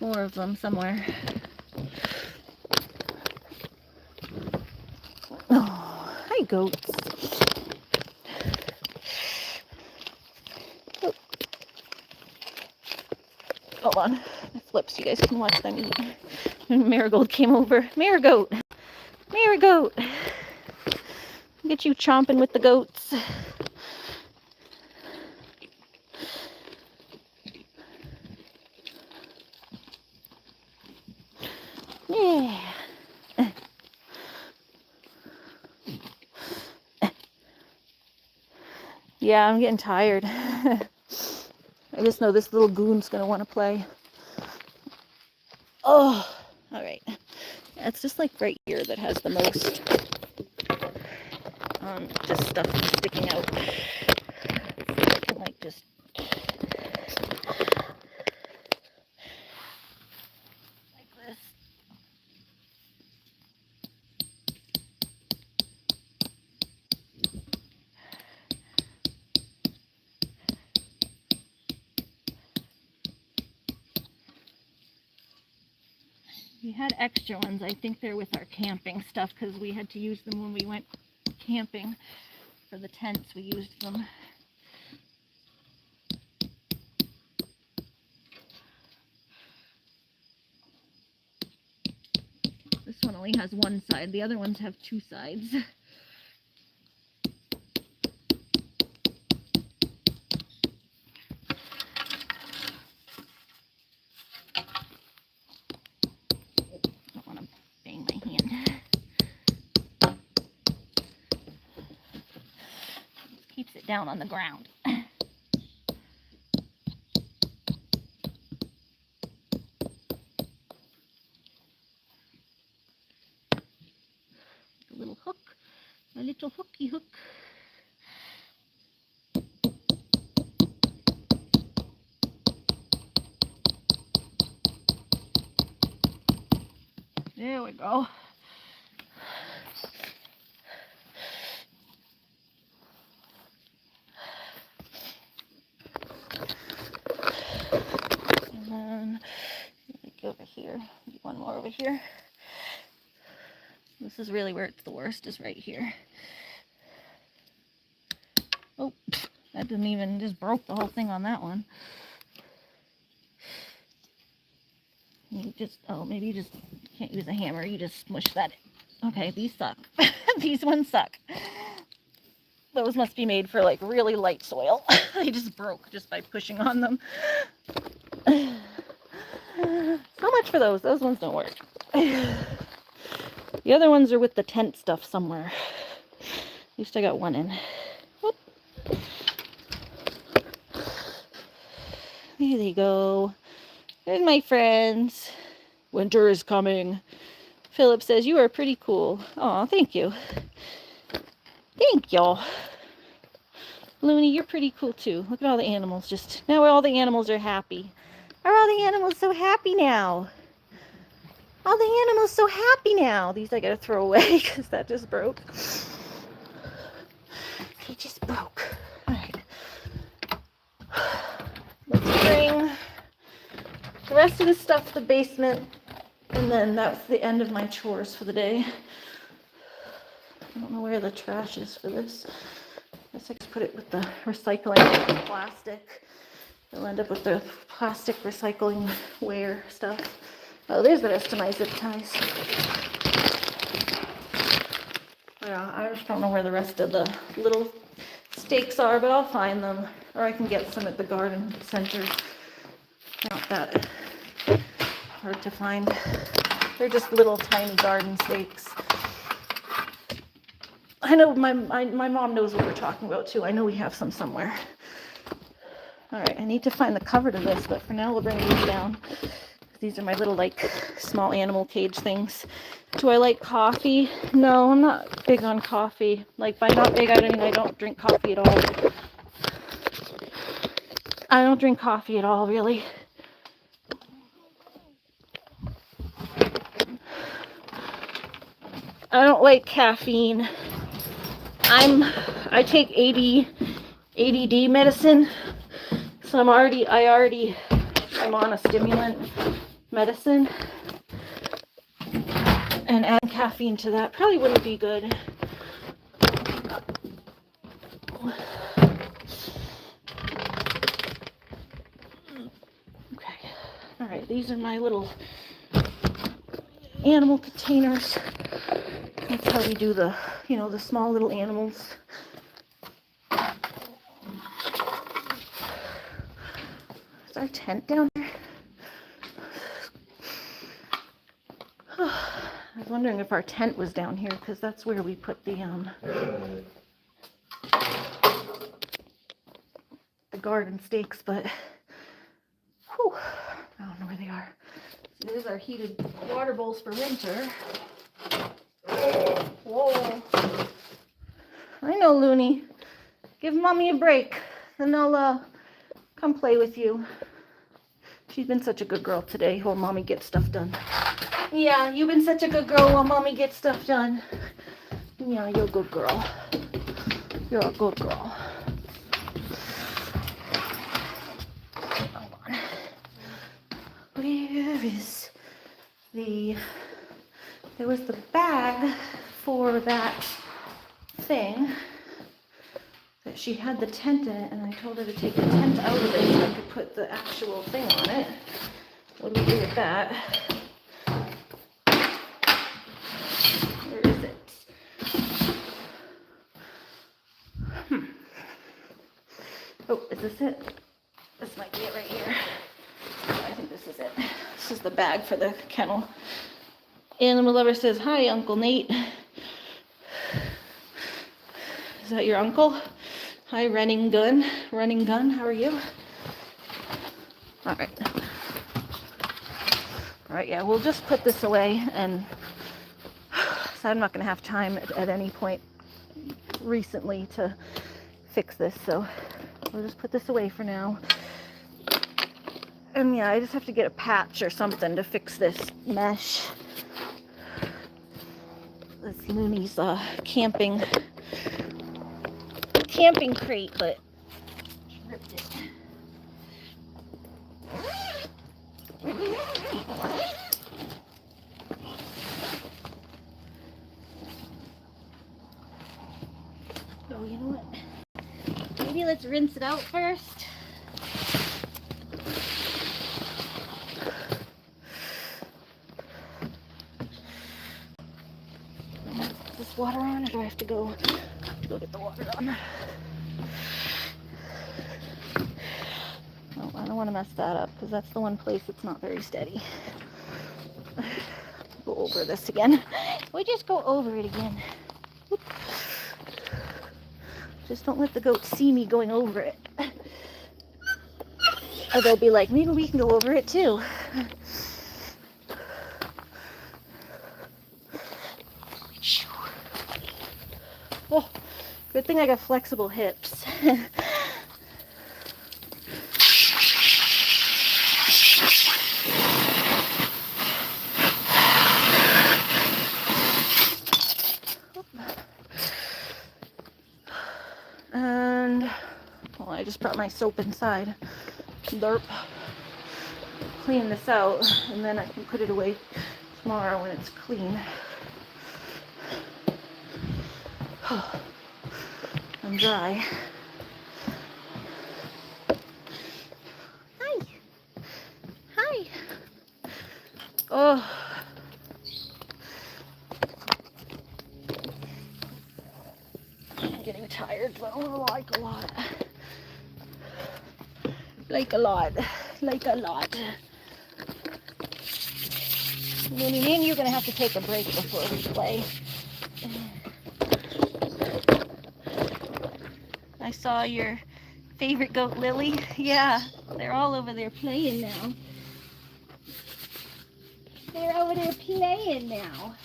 of them somewhere. Oh, hi goats. Oh. Hold on. It flips. You guys can watch them eat. And Marigold came over. Marigold! Marigold! Get you chomping with the goats. Yeah. Yeah, I'm getting tired. I just know this little goon's gonna want to play. Oh, all right. Yeah, it's just like right here that has the most just stuff sticking out. I can like just like this. We had extra ones. I think they're with our camping stuff because we had to use them when we went camping. For the tents, we used them. This one only has one side. The other ones have two sides. Don't want to bang my hand. Keeps it down on the ground. A little hook, a little hooky hook. There we go. And then over here, one more over here. This is really where it's the worst, is right here. Oh, that didn't even, just broke the whole thing on that one. You just, oh, maybe you just can't use a hammer, you just smush that in. Okay, these suck. These ones suck. Those must be made for like really light soil. They just broke just by pushing on them. So much for those. Those ones don't work. The other ones are with the tent stuff somewhere. At least I got one in. Whoop. There they go. There's my friends. Winter is coming. Philip says, you are pretty cool. Aw, thank you. Thank y'all. Looney, you're pretty cool too. Look at all the animals. Just now all the animals are happy. Are all the animals so happy now? All the animals so happy now. These I gotta throw away because that just broke. He just broke. Alright. Let's bring the rest of the stuff to the basement. And then that's the end of my chores for the day. I don't know where the trash is for this. I guess I just put it with the recycling plastic. I'll end up with the plastic recycling ware stuff. Oh, there's the rest of my zip ties. Yeah, I just don't know where the rest of the little stakes are, but I'll find them. Or I can get some at the garden center. Not that hard to find. They're just little tiny garden stakes. I know my mom knows what we're talking about too. I know we have some somewhere. All right, I need to find the cover to this, but for now we'll bring these down. These are my little like small animal cage things. Do I like coffee? No, I'm not big on coffee. Like by not big, I mean I don't drink coffee at all. I don't drink coffee at all, really. I don't like caffeine. I take ADD medicine, so I'm on a stimulant medicine, and adding caffeine to that probably wouldn't be good. Okay, all right, these are my little animal containers. That's how we do the, you know, the small little animals. Is our tent down there? I was wondering if our tent was down here because that's where we put the garden stakes, but whew, I don't know where they are. So these are heated water bowls for winter. Whoa. I know, Looney. Give Mommy a break, then I'll come play with you. She's been such a good girl today while Mommy gets stuff done. Yeah, you've been such a good girl while Mommy gets stuff done. Yeah, you're a good girl. You're a good girl. Hold on. Where is there was the bag for that thing that she had the tent in it, and I told her to take the tent out of it so I could put the actual thing on it. What do we do with that? Where is it? Oh, is this it? This might be it right here. I think this is it. This is the bag for the kennel. Animal lover says, "Hi, Uncle Nate." Is that your uncle? Hi, Running Gun. Running Gun, how are you? All right. All right, yeah, we'll just put this away, and so I'm not going to have time at any point recently to fix this, so we'll just put this away for now. And yeah, I just have to get a patch or something to fix this mesh. This Looney's camping crate, but she ripped it. Oh, you know what? Maybe let's rinse it out first. Is this water on, or do I have to go get the water on? Oh, I don't want to mess that up, because that's the one place that's not very steady. Go over this again. We just go over it again. Whoop. Just don't let the goats see me going over it. Or they'll be like, maybe we can go over it too. Oh, good thing I got flexible hips. And, well, I just brought my soap inside. Derp. Clean this out, and then I can put it away tomorrow when it's clean. And dry. Hi. Hi. Oh. I'm getting tired, but oh, like a lot. Like a lot. Like a lot. Looney, and you're going to have to take a break before we play. I saw your favorite goat, Lily. Yeah, they're all over there playing now. They're over there playing now.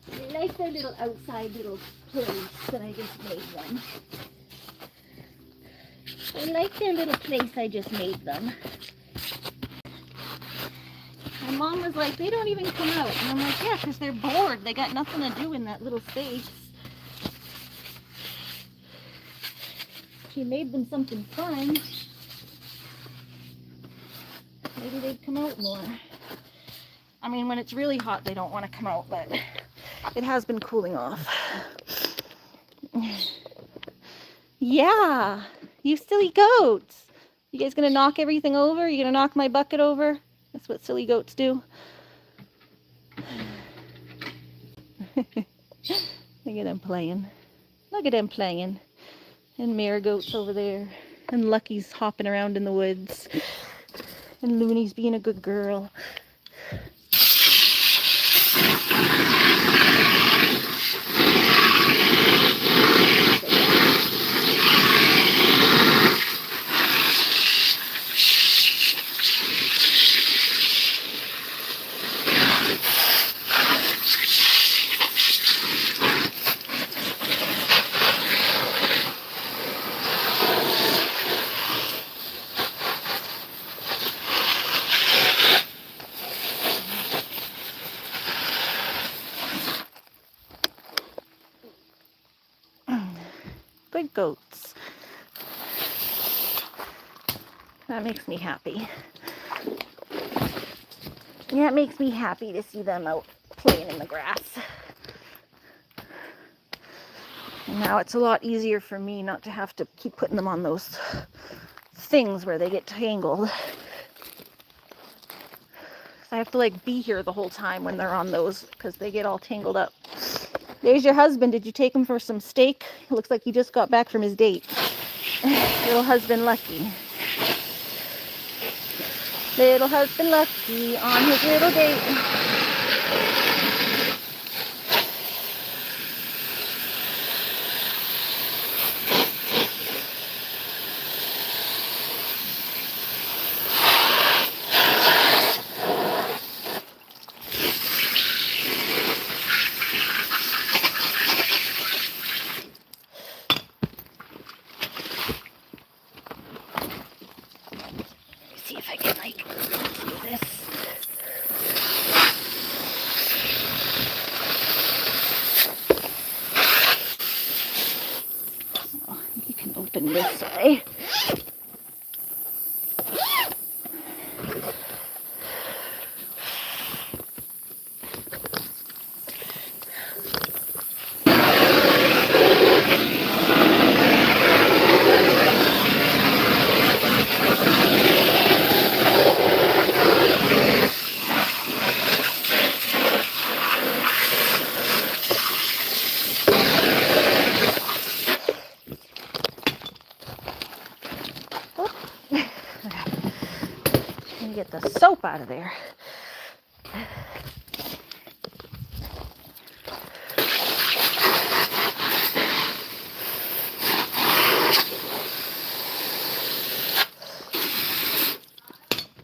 They like their little outside little place that I just made them. They like their little place I just made them. My mom was like, they don't even come out. And I'm like, yeah, because they're bored. They got nothing to do in that little space. She made them something fun. Maybe they'd come out more. I mean, when it's really hot, they don't want to come out, but it has been cooling off. Yeah, you silly goats. You guys gonna knock everything over? You gonna knock my bucket over? That's what silly goats do. Look at them playing. Look at them playing. And Marigoat's over there. And Lucky's hopping around in the woods. And Looney's being a good girl. Good goats. That makes me happy. Yeah, it makes me happy to see them out playing in the grass. And now it's a lot easier for me not to have to keep putting them on those things where they get tangled. I have to like be here the whole time when they're on those because they get all tangled up. There's your husband. Did you take him for some steak? It looks like he just got back from his date. Little husband Lucky. Little husband Lucky on his little date. See if I can like do this. Oh, you can open this way. Get the soap out of there.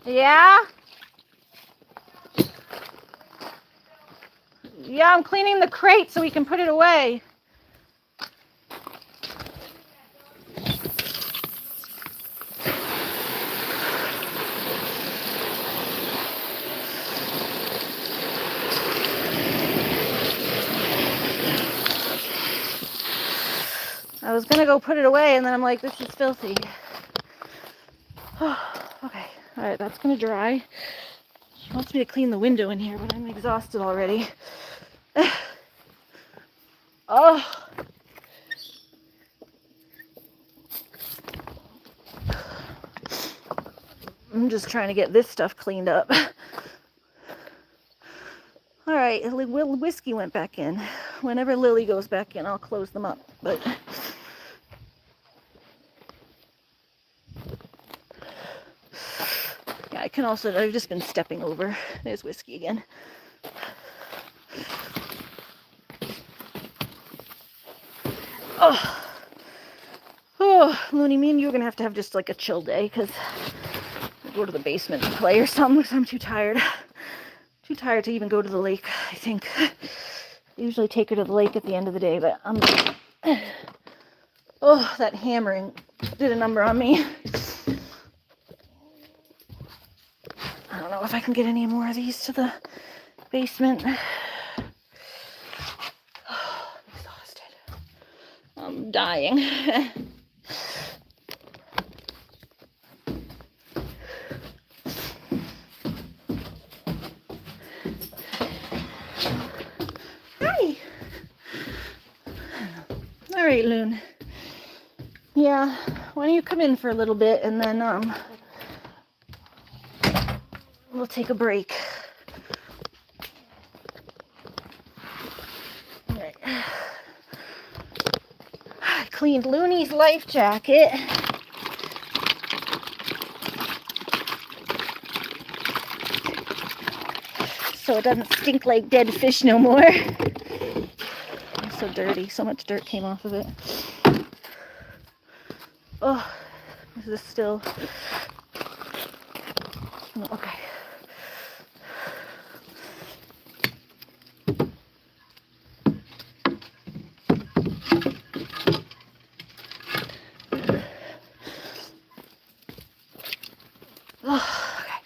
Yeah? Yeah, I'm cleaning the crate so we can put it away. I was gonna go put it away and then I'm like, this is filthy. Okay, all right, that's gonna dry. She wants me to clean the window in here, but I'm exhausted already. Oh. I'm just trying to get this stuff cleaned up. All right, Whiskey went back in. Whenever Lily goes back in, I'll close them up. But yeah, I can also, I've just been stepping over. There's Whiskey again. Oh, Looney, me and you are going to have just like a chill day because I'll go to the basement and play or something because I'm too tired. Too tired to even go to the lake, I think. I usually take her to the lake at the end of the day, but oh, that hammering did a number on me. I don't know if I can get any more of these to the basement. Oh, I'm exhausted. I'm dying. Hi. All right, Loon. Yeah, why don't you come in for a little bit and then we'll take a break. All right. I cleaned Looney's life jacket. So it doesn't stink like dead fish no more. It's so dirty. So much dirt came off of it. Oh, is this still? Oh, okay. Oh, okay.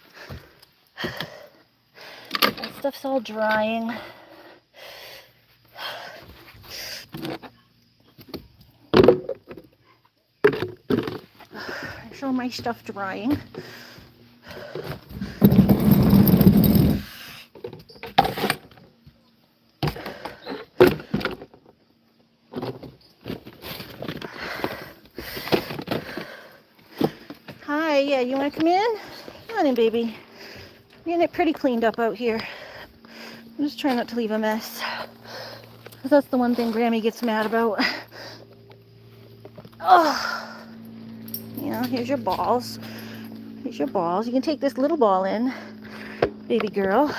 That stuff's all drying. Show my stuff drying. Hi, yeah, you want to come in? Come on in, baby. Getting it pretty cleaned up out here. I'm just trying not to leave a mess. Because that's the one thing Grammy gets mad about. Oh, yeah, here's your balls. Here's your balls. You can take this little ball in, baby girl.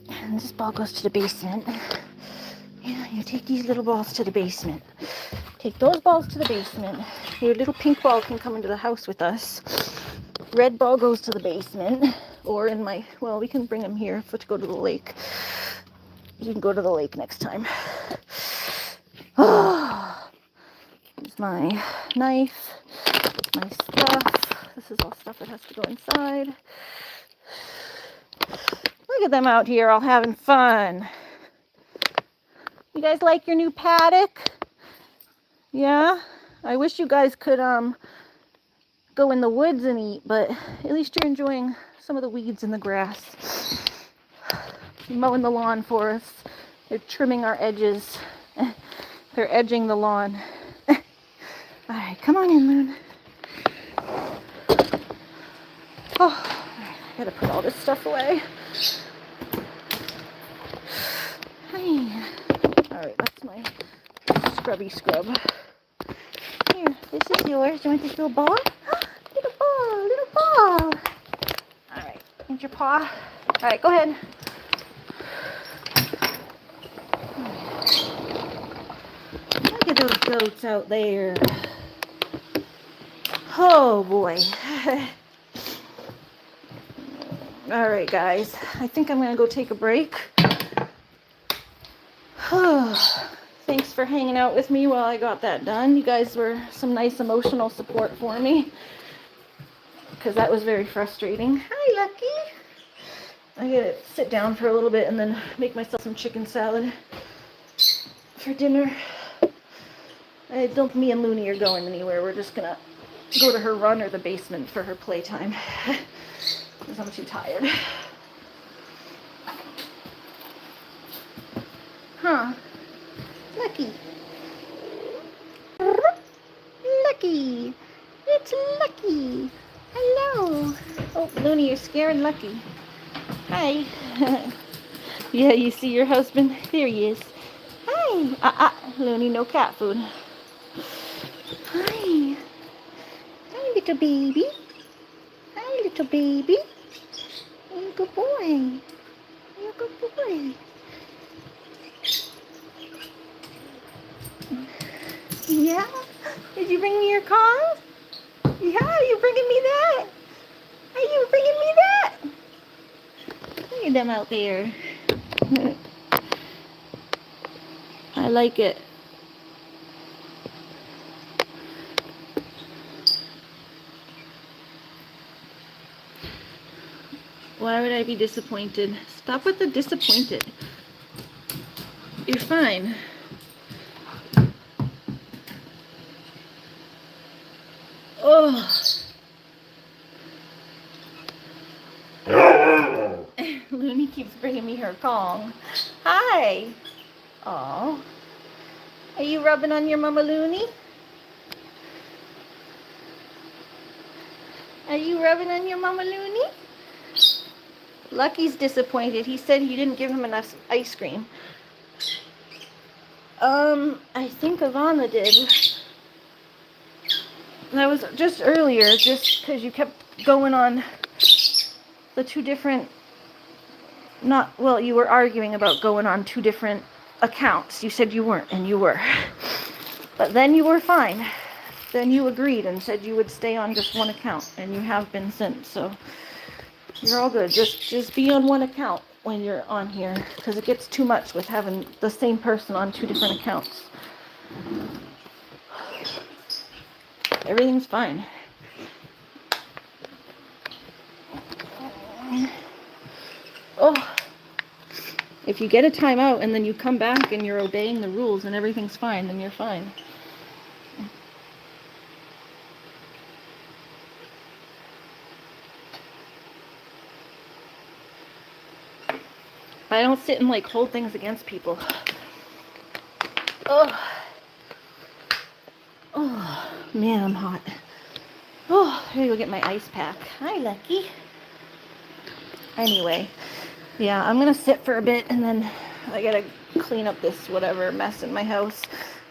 And this ball goes to the basement. Yeah, you take these little balls to the basement. Take those balls to the basement. Your little pink ball can come into the house with us. Red ball goes to the basement. Or in my, well, we can bring him here to go to the lake. You can go to the lake next time. Oh, here's my knife, my stuff. This is all stuff that has to go inside. Look at them out here all having fun. You guys like your new paddock? Yeah? I wish you guys could go in the woods and eat, but at least you're enjoying some of the weeds in the grass. Mowing the lawn for us. They're trimming our edges. They're edging the lawn. Alright, come on in, Loon. Oh, I gotta put all this stuff away. Hi. Alright, that's my scrubby scrub. Here, this is yours. Do you want this little ball? Little ball, little ball. Alright, here's your paw. Alright, go ahead. Look at those goats out there. Oh boy. Alright guys, I think I'm gonna go take a break. Thanks for hanging out with me while I got that done. You guys were some nice emotional support for me, because that was very frustrating. Hi Lucky. I gotta sit down for a little bit and then make myself some chicken salad for dinner. I don't think me and Looney are going anywhere. We're just gonna go to her run or the basement for her playtime because I'm too tired. Huh. Lucky. Lucky. It's Lucky. Hello. Oh, Looney, you're scaring Lucky. Hi. Yeah, you see your husband? There he is. Hi. Looney, no cat food. Hi. Hi, little baby. Hi, little baby. You're a good boy. You're a good boy. Yeah? Did you bring me your Kong? Yeah, you bringing me that? Are you bringing me that? Look at them out there. I like it. Why would I be disappointed? Stop with the disappointed. You're fine. Oh. Looney keeps bringing me her Kong. Hi. Aw. Are you rubbing on your Mama Looney? Are you rubbing on your Mama Looney? Lucky's disappointed. He said you didn't give him enough ice cream. I think Ivana did. That was just earlier, just because you kept going on the two different, you were arguing about going on two different accounts. You said you weren't, and you were. But then you were fine. Then you agreed and said you would stay on just one account, and you have been since, so you're all good. Just be on one account when you're on here, because it gets too much with having the same person on two different accounts. Everything's fine. Oh, if you get a timeout and then you come back and you're obeying the rules and everything's fine, then you're fine. I don't sit and hold things against people. Oh, man, I'm hot. Oh, I gotta go get my ice pack. Hi, Lucky. Anyway, yeah, I'm gonna sit for a bit and then I gotta clean up this whatever mess in my house.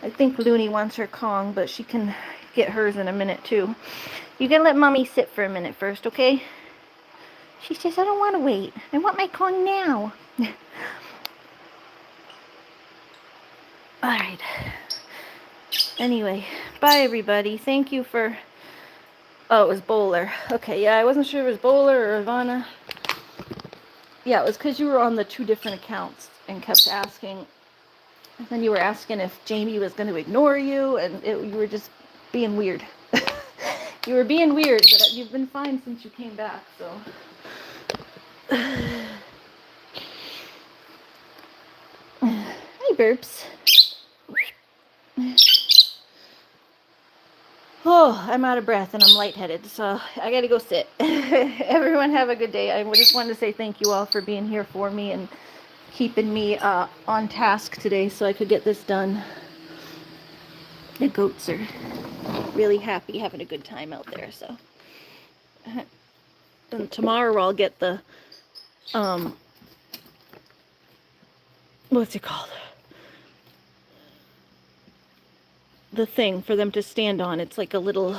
I think Looney wants her Kong, but she can get hers in a minute too. You gotta let Mommy sit for a minute first, okay? She says, I don't want to wait. I want my Kong now. Alright. Anyway, bye everybody. Thank you for... Oh, it was Bowler. Okay, yeah, I wasn't sure if it was Bowler or Ivana. Yeah, it was because you were on the 2 different accounts and kept asking. And then you were asking if Jamie was going to ignore you, and you were just being weird. You were being weird, but you've been fine since you came back, so... Hi, Burps. Oh, I'm out of breath and I'm lightheaded, so I gotta go sit. Everyone have a good day. I just wanted to say thank you all for being here for me and keeping me on task today so I could get this done. The goats are really happy, having a good time out there, so. And tomorrow I'll get the, what's it called? The thing for them to stand on. It's like a little...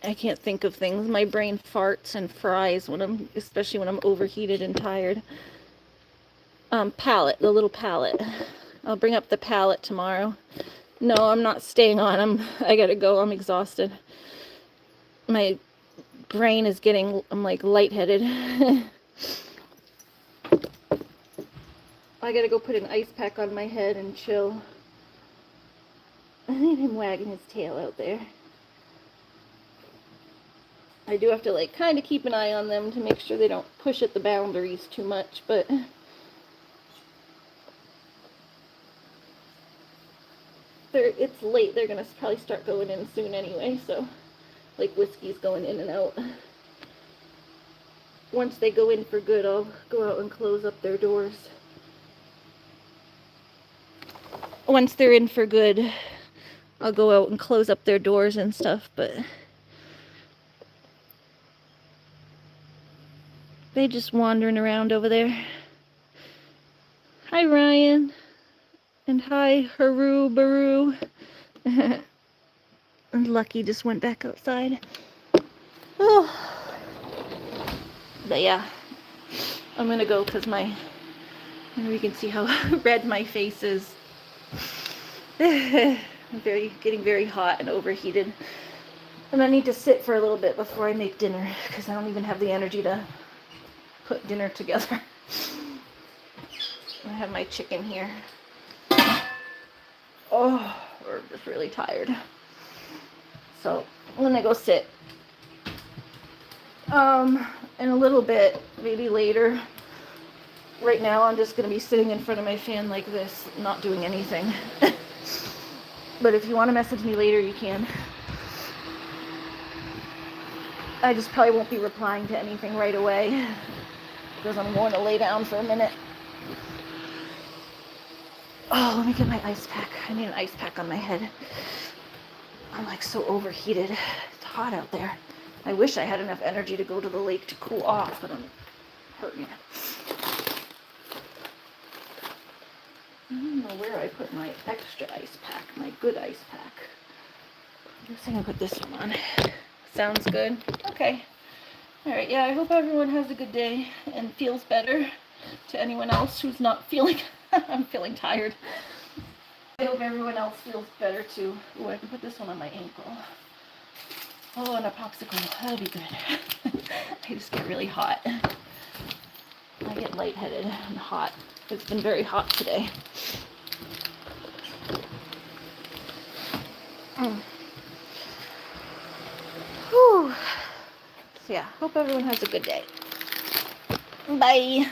I can't think of things. My brain farts and fries when especially when I'm overheated and tired. Pallet, the little pallet. I'll bring up the pallet tomorrow. No, I'm not staying on. I gotta go. I'm exhausted. My brain is getting, I'm like lightheaded. I gotta go put an ice pack on my head and chill. I need him wagging his tail out there. I do have to like kind of keep an eye on them to make sure they don't push at the boundaries too much, but it's late. They're gonna probably start going in soon anyway, so like Whiskey's going in and out. Once they go in for good, I'll go out and close up their doors. Once they're in for good, I'll go out and close up their doors and stuff, but they just wandering around over there. Hi, Ryan. And hi, Haru Baru. And Lucky just went back outside. Oh. But yeah, I'm gonna go because you can see how red my face is. I'm getting very hot and overheated. And I need to sit for a little bit before I make dinner because I don't even have the energy to put dinner together. I have my chicken here. Oh, we're just really tired. So I'm gonna go sit. In a little bit, maybe later. Right now I'm just gonna be sitting in front of my fan like this, not doing anything. But if you want to message me later, you can. I just probably won't be replying to anything right away because I'm going to lay down for a minute. Oh, let me get my ice pack. I need an ice pack on my head. I'm like so overheated. It's hot out there. I wish I had enough energy to go to the lake to cool off, but I'm hurting. I don't know where I put my extra ice pack, my good ice pack. I guess I'm gonna put this one on. Sounds good? Okay. Alright, yeah, I hope everyone has a good day and feels better. To anyone else who's not feeling, I'm feeling tired. I hope everyone else feels better too. Ooh, I can put this one on my ankle. Oh, and a popsicle, that'll be good. I just get really hot. I get lightheaded and hot. It's been very hot today. Whew. So yeah, hope everyone has a good day. Bye.